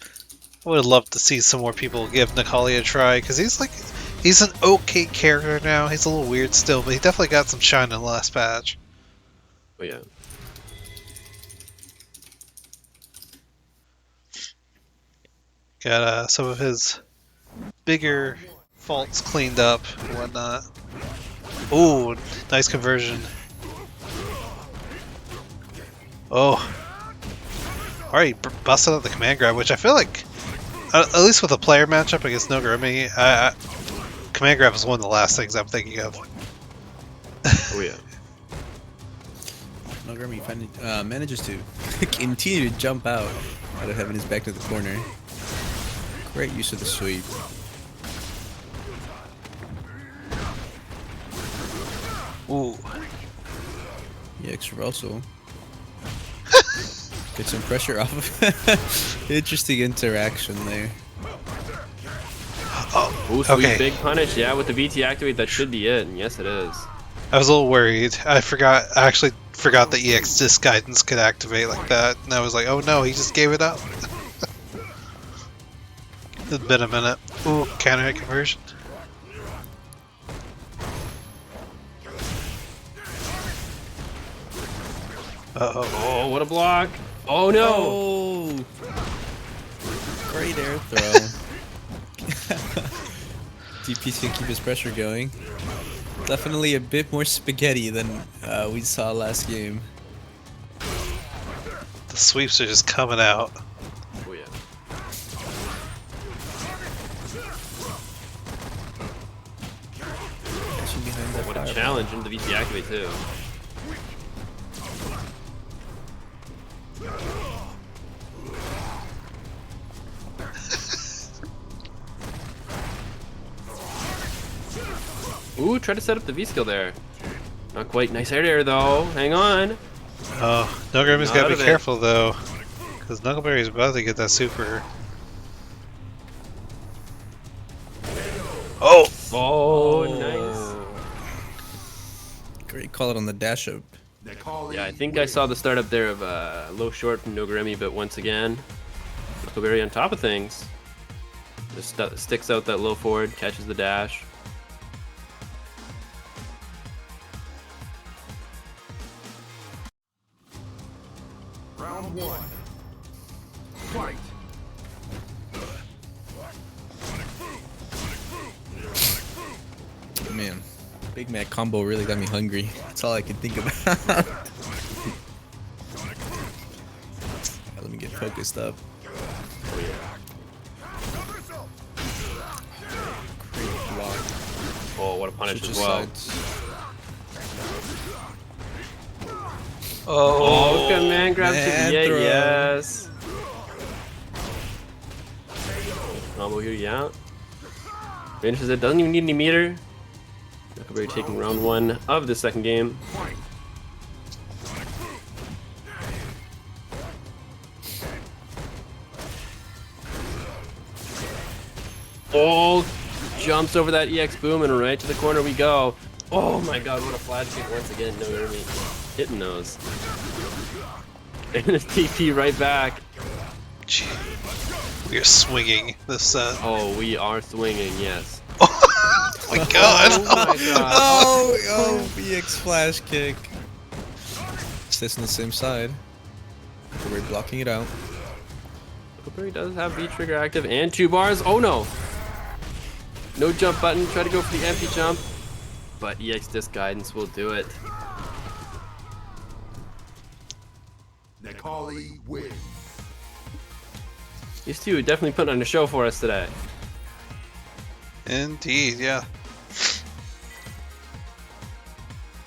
I would have loved to see some more people give Nikali a try, because he's an okay character now. He's a little weird still, but he definitely got some shine in the last patch. Oh yeah. Got some of his bigger faults cleaned up and whatnot. Ooh, nice conversion. Oh. Alright, busted out the command grab, which I feel like, at least with a player matchup against Nogarremi, command grab is one of the last things I'm thinking of. Oh yeah. Nogarremi manages to continue to jump out of having his back to the corner. Great use of the sweep. Ooh. EX reversal. Get some pressure off of interesting interaction there. Oh, Ooh, sweet okay. big punish. Yeah, with the VT activate, that should be it. And yes, it is. I was a little worried. I actually forgot that EX disc guidance could activate like that. And I was like, oh no, he just gave it up. It's been a minute. Ooh, counter hit conversion. Uh-oh. Oh, what a block. Oh no. Oh! Great air throw. DP's can keep his pressure going. Definitely a bit more spaghetti than we saw last game. The sweeps are just coming out. Oh yeah. Catching behind that What a fireball. challenge into the VT activate too. Ooh, try to set up the V skill there. Not quite. Nice air though. Hang on. Oh, Nogarremi's Not got out to of be it. careful though. Because Knuckleberry's about to get that super. Oh! Oh, nice. Great call it on the dash up. Yeah, I think I saw the startup there of low short from Nogarremi, but once again, Knuckleberry on top of things. Just sticks out that low forward, catches the dash. Round one. Fight. Man, Big Mac combo really got me hungry. That's all I can think about. Let me get focused up. Great block. Oh, what a punish Switches as well. sides. Oh, look at man grab man to throw. yes. Combo here, yeah. Finishes it, doesn't even need any meter. Knuckleberry taking round one of the second game. Oh, jumps over that EX boom and right to the corner we go. Oh my god, what a flash kick once again. Nogarremi hitting those. And a TP right back. Gee. We are swinging this set. Oh, we are swinging, yes. Oh my god! Oh my god. Oh, BX flash kick. Sits on the same side. We're blocking it out. Knuckleberry does have V trigger active and 2 bars. Oh no! No jump button. Try to go for the empty jump. But EX disc guidance will do it. Necali wins. These two definitely putting on a show for us today. Indeed, yeah.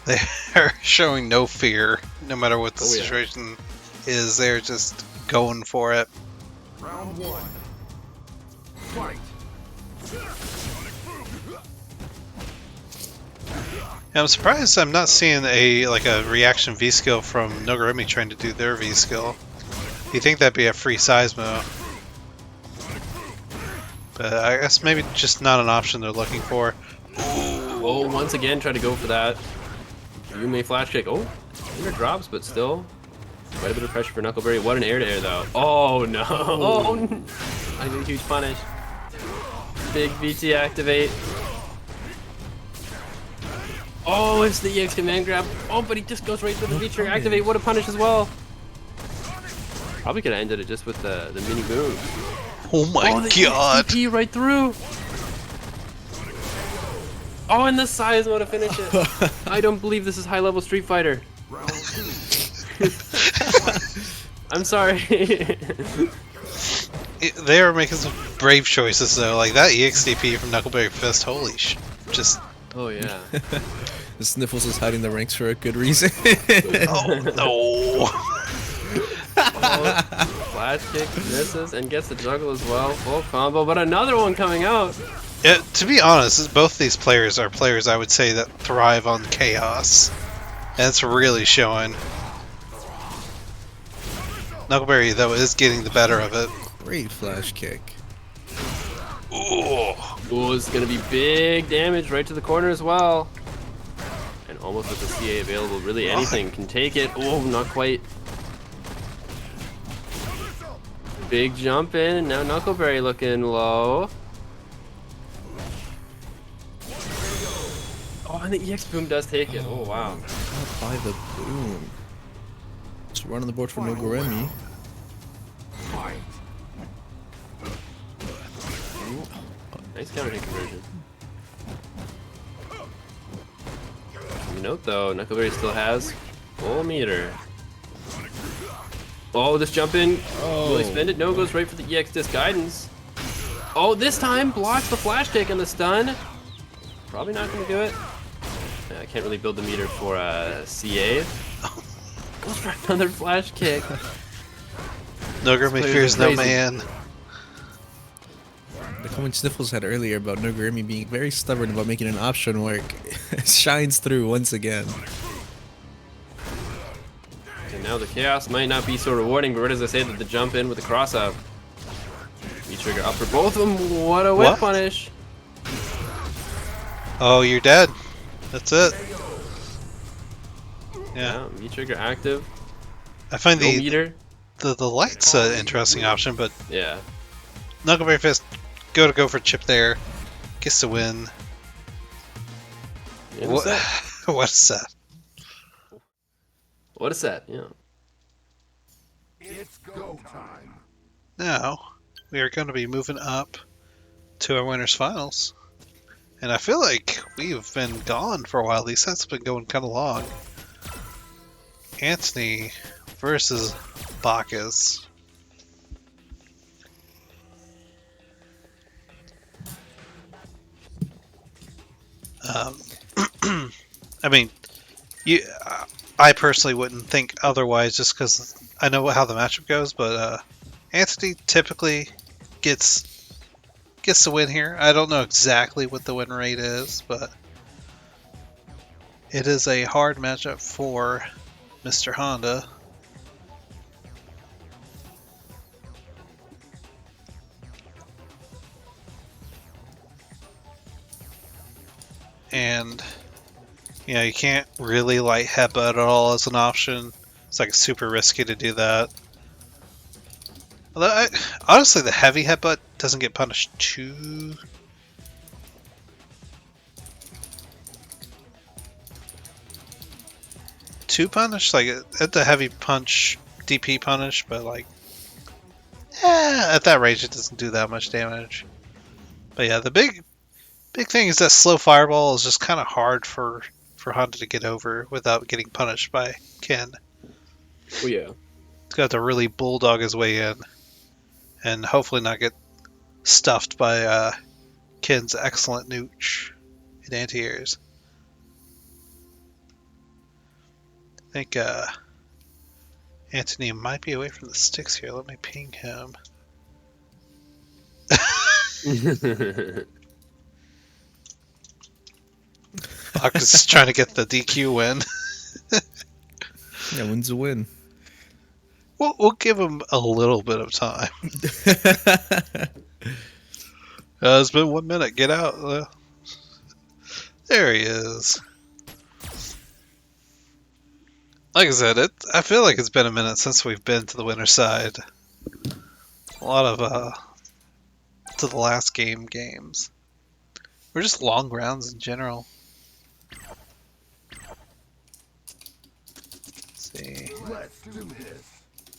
They are showing no fear, no matter what the Oh, yeah. situation is. They're just going for it. Round one. Fight. And I'm surprised I'm not seeing a reaction V skill from Nogarremi trying to do their V skill. You think that'd be a free Seismo? But I guess maybe just not an option they're looking for. Oh, once again, try to go for that. You may flash kick. Oh, air drops, but still. Quite a bit of pressure for Knuckleberry. What an air to air, though. Oh, no. Oh, I need a huge punish. Big VT activate. Oh, it's the EX command grab. Oh, but he just goes right to the V trigger activate. What a punish as well. Probably could have ended it just with the mini boom. Oh my Oh, the god! EXP right through. Oh, and the Seismo to finish it. I don't believe this is high level Street Fighter. Round two. I'm sorry. They are making some brave choices though. Like that EXDP from KnuckleberryFist. Holy just. Oh yeah. The Sniffles is hiding the ranks for a good reason. Oh no. Flash kick misses and gets the juggle as well. Full combo, but another one coming out. Yeah, to be honest, both these players are players I would say that thrive on chaos. And it's really showing. Knuckleberry, though, is getting the better of it. Great flash kick. Ooh. Ooh, it's gonna be big damage right to the corner as well. And almost with the CA available, really anything can take it. Oh, not quite. Big jump in, and now Knuckleberry looking low. Oh, and the EX boom does take it. Oh, wow. Not by the boom. Just run on the board for Nogarremi. Fight. Nice counter hit conversion. You note though, Knuckleberry still has full meter. Oh, this jump in. Will he spend it? No, goes right for the EX disc guidance. Oh, this time blocks the flash kick and the stun. Probably not going to do it. I can't really build the meter for CA. Goes for another flash kick. Nogarremi fears no man. The comment Sniffles had earlier about Nogarremi being very stubborn about making an option work shines through once again. And now the chaos might not be so rewarding, but what does I say that the jump in with the cross up? V-trigger up for both of them. What a whip What? punish. Oh, you're dead. That's it. Yeah. Yeah, V-trigger active. I find No meter. the light's an interesting option, but Yeah. KnuckleberryFist go for chip there. Gets the win. Yeah, What, set. what a set. What a set, yeah. It's go time. Now, we are going to be moving up to our winners finals. And I feel like we've been gone for a while. These sets have been going kind of long. Antony versus Bacchus. I mean, I personally wouldn't think otherwise just because I know how the matchup goes, but Antony typically gets the win here. I don't know exactly what the win rate is, but it is a hard matchup for Mr. Honda. And you know, you can't really light headbutt at all as an option. It's like super risky to do that. Although, honestly, the heavy headbutt doesn't get punished too punished. Like at the heavy punch, DP punish, but like, at that range, it doesn't do that much damage. But yeah, the big thing is that slow fireball is just kind of hard for Honda to get over without getting punished by Ken. Oh yeah. He's got to really bulldog his way in, and hopefully not get stuffed by Ken's excellent nooch in anti-airs. I think Antony might be away from the sticks here. Let me ping him. Bacchus is trying to get the DQ win. Yeah, win's a win. We'll give him a little bit of time. It's been 1 minute. Get out. There he is. Like I said, I feel like it's been a minute since we've been to the winner's side. A lot of to the last games. We're just long rounds in general. Let's see. Let's do this.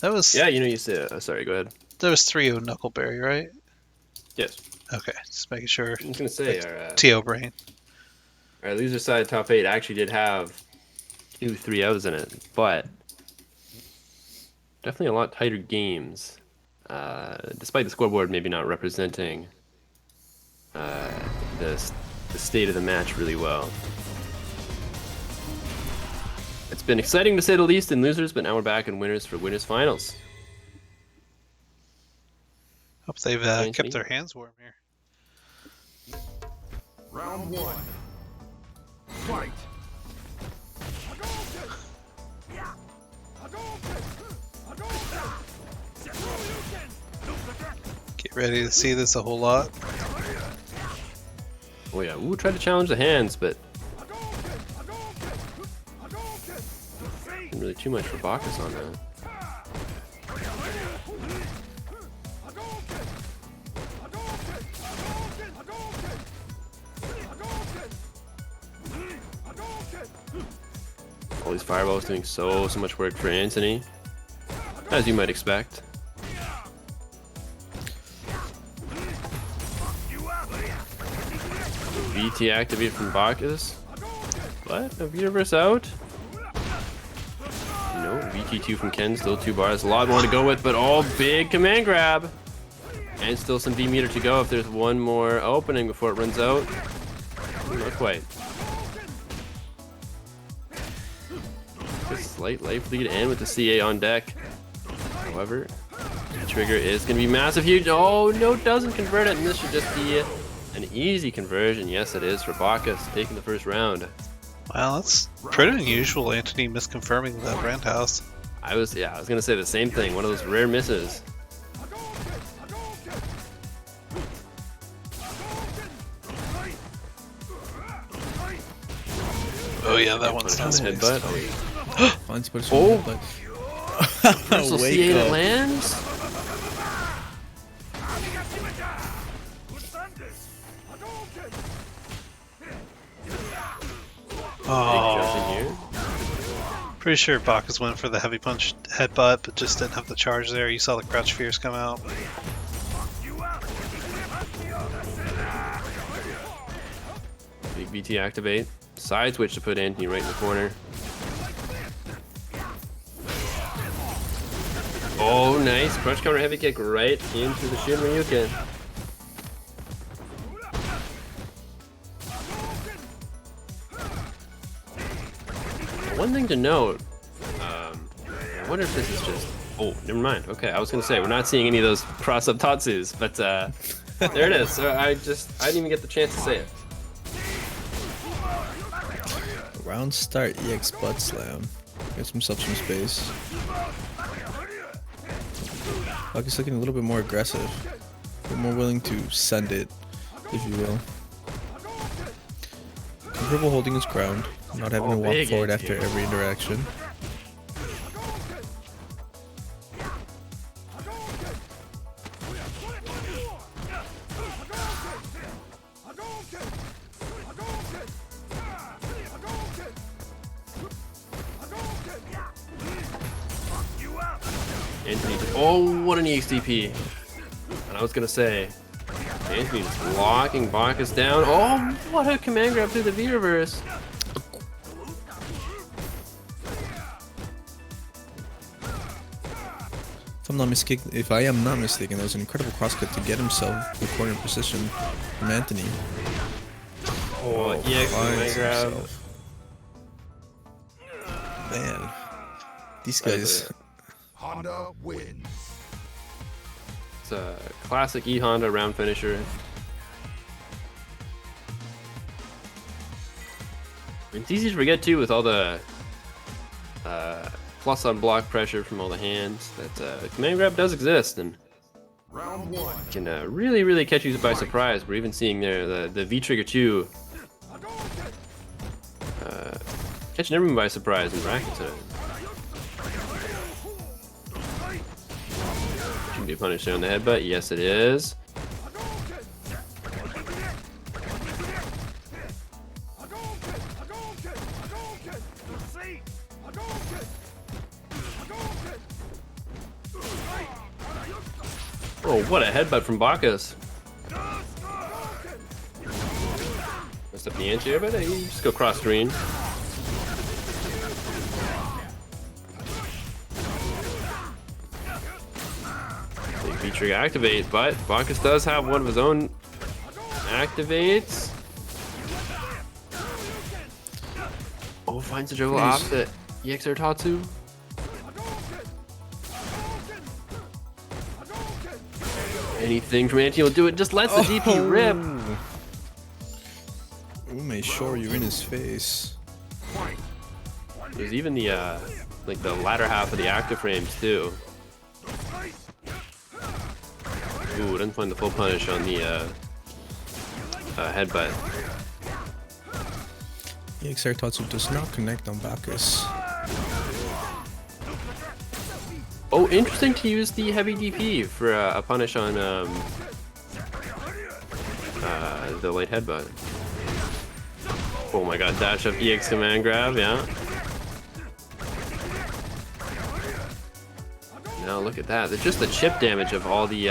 That was Yeah, you know, you say. Sorry, go ahead. that was 3-0 Knuckleberry, right? Yes. Okay, just making sure. I was gonna say TO brain. our loser side top 8 actually did have 2 3-0s in it, but definitely a lot tighter games. despite the scoreboard maybe not representing the state of the match really well. It's been exciting to say the least in losers, but now we're back in winners for winners finals. Hope they've Antony? kept their hands warm here. Round 1. Fight. Get ready to see this a whole lot. Oh yeah, ooh, tried to challenge the hands, but wasn't really too much for Bacchus on that. All these fireballs doing so much work for Antony, as you might expect. VT activated from Bacchus. What? A Universe out? No, VT2 from Ken, still 2 bars. A lot more to go with, but big command grab. And still some V meter to go if there's one more opening before it runs out. Not quite. A slight life lead and with the CA on deck. However, the trigger is going to be massive, huge. Oh, no, doesn't convert it, and this should just be an easy conversion. Yes, it is for Bacchus, taking the first round. Well, that's pretty unusual, Antony misconfirming the roundhouse. I was going to say the same thing. One of those rare misses. Oh yeah, that one's on not the headbutt. headbutt. Finds put Oh. but So wake CA up. lands. Big jump in here. Pretty sure Bacchus went for the heavy punch headbutt, but just didn't have the charge there. You saw the crouch fierce come out. Big BT activate. Side switch to put Antony right in the corner. Oh, nice. Crunch counter heavy kick right into the Shin Ryuken. One thing to note, I wonder if this is just... Oh, never mind. Okay, I was going to say, we're not seeing any of those cross-up Tatsus, but there it is. So I didn't even get the chance to say it. Round start EX butt slam. Gives himself some space. Bacchus looking a little bit more aggressive. A bit more willing to send it, if you will. Comfortable holding his ground, not having to walk big forward AT. after every interaction. Antony, oh, what an EXDP. And I was gonna say, Antony just locking Bacchus down. Oh, what a command grab through the V-reverse. If I am not mistaken, that was an incredible crosscut to get himself the corner position from Antony. Oh, EX command finds grab. himself. Man, these guys. Honda wins. It's a classic E-Honda round finisher. It's easy to forget too with all the plus on block pressure from all the hands that command grab does exist and Round 1. can really catch you by surprise. We're even seeing there the V trigger 2 catching everyone by surprise in bracket today. Can be punished there on the headbutt. Yes, it is. Oh, what a headbutt from Bacchus. Messed up the anti-air, but hey, just go cross screen. Big V-trigger activate, but Bacchus does have one of his own activates. Oh, finds the juggle off the EXR Tatsu. Anything from Antony will do it. Just lets the DP rip. Ume sure you're in his face. There's even the like the latter half of the active frames too. Ooh, doesn't find the full punish on the headbutt. EXR Tatsu does not connect on Bacchus. Oh, interesting to use the heavy DP for a punish on the light headbutt. Oh my god, dash up EX command grab, yeah. Now look at that. Just the chip damage of all the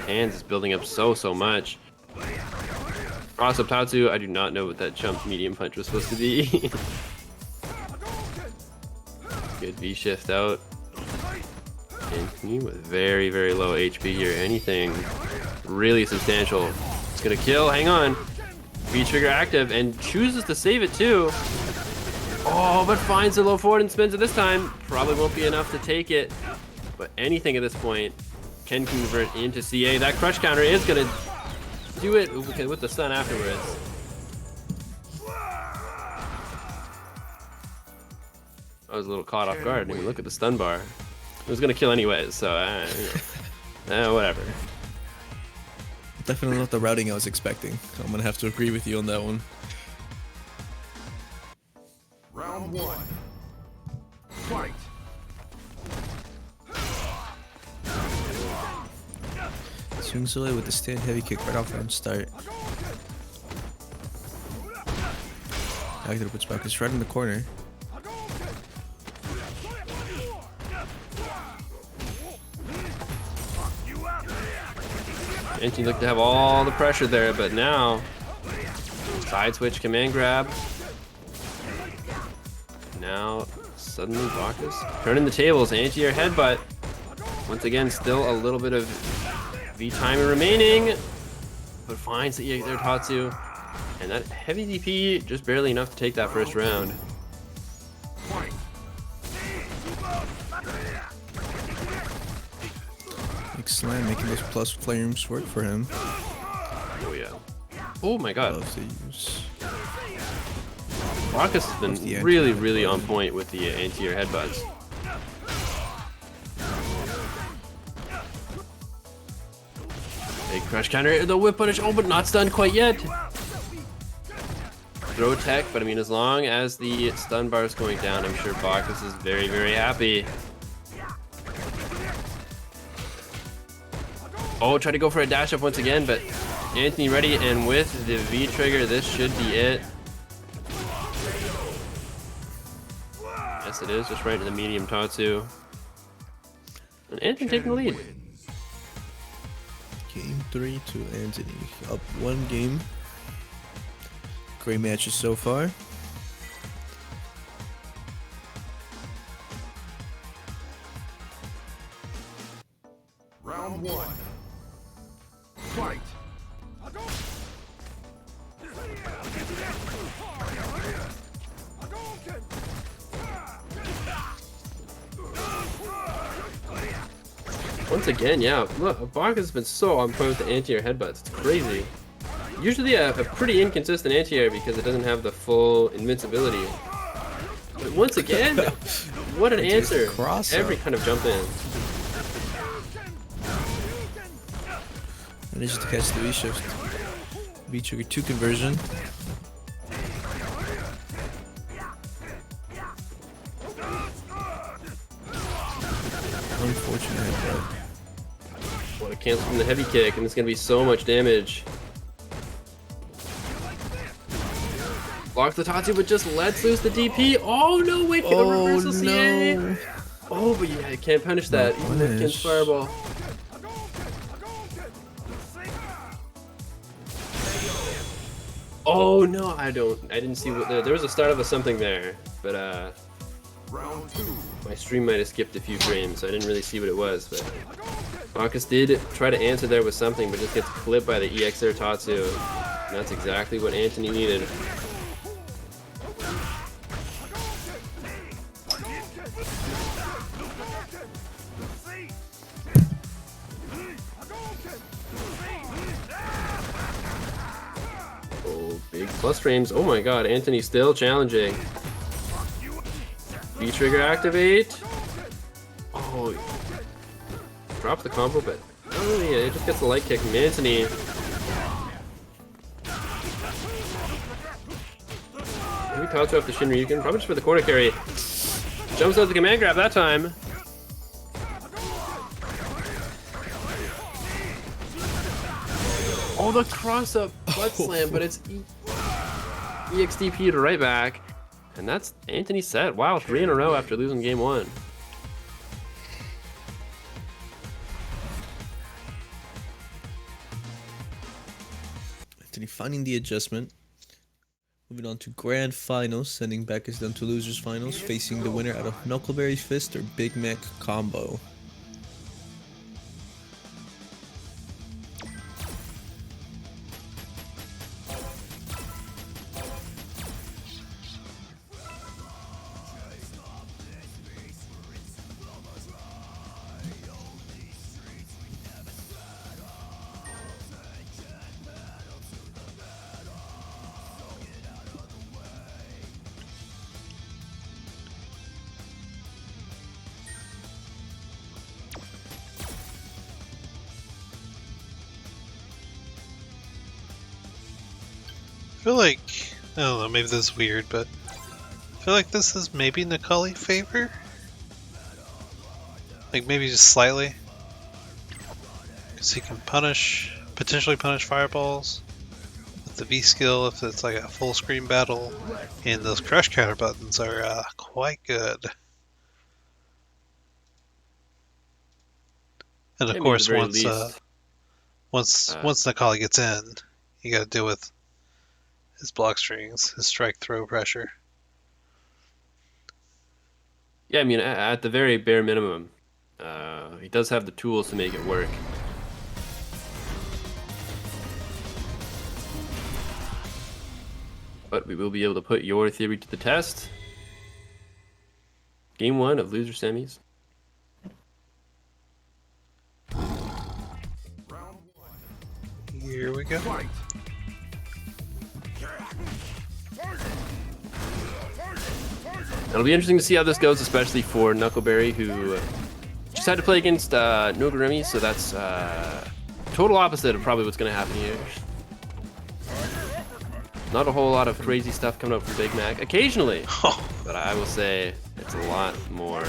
hands is building up so much. BacchusOptime Tatsu, I do not know what that jump medium punch was supposed to be. Good V shift out. Antony with very low HP here. Anything really substantial. It's gonna kill. Hang on. V trigger active and chooses to save it too. Oh, but finds the low forward and spins it this time. Probably won't be enough to take it. But anything at this point can convert into CA. That crush counter is gonna do it with the stun afterwards. I was a little caught off guard. I mean, look at the stun bar. It was gonna kill anyways, so whatever. Definitely not the routing I was expecting. I'm gonna have to agree with you on that one. Round 1. Fight. Swings away with the stand heavy kick right off round start. Actor puts Bacchus right in the corner. Antony looked to have all the pressure there, but now side switch command grab. Now suddenly Bacchus turning the tables. Anti-air headbutt. Once again, still a little bit of V timing remaining, but finds the EXR Tatsu, and that heavy DP just barely enough to take that first round. Big slam, making those plus flames work for him. Oh yeah. Oh my god. Loves to use. Bacchus has been really on point with the anti-air headbutts. Big crush counter, the whip punish, oh but not stunned quite yet. Throw tech, but I mean as long as the stun bar is going down, I'm sure Bacchus is very happy. Oh, try to go for a dash up once again, but Antony ready, and with the V trigger, this should be it. Yes, it is, just right to the medium Tatsu. And Antony taking the lead. Game 3 to Antony. Up 1 game. Great matches so far. Round 1. Fight. Once again, yeah, look, Bacchus has been so on point with the anti-air headbutts. It's crazy. Usually a pretty inconsistent anti-air because it doesn't have the full invincibility. But once again, what an answer. Every kind of jump in. Manages to catch the V shift. V trigger 2 conversion. Unfortunate headbutt. What a cancel from the heavy kick, and it's going to be so much damage. Blocks the Tatsu, but just lets loose the DP. Oh no, wait for the reversal CA. No. Oh, but yeah, I can't punish that. Even with Ken's fireball. Oh no, I didn't see what there was a start of a something there, but Round 2. My stream might have skipped a few frames, so I didn't really see what it was, but Bacchus did try to answer there with something, but just gets clipped by the EXR Tatsu. And that's exactly what Antony needed. Oh, big plus frames. Oh my god, Antony still challenging. V-trigger activate. Oh, drops the combo, but oh yeah, it just gets the light kick from Antony. Maybe Tatsu off the Shinryuken, probably just for the corner carry. Jumps out the command grab that time. Oh, the cross up butt slam, but it's EXDP to right back. And that's Antony set. Wow, 3 in a row after losing game 1. Antony finding the adjustment. Moving on to grand finals, sending Bacchus down to losers finals, facing the winner out of KnuckleberryFist or Big Mac combo. I feel like, I don't know, maybe this is weird, but I feel like this is maybe Necalli favor? Like maybe just slightly? Because he can potentially punish fireballs with the V skill if it's like a full screen battle, and those crush counter buttons are quite good. And of course, once Necalli gets in, you gotta deal with his block strings, his strike throw pressure. Yeah, I mean, at the very bare minimum, he does have the tools to make it work. But we will be able to put your theory to the test. Game 1 of loser semis. Here we go. Fight. It'll be interesting to see how this goes, especially for Knuckleberry, who just had to play against Nogarremi, so that's total opposite of probably what's going to happen here. Not a whole lot of crazy stuff coming up from Big Mac, occasionally, but I will say it's a lot more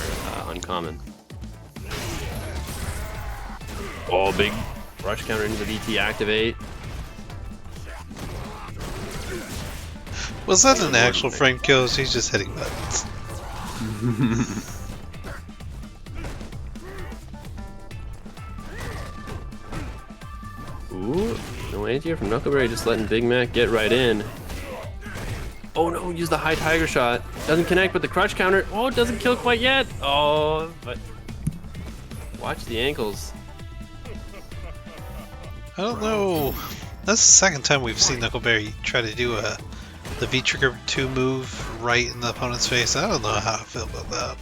uncommon. Oh, big rush counter into the VT activate. Was that an actual frame kill? He's just hitting buttons. Ooh, no anti-air from Knuckleberry, just letting Big Mac get right in. Oh no, use the high tiger shot. Doesn't connect, but the crutch counter. Oh, it doesn't kill quite yet. Oh, but watch the ankles. I don't know. That's the second time we've seen Knuckleberry try to do the V-trigger 2 move right in the opponent's face. I don't know how I feel about that.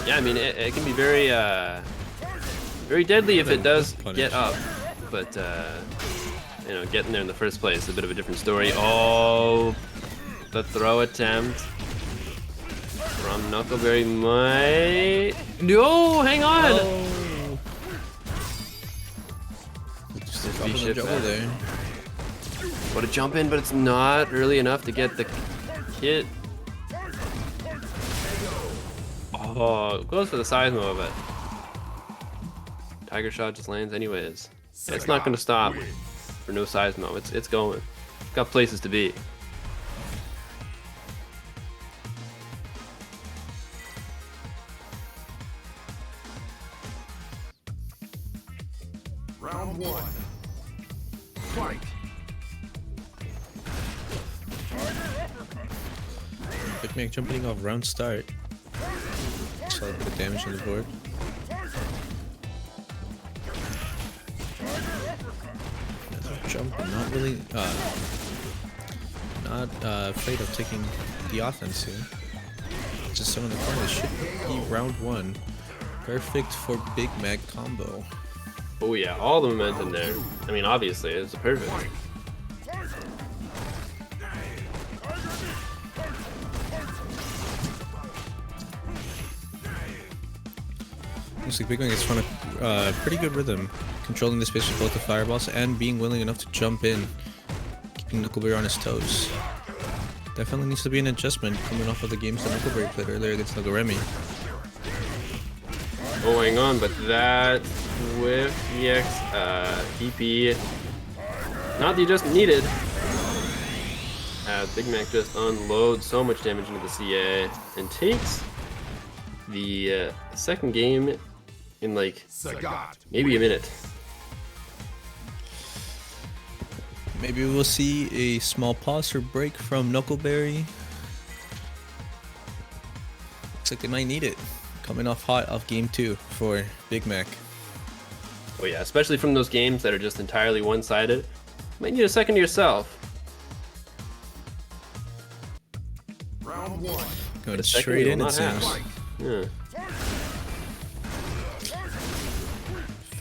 Yeah, I mean, it can be very, very deadly if it does get up, but you know, getting there in the first place is a bit of a different story. Oh, the throw attempt from Knuckleberry might. No, hang on. Oh. Just a juggle there. What a jump in, but it's not early enough to get the hit. Oh, goes for the seismo, but Tiger Shot just lands anyways. It's not going to stop for no seismo. It's going. It's got places to be. Round 1. Fight. Big Mac jumping off round start. Saw a bit of damage on the board. Another jump, but not really, not afraid of taking the offense here. Just some in the corner. This should be round 1. Perfect for Big Mac combo. Oh yeah, all the momentum there. I mean, obviously, it's perfect. Looks like Big Mac is on a pretty good rhythm, controlling the space with both the fireballs and being willing enough to jump in, keeping Knuckleberry on his toes. Definitely needs to be an adjustment coming off of the games that Knuckleberry played earlier against Nogarremi. Oh, hang on, but that with EX DP, not the adjustment needed. Big Mac just unloads so much damage into the CA and takes the second game in like maybe a minute. Maybe we'll see a small pause or break from Knuckleberry. Looks like they might need it. Coming off hot off game 2 for Big Mac. Oh yeah, especially from those games that are just entirely one-sided. Might need a second to yourself. Round 1. Going The second straight you in, will it not have. seems. Yeah.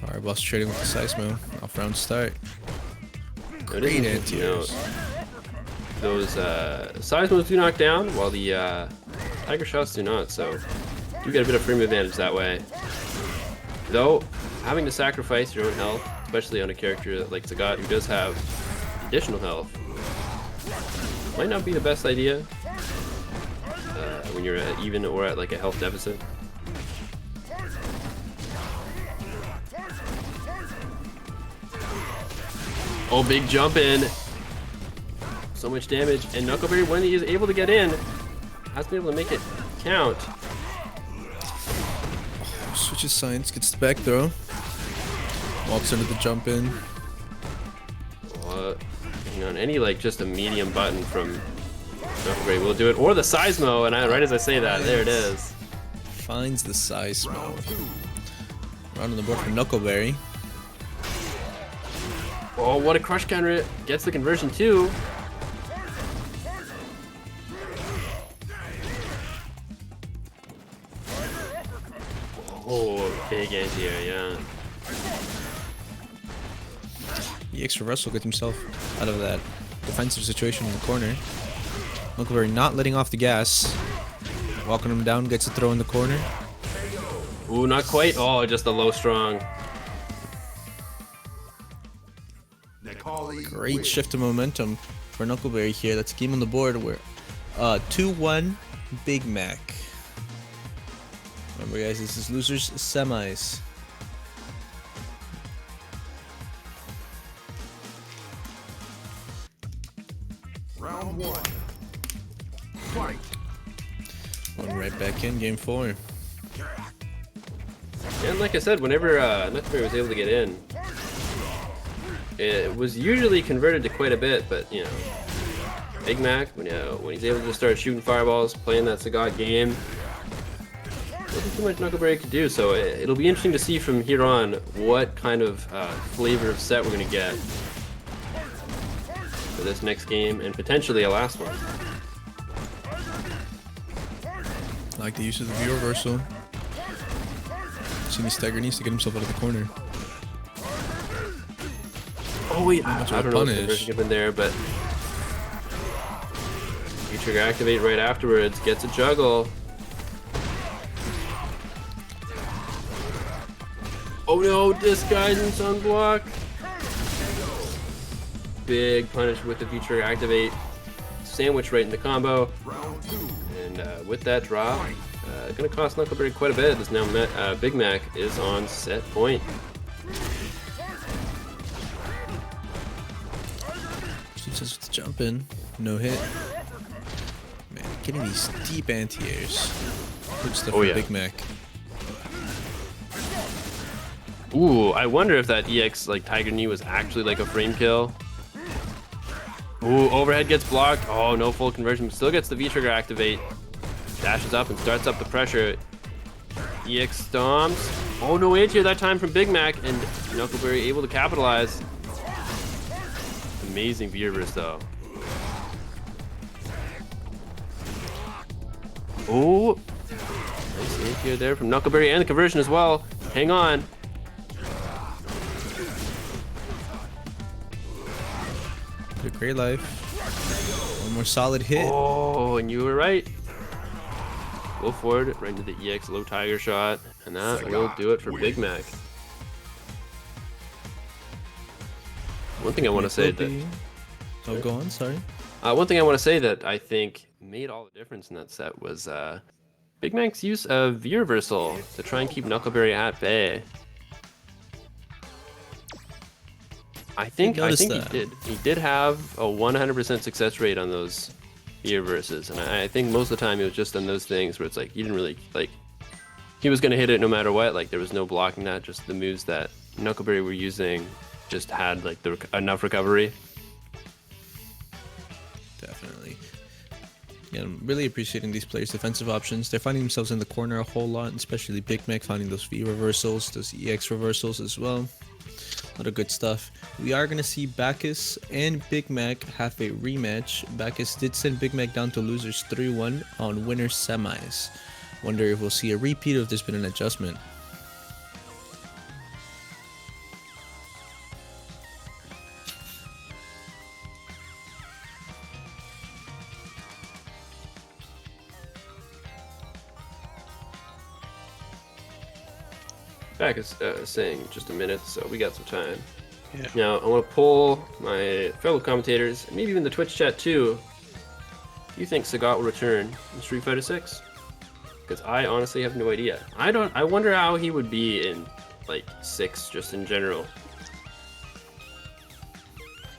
Fireball trading with the Seismo. Off round start. It is Great interesting to anti-airs. note. Those Seismos do knock down, while the Tiger Shots do not, so do get a bit of frame advantage that way. Though, having to sacrifice your own health, especially on a character like Zagat who does have additional health, might not be the best idea when you're at even or at like a health deficit. Oh, big jump in. So much damage, and Knuckleberry, when he is able to get in, has been able to make it count. Switches signs, gets the back throw. Walks into the jump in. Hang on, any like just a medium button from Knuckleberry will do it, or the Seismo, and right as I say that, there it is. Finds the Seismo. Round on the board for Knuckleberry. Oh, what a crush counter! Gets the conversion too. Oh, big anti-air, yeah. EX reversal gets himself out of that defensive situation in the corner. Knuckleberry not letting off the gas. Walking him down, gets a throw in the corner. Ooh, not quite. Oh, just a low strong. Great shift of momentum for Knuckleberry here. That's a game on the board where 2-1 Big Mac. Remember guys, this is losers semis. Round 1. Fight. Going right back in, game 4. And like I said, whenever Knuckleberry was able to get in, it was usually converted to quite a bit, but you know, Big Mac, when he's able to just start shooting fireballs, playing that Sagat game, wasn't too much Knuckleberry could do. So it'll be interesting to see from here on what kind of flavor of set we're going to get for this next game and potentially a last one. I like the use of the view reversal. Jimmy Stagger needs to get himself out of the corner. Oh wait, Much I of a don't know if the punish. conversion could have been there, but trigger activate right afterwards, gets a juggle. Oh no, disguidance unblock. Big punish with the V-trigger activate. Sandwich right in the combo. And with that drop, gonna cost Knuckleberry quite a bit. This now Big Mac is on set point. Just with the jump in, no hit. Man, getting these deep anti-airs. Good stuff for yeah. Big Mac. Ooh, I wonder if that EX like Tiger Knee was actually like a frame kill. Ooh, overhead gets blocked. Oh, no full conversion, but still gets the V-trigger activate. Dashes up and starts up the pressure. EX stomps. Oh, no anti that time from Big Mac, and Knuckleberry able to capitalize. Amazing V reverse though. Oh, nice anti there from Knuckleberry and the conversion as well. Hang on. Good great life. One more solid hit. Oh, and you were right. Go forward, right into the EX low tiger shot, and that will do it for Big Mac. One thing I want to say that... Oh, go on, sorry. One thing I want to say that I think made all the difference in that set was Big Mac's use of V reversal to try and keep Knuckleberry at bay. I think he did have a 100% success rate on those V reverses, and I think most of the time it was just on those things where it's like you didn't really like. He was gonna hit it no matter what. Like there was no blocking that. Just the moves that Knuckleberry were using just had like enough recovery. Definitely. Yeah, I'm really appreciating these players' defensive options. They're finding themselves in the corner a whole lot, and especially Big Mac finding those V reversals, those EX reversals as well. A lot of good stuff. We are going to see Bacchus and Big Mac have a rematch. Bacchus did send Big Mac down to losers 3-1 on winners semis. Wonder if we'll see a repeat or if there's been an adjustment. Back is saying just a minute, so we got some time. Yeah. Now I want to poll my fellow commentators, and maybe even the Twitch chat too. Do you think Sagat will return in Street Fighter 6? Because I honestly have no idea. I wonder how he would be in like 6 just in general.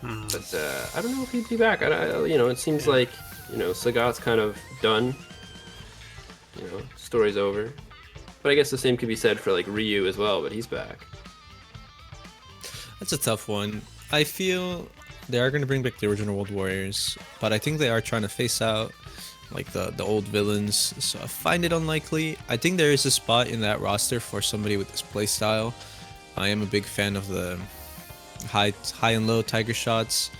But I don't know if he'd be back. You know, it seems like Sagat's kind of done. You know, story's over. But I guess the same could be said for like Ryu as well, but he's back. That's a tough one. I feel they are going to bring back the original World Warriors, but I think they are trying to face out like the old villains, so I find it unlikely. I think there is a spot in that roster for somebody with this playstyle. I am a big fan of the high and low tiger shots.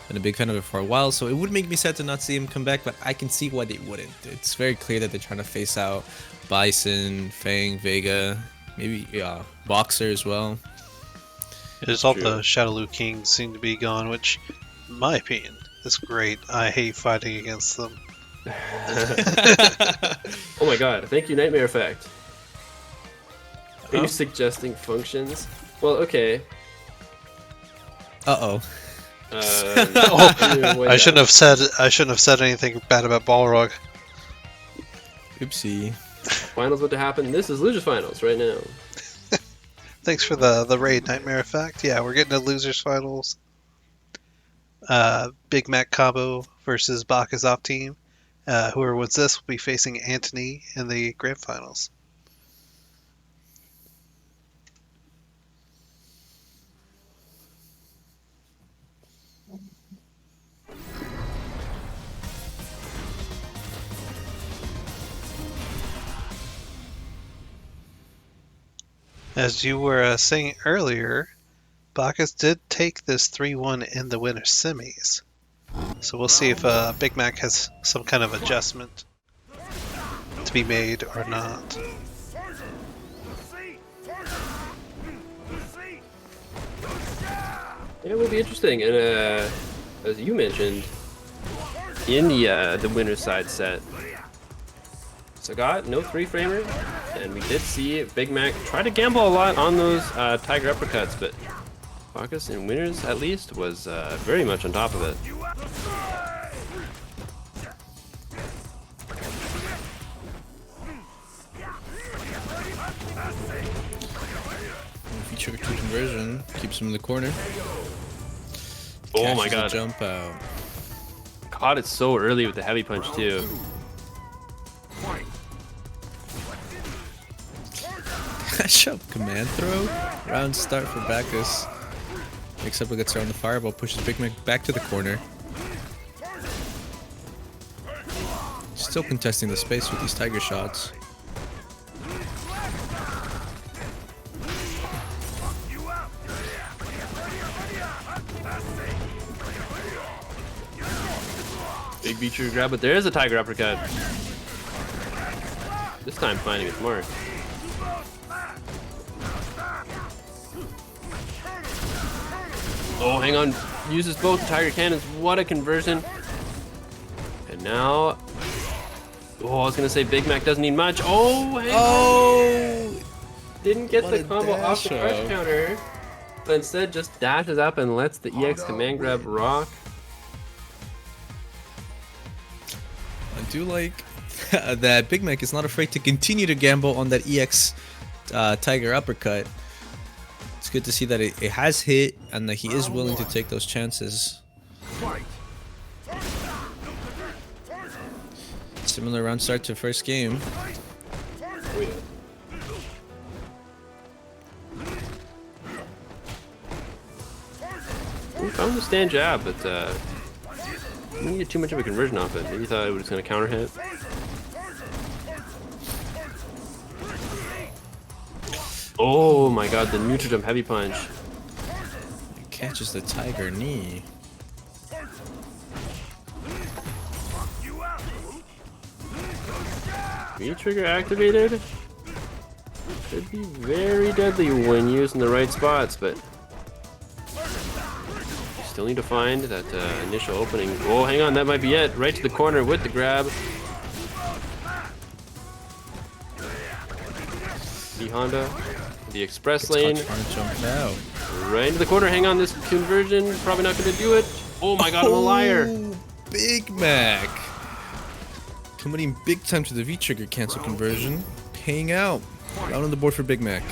Been a big fan of it for a while, so it would make me sad to not see him come back, but I can see why they wouldn't. It's very clear that they're trying to face out Bison, Fang, Vega, maybe Boxer as well. It's all the Shadowloo Kings seem to be gone, which, in my opinion, is great. I hate fighting against them. Oh my god, thank you, Nightmare Effect. Are you suggesting functions? Well, okay. Uh-oh. I shouldn't have said anything bad about Balrog. Oopsie. Finals about to happen. This is Losers Finals right now. Thanks for the raid, Nightmare Effect. Yeah, we're getting to Losers Finals. Big Mac combo versus BacchusOptime. Whoever wins this will be facing Antony in the Grand Finals. As you were saying earlier, Bacchus did take this 3-1 in the winner semis. So we'll see if Big Mac has some kind of adjustment to be made or not. It will be interesting, and as you mentioned, in the winner's side set, Sagat, no 3-framer, and we did see Big Mac try to gamble a lot on those Tiger uppercuts, but Bacchus in winners at least was very much on top of it. Feature 2 conversion keeps him in the corner. Oh my god. Jump out. Caught it so early with the heavy punch too. Catch up command throw. Round start for Bacchus. Makes up a gets around the fireball, pushes Big Mac back to the corner. still contesting the space with these tiger shots. Big V-trigger grab, but there is a tiger uppercut. This time finding its mark. Oh, hang on. Uses both tiger cannons. What a conversion. And now... Oh, I was going to say Big Mac doesn't need much. Oh, hang on. Didn't get the combo off the crush counter. But instead just dashes up and lets the EX command grab rock. I do like that Big Mac is not afraid to continue to gamble on that EX Tiger uppercut. It's good to see that it has hit and that he is willing to take those chances. Similar round start to first game. We found the stand jab, but didn't get too much of a conversion off it. Maybe thought it was going to counter hit. Oh my god, the neutral jump heavy punch. It catches the tiger knee. V-trigger activated. Could be very deadly when used in the right spots, but you still need to find that initial opening. Oh, hang on, that might be it. Right to the corner with the grab. The Honda, the express lane. Jumped out. Right into the corner. Hang on, this conversion probably not going to do it. Oh my god, I'm a liar. Big Mac. Committing big time to the V-trigger cancel conversion. Paying out. Out on the board for Big Mac.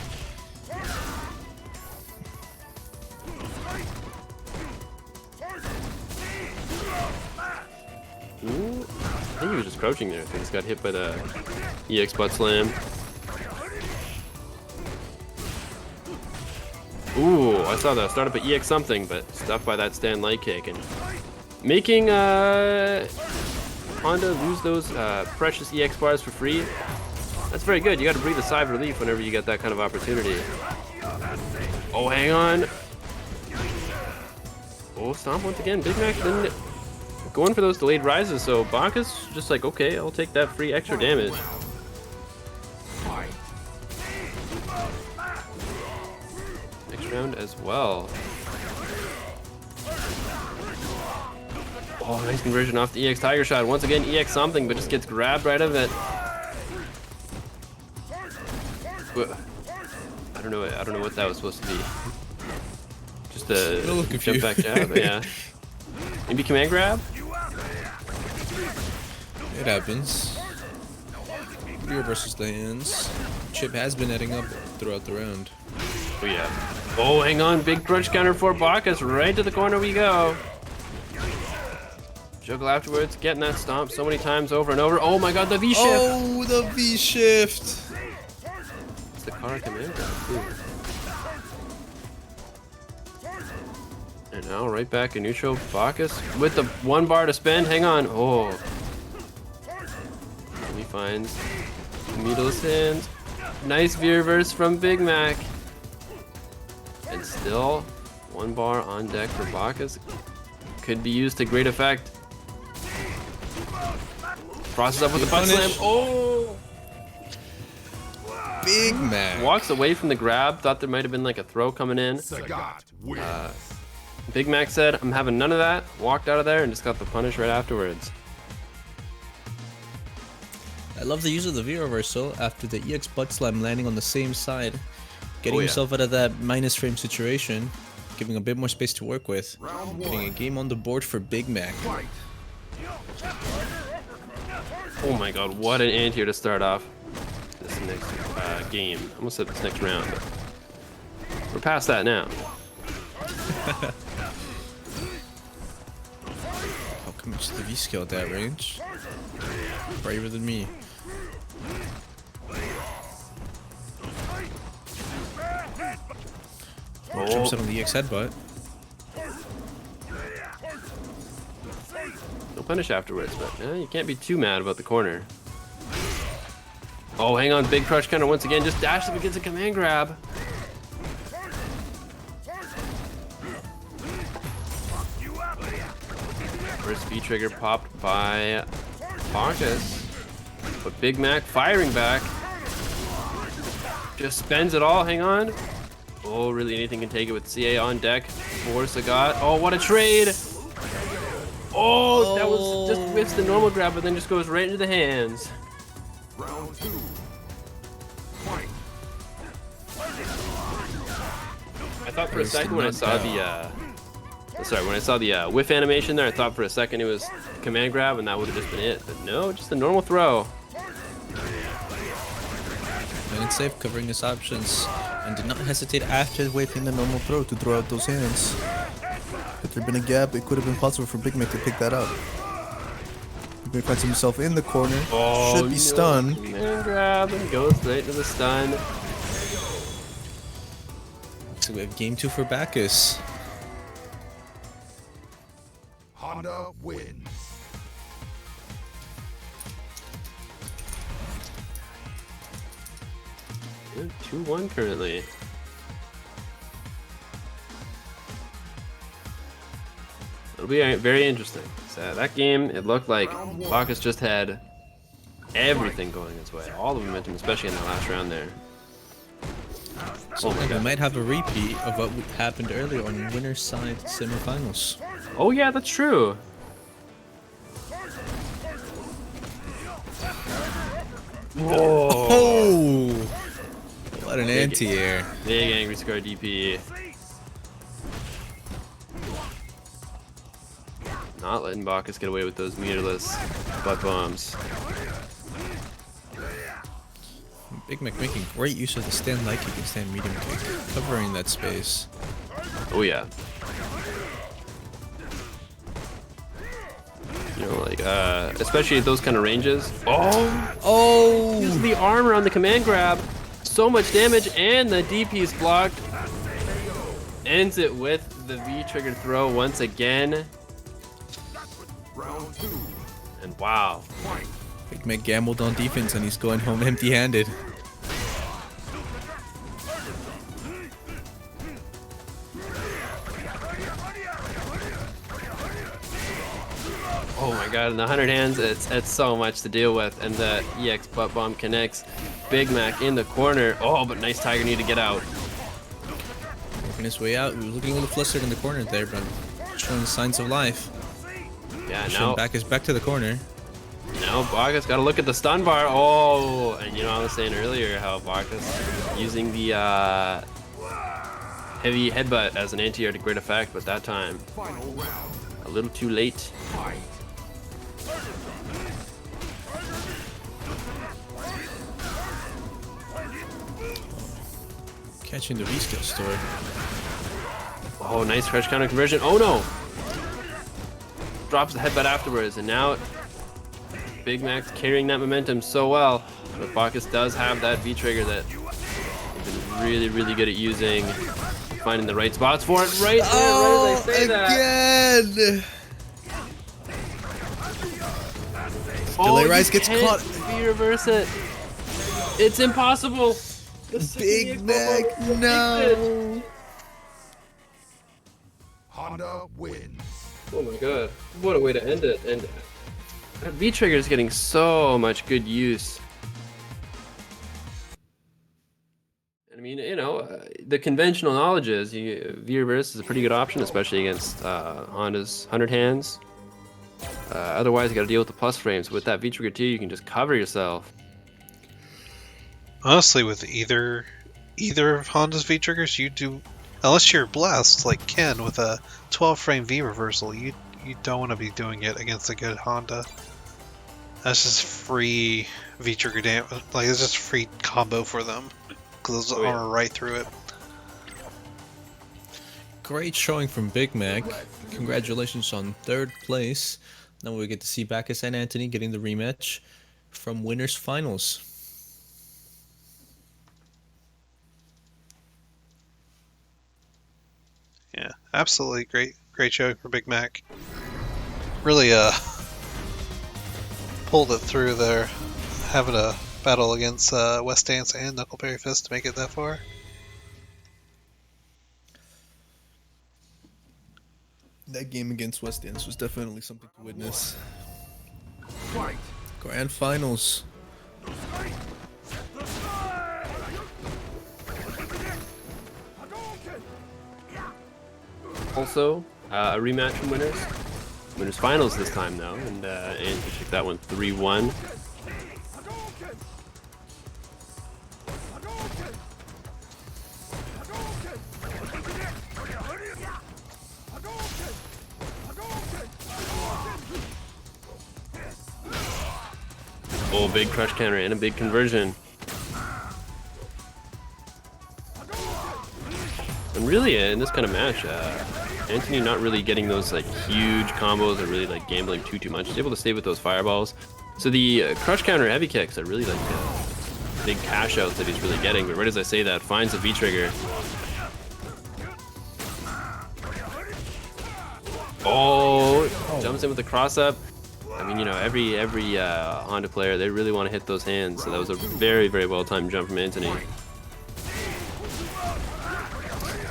Ooh, I think he was just crouching there. I think he just got hit by the EX butt slam. Ooh, I saw that. Start up at EX something, but stuck by that stand light kick. And making Honda lose those precious EX bars for free. That's very good. You got to breathe a sigh of relief whenever you get that kind of opportunity. Oh, hang on. Oh, stomp once again. Big Mac didn't going for those delayed rises, so Bacchus just like, okay, I'll take that free extra damage. Next round as well. Oh, nice conversion off the EX Tiger Shot. Once again, EX something, but just gets grabbed right out of it. I don't know what that was supposed to be. Just a jump back jab, yeah. Maybe command grab? It happens. Rear versus stands. Chip has been heading up throughout the round. Oh yeah. Oh, hang on, big crunch counter for Bacchus. Right to the corner we go. Juggle afterwards, getting that stomp so many times over and over. Oh my god, the V shift! Oh, the V shift! It's the car command grab too. And now right back in neutral, Bacchus with the 1 bar to spend. Hang on. Oh. He finds Needle's hand. Nice V reverse from Big Mac. And still 1 bar on deck for Bacchus. Could be used to great effect. Crosses up with the butt slam. Oh! Big Mac. Walks away from the grab. Thought there might have been like a throw coming in. Big Mac said, I'm having none of that. Walked out of there and just got the punish right afterwards. I love the use of the V reversal after the EX butt slam landing on the same side. Getting himself out of that minus frame situation. Giving a bit more space to work with. Getting a game on the board for Big Mac. Oh my god, what an anti-air to start off this next game. I almost said this next round, but we're past that now. How come it's the V skill at that range? Braver than me. Jumps out on the EX headbutt. Nope, punish afterwards, but you can't be too mad about the corner. Oh, hang on, big crush counter once again, just dashes up and gets a command grab. First V-trigger popped by Bacchus, but Big Mac firing back. Just spends it all, hang on. Oh, really anything can take it with CA on deck for Sagat. Oh, what a trade! Oh, that was just whiffs the normal grab, but then just goes right into the hands. Round 2. Fight. I thought for a second when I saw the whiff animation there, I thought for a second it was command grab and that would have just been it. But no, just a normal throw. And it's safe, covering his options, and did not hesitate after waving the normal throw to throw out those hands. If there'd been a gap, it could have been possible for Big Mac to pick that up. Big Mac finds himself in the corner, should be stunned. Command grab and goes straight to the stun. So we have game 2 for Bacchus. Honda wins. 2-1 currently. It'll be very interesting. So that game, it looked like Bacchus just had everything going his way. All the momentum, especially in the last round there. So we might have a repeat of what happened earlier on winner's side semifinals. Oh yeah, that's true. Oh! What an anti-air. Big angry scar DP. Not letting Bacchus get away with those meterless butt bombs. Big Mac making great use of the stand like he can stand medium kick, covering that space. Oh yeah. You know, like, especially at those kind of ranges. Oh! Uses the armor on the command grab. So much damage, and the DP is blocked. Ends it with the V-trigger throw once again. Round 2. And wow. Big Mac gambled on defense and he's going home empty-handed. Oh my god, in the 100 hands, it's so much to deal with, and the EX butt bomb connects. Big Mac in the corner. Oh, but nice Tiger need to get out. Working his way out. He was looking a little flustered in the corner there, but showing signs of life. Yeah, Showing now Bacchus back to the corner. Bacchus got to look at the stun bar. Oh, and you know I was saying earlier how Bacchus using the heavy headbutt as an anti-air to great effect, but that time Final round. a little too late. Fight. Catching the V-skill story. Oh, nice crush counter conversion. Oh no! Drops the headbutt afterwards, and now Big Mac's carrying that momentum so well. But Bacchus does have that V-trigger that he's been really, really good at using. Finding the right spots for it right there, right as I say again! that. Delay rise gets can't caught. V-reverse it. It's impossible. Big Mac, no! Honda wins. Oh my god, what a way to end it. And that V-trigger is getting so much good use. I mean, you know, the conventional knowledge is V-reverse is a pretty good option, especially against Honda's 100 hands. Otherwise, you got to deal with the plus frames. With that V-trigger too, you can just cover yourself. Honestly, with either of Honda's V triggers, you do, unless you're blessed like Ken with a 12-frame V reversal, you don't want to be doing it against a good Honda. That's just free V trigger damage. Like it's just free combo for them because those armor right through it. Great showing from Big Mac. Congratulations on 3rd place. Now we get to see Bacchus and Antony getting the rematch from winners finals. Yeah, absolutely great showing for Big Mac. Really pulled it through there, having a battle against Wessdance and KnuckleberryFist to make it that far. That game against Wessdance was definitely something to witness. Fight. Grand finals. Also, a rematch from winners. Winners finals this time though, and Antony took that one 3-1. Oh, big crush counter and a big conversion. And really, in this kind of match, Antony not really getting those like huge combos or really like gambling too much. He's able to stay with those fireballs. So the crush counter heavy kicks are really like big cash outs that he's really getting. But right as I say that, finds the V trigger. Oh, jumps in with the cross up. I mean, you know, every Honda player, they really want to hit those hands. So that was a very well timed jump from Antony.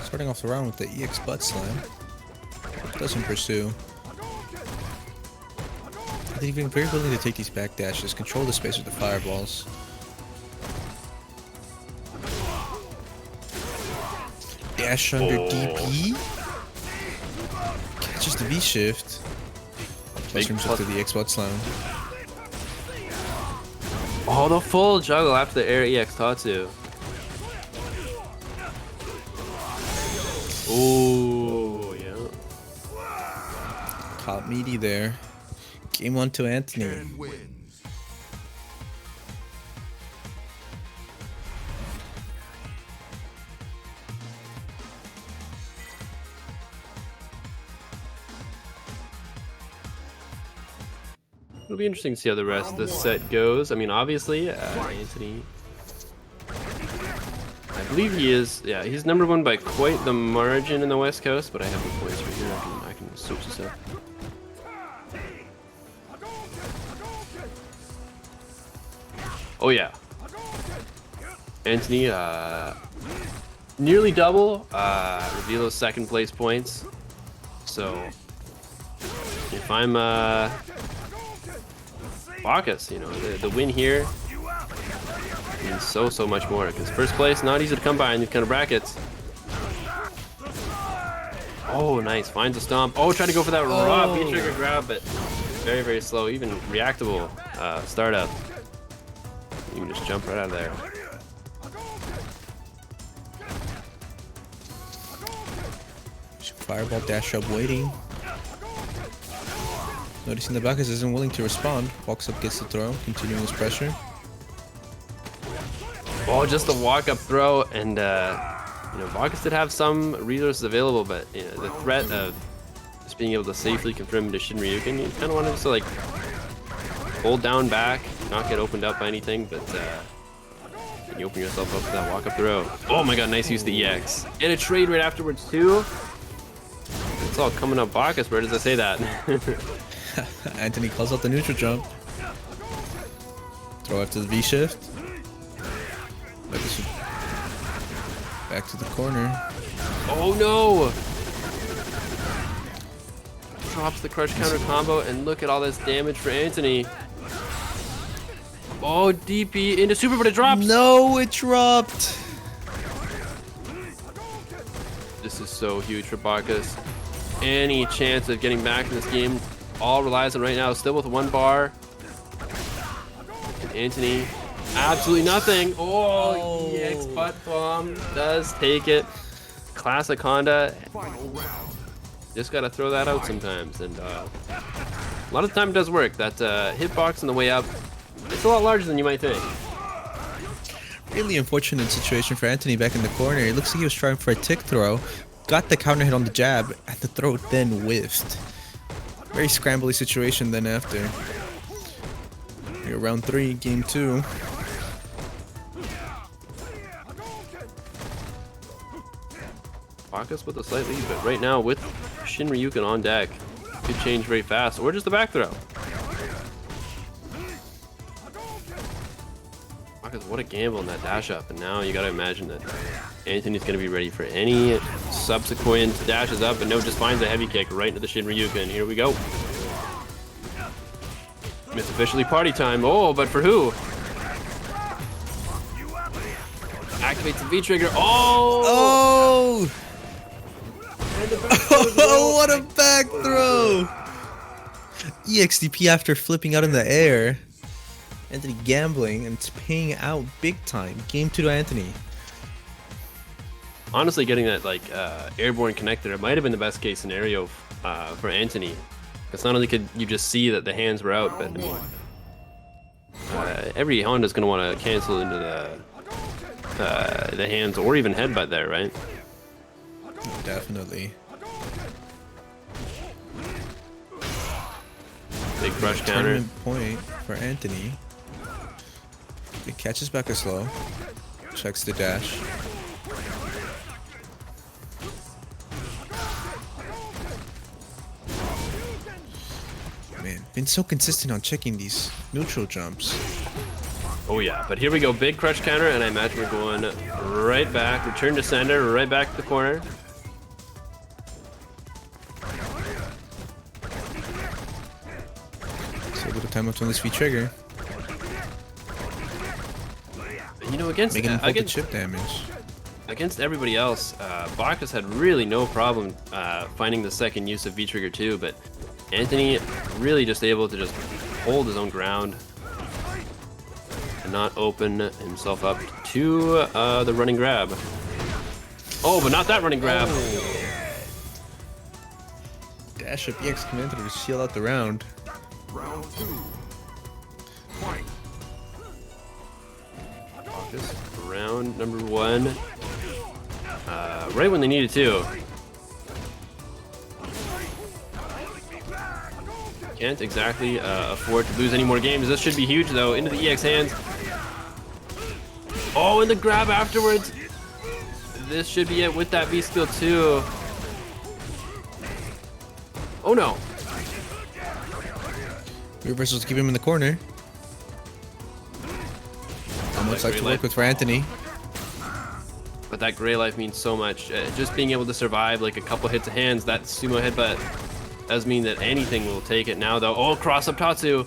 Starting off the round with the EX butt slam. Doesn't pursue. They've been very willing to take these back dashes, control the space with the fireballs. Dash under DP. Catches the V shift. Plus rooms up to the EX butt slam. Oh, the full juggle after the air EX Tatsu. Oh, yeah. Caught meaty there. Game 1 to Antony. 10 wins. It'll be interesting to see how the rest of this set goes. I mean, obviously, Antony, I believe he is, yeah, he's number 1 by quite the margin in the West Coast, but I have the points right here. I can switch this up. Oh yeah, Antony, nearly double Revealo's second place points. So if I'm Bacchus, you know, the win here means so much more, because first place not easy to come by in these kind of brackets. Oh, nice, finds a stomp. Oh, try to go for that raw V trigger grab, but very slow, even reactable startup. You can just jump right out of there. Fireball dash up waiting. Noticing the Bacchus isn't willing to respond. Walks up, gets the throw, continuing his pressure. Oh, just a walk-up throw, and you know, Bacchus did have some resources available, but you know, the threat of just being able to safely confirm into Shinryuken, you kind of wanted to like hold down back, not get opened up by anything, but you open yourself up for that walk-up throw. Oh my god, nice use of the EX. And a trade right afterwards too. It's all coming up Bacchus, where does I say that? Antony calls out the neutral jump. Throw after the V shift. Back to the corner. Oh no! Drops the crush counter combo, and look at all this damage for Antony. Oh, DP into super, but it drops! No, it dropped! This is so huge for Bacchus. Any chance of getting back in this game all relies on right now, still with 1 bar. And Antony, absolutely nothing. Oh, EX butt bomb does take it. Classic Honda. Final round. Just gotta throw that out sometimes, and a lot of the time it does work. That hitbox on the way up, it's a lot larger than you might think. Really unfortunate situation for Antony back in the corner. It looks like he was trying for a tick throw. Got the counter hit on the jab, at the throw then whiffed. Very scrambly situation then after. Here, round 3, game 2. Bacchus with a slight lead, but right now with Shinryuken on deck, could change very fast, or just the back throw. Bacchus, what a gamble in that dash up, and now you gotta imagine that Antony's gonna be ready for any subsequent dashes up, and no, just finds a heavy kick right into the Shin Ryuken. Here we go. It's officially party time. Oh, but for who? Activates the V trigger. Oh! Oh, what a back throw! EXDP after flipping out in the air. Antony gambling, and it's paying out big time. Game 2 to Antony. Honestly, getting that like airborne connector, it might have been the best case scenario for Antony. Because not only could you just see that the hands were out, but I mean, every Honda's going to want to cancel into the hands or even headbutt there, right? Definitely. Big crush counter. Tournament point for Antony. He catches Bacchus low. Checks the dash. Man, been so consistent on checking these neutral jumps. Oh yeah, but here we go, big crush counter, and I imagine we're going right back, return to sender, right back to the corner. So a little time left on this V trigger. You know, against Making him hold the chip damage. Against everybody else, Bacchus had really no problem finding the second use of V trigger 2, but Antony really just able to just hold his own ground and not open himself up to the running grab. Oh, but not that running grab. Dash up EX Commander to seal out the round. Round 2. Fight. Bacchus, round number 1. Right when they needed to. Can't exactly afford to lose any more games. This should be huge though. Into the EX hands. Oh, and the grab afterwards. This should be it with that V skill too. Oh no. Reversals keep him in the corner. How much like to work with for Antony. But that gray life means so much. Just being able to survive like a couple hits of hands, that sumo headbutt does mean that anything will take it now though. Oh, cross up Tatsu.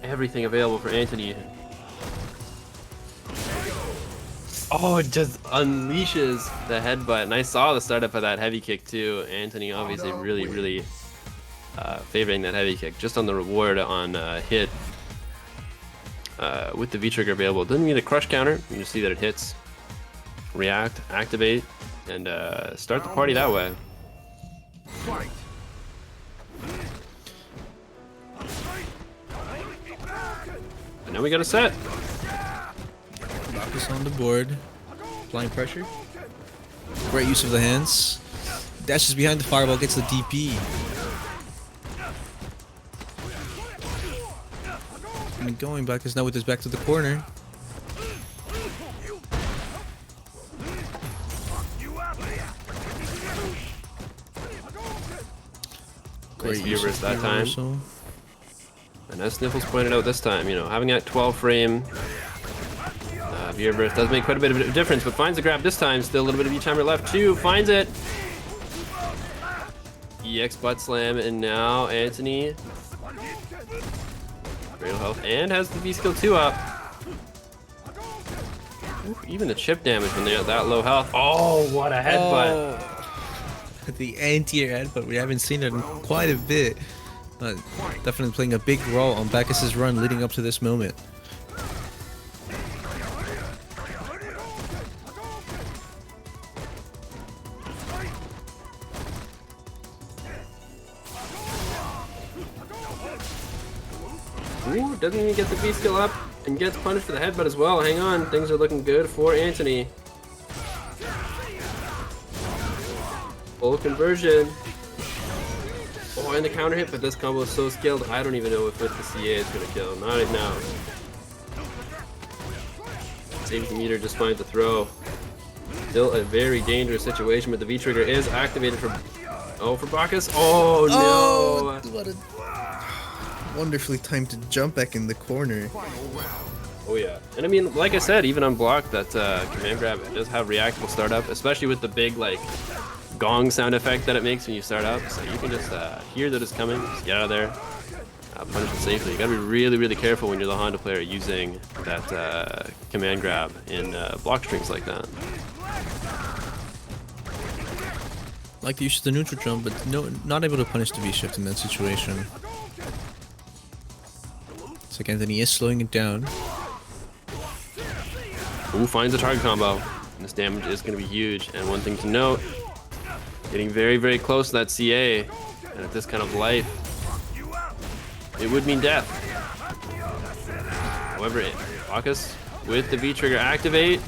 Everything available for Antony. Oh, it just unleashes the headbutt. And I saw the startup of that heavy kick too. Antony obviously really favoring that heavy kick. Just on the reward on hit with the V-trigger available. Doesn't need a crush counter. You can see that it hits. React, activate, and start the party that way. Fight. And now we got a set. Bacchus on the board. Applying pressure. Great use of the hands. Dashes behind the fireball, gets the DP. And going back is now with his back to the corner. Great Great use use that of time. reversal. And as Sniffles pointed out this time, you know, having that 12 frame viewer burst does make quite a bit of a difference, but finds the grab this time. Still a little bit of E-timer left too. Finds it. EX butt slam, and now Antony. Real health, and has the V skill 2 up. Ooh, even the chip damage when they're at that low health. Oh, what a headbutt. Oh. The anti-air headbutt, we haven't seen it in quite a bit. Definitely playing a big role on Bacchus' run leading up to this moment. Ooh, doesn't even get the V skill up and gets punished for the headbutt as well. Hang on, things are looking good for Antony. Full conversion. Oh, and the counter hit, but this combo is so skilled, I don't even know if with the CA it's gonna kill. Not right now. Saves the meter, just finds the throw. Still a very dangerous situation, but the V trigger is activated for Bacchus. Oh no! What a wonderfully timed to jump back in the corner. Oh yeah, and I mean, like I said, even unblocked, that command grab does have reactable startup, especially with the big like gong sound effect that it makes when you start up. So you can just hear that it's coming, just get out of there, punish it safely. You gotta be really, really careful when you're the Honda player using that command grab in block strings like that. Like to use the neutral jump, but no, not able to punish the V-shift in that situation. It's like Antony is slowing it down. Ooh, finds a target combo. And this damage is going to be huge. And one thing to note, getting very, very close to that CA. And at this kind of life, it would mean death. However, Bacchus with the V-trigger activate.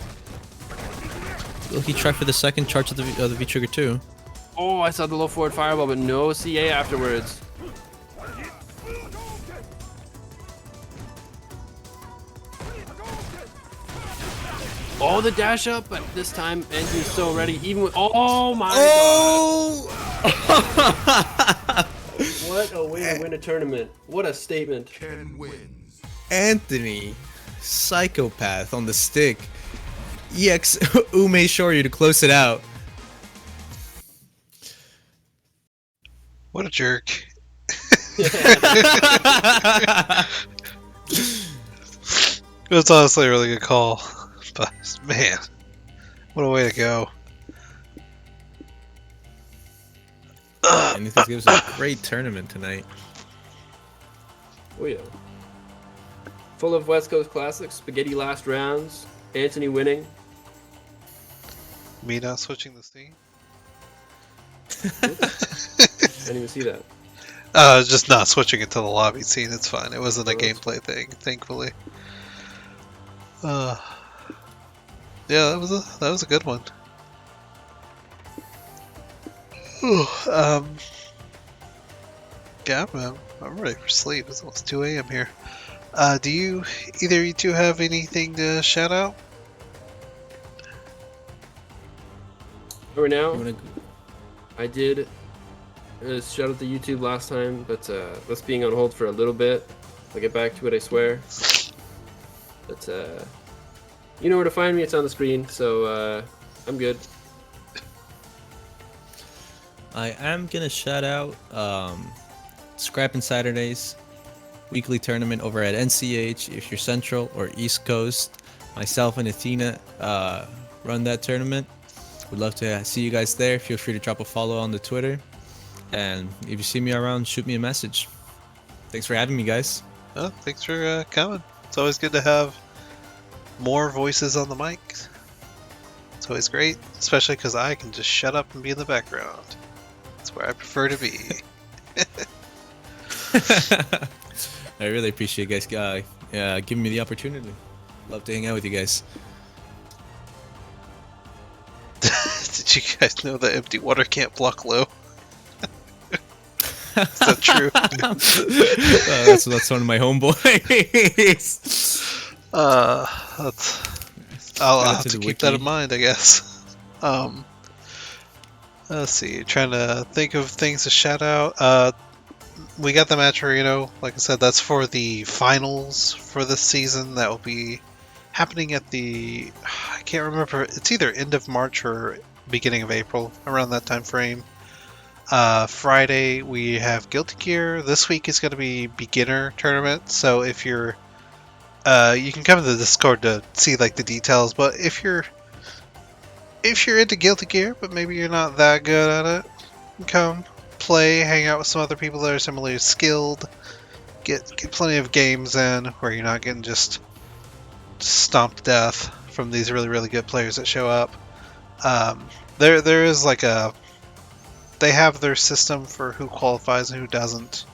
Will he try for the second charge of the V-trigger too? Oh, I saw the low forward fireball, but no CA afterwards. Oh, the dash up, but this time Antony's so ready. Even with oh my god! What a way to win a tournament! What a statement! Ken wins. Antony, psychopath on the stick. EX Ume Shoryu to close it out. What a jerk. It was honestly a really good call. But, man, what a way to go. And this gives us a great tournament tonight. Oh yeah. Full of West Coast classics, spaghetti last rounds, Antony winning. Me not switching the scene? I didn't even see that. Just not switching it to the lobby scene, it's fine. It wasn't a Oh, that's gameplay thing, thankfully. Yeah, that was a good one. Yeah, I'm ready for sleep. It's almost 2 a.m. here. Do either of you two have anything to shout out? Right now, You wanna... I did shout out to YouTube last time, but that's being on hold for a little bit. I'll get back to it, I swear. But you know where to find me. It's on the screen, so I'm good. I am gonna shout out Scrappin' Saturdays weekly tournament over at NCH. If you're Central or East Coast, myself and Athena run that tournament. Would love to see you guys there. Feel free to drop a follow on the Twitter, and if you see me around, shoot me a message. Thanks for having me, guys. Oh, thanks for coming. It's always good to have more voices on the mic. It's always great, especially because I can just shut up and be in the background. That's where I prefer to be. I really appreciate you guys giving me the opportunity. Love to hang out with you guys. Did you guys know that empty water can't block low? Is that true? That's one of my homeboys. I'll have to keep that in mind, I guess. Let's see. Trying to think of things to shout out. We got the match Reno. Like I said, that's for the finals for this season. That will be happening at I can't remember. It's either end of March or beginning of April, around that time frame. Friday we have Guilty Gear. This week is going to be beginner tournament. So if you're, you can come to the Discord to see like the details. But if you're into Guilty Gear, but maybe you're not that good at it, come play, hang out with some other people that are similarly skilled. Get plenty of games in where you're not getting just stomped to death from these really, really good players that show up. There is like they have their system for who qualifies and who doesn't.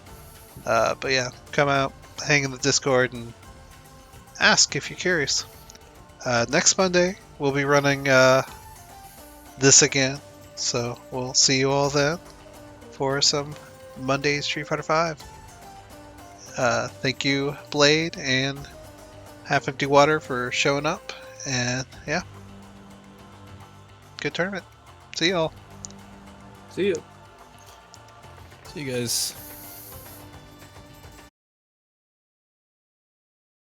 But yeah, come out, hang in the Discord, and ask if you're curious. Next Monday, we'll be running this again, so we'll see you all then for some Monday Street Fighter 5. Thank you, Blade, and Half Empty Water for showing up, and yeah, good tournament. See y'all. See you. See you guys.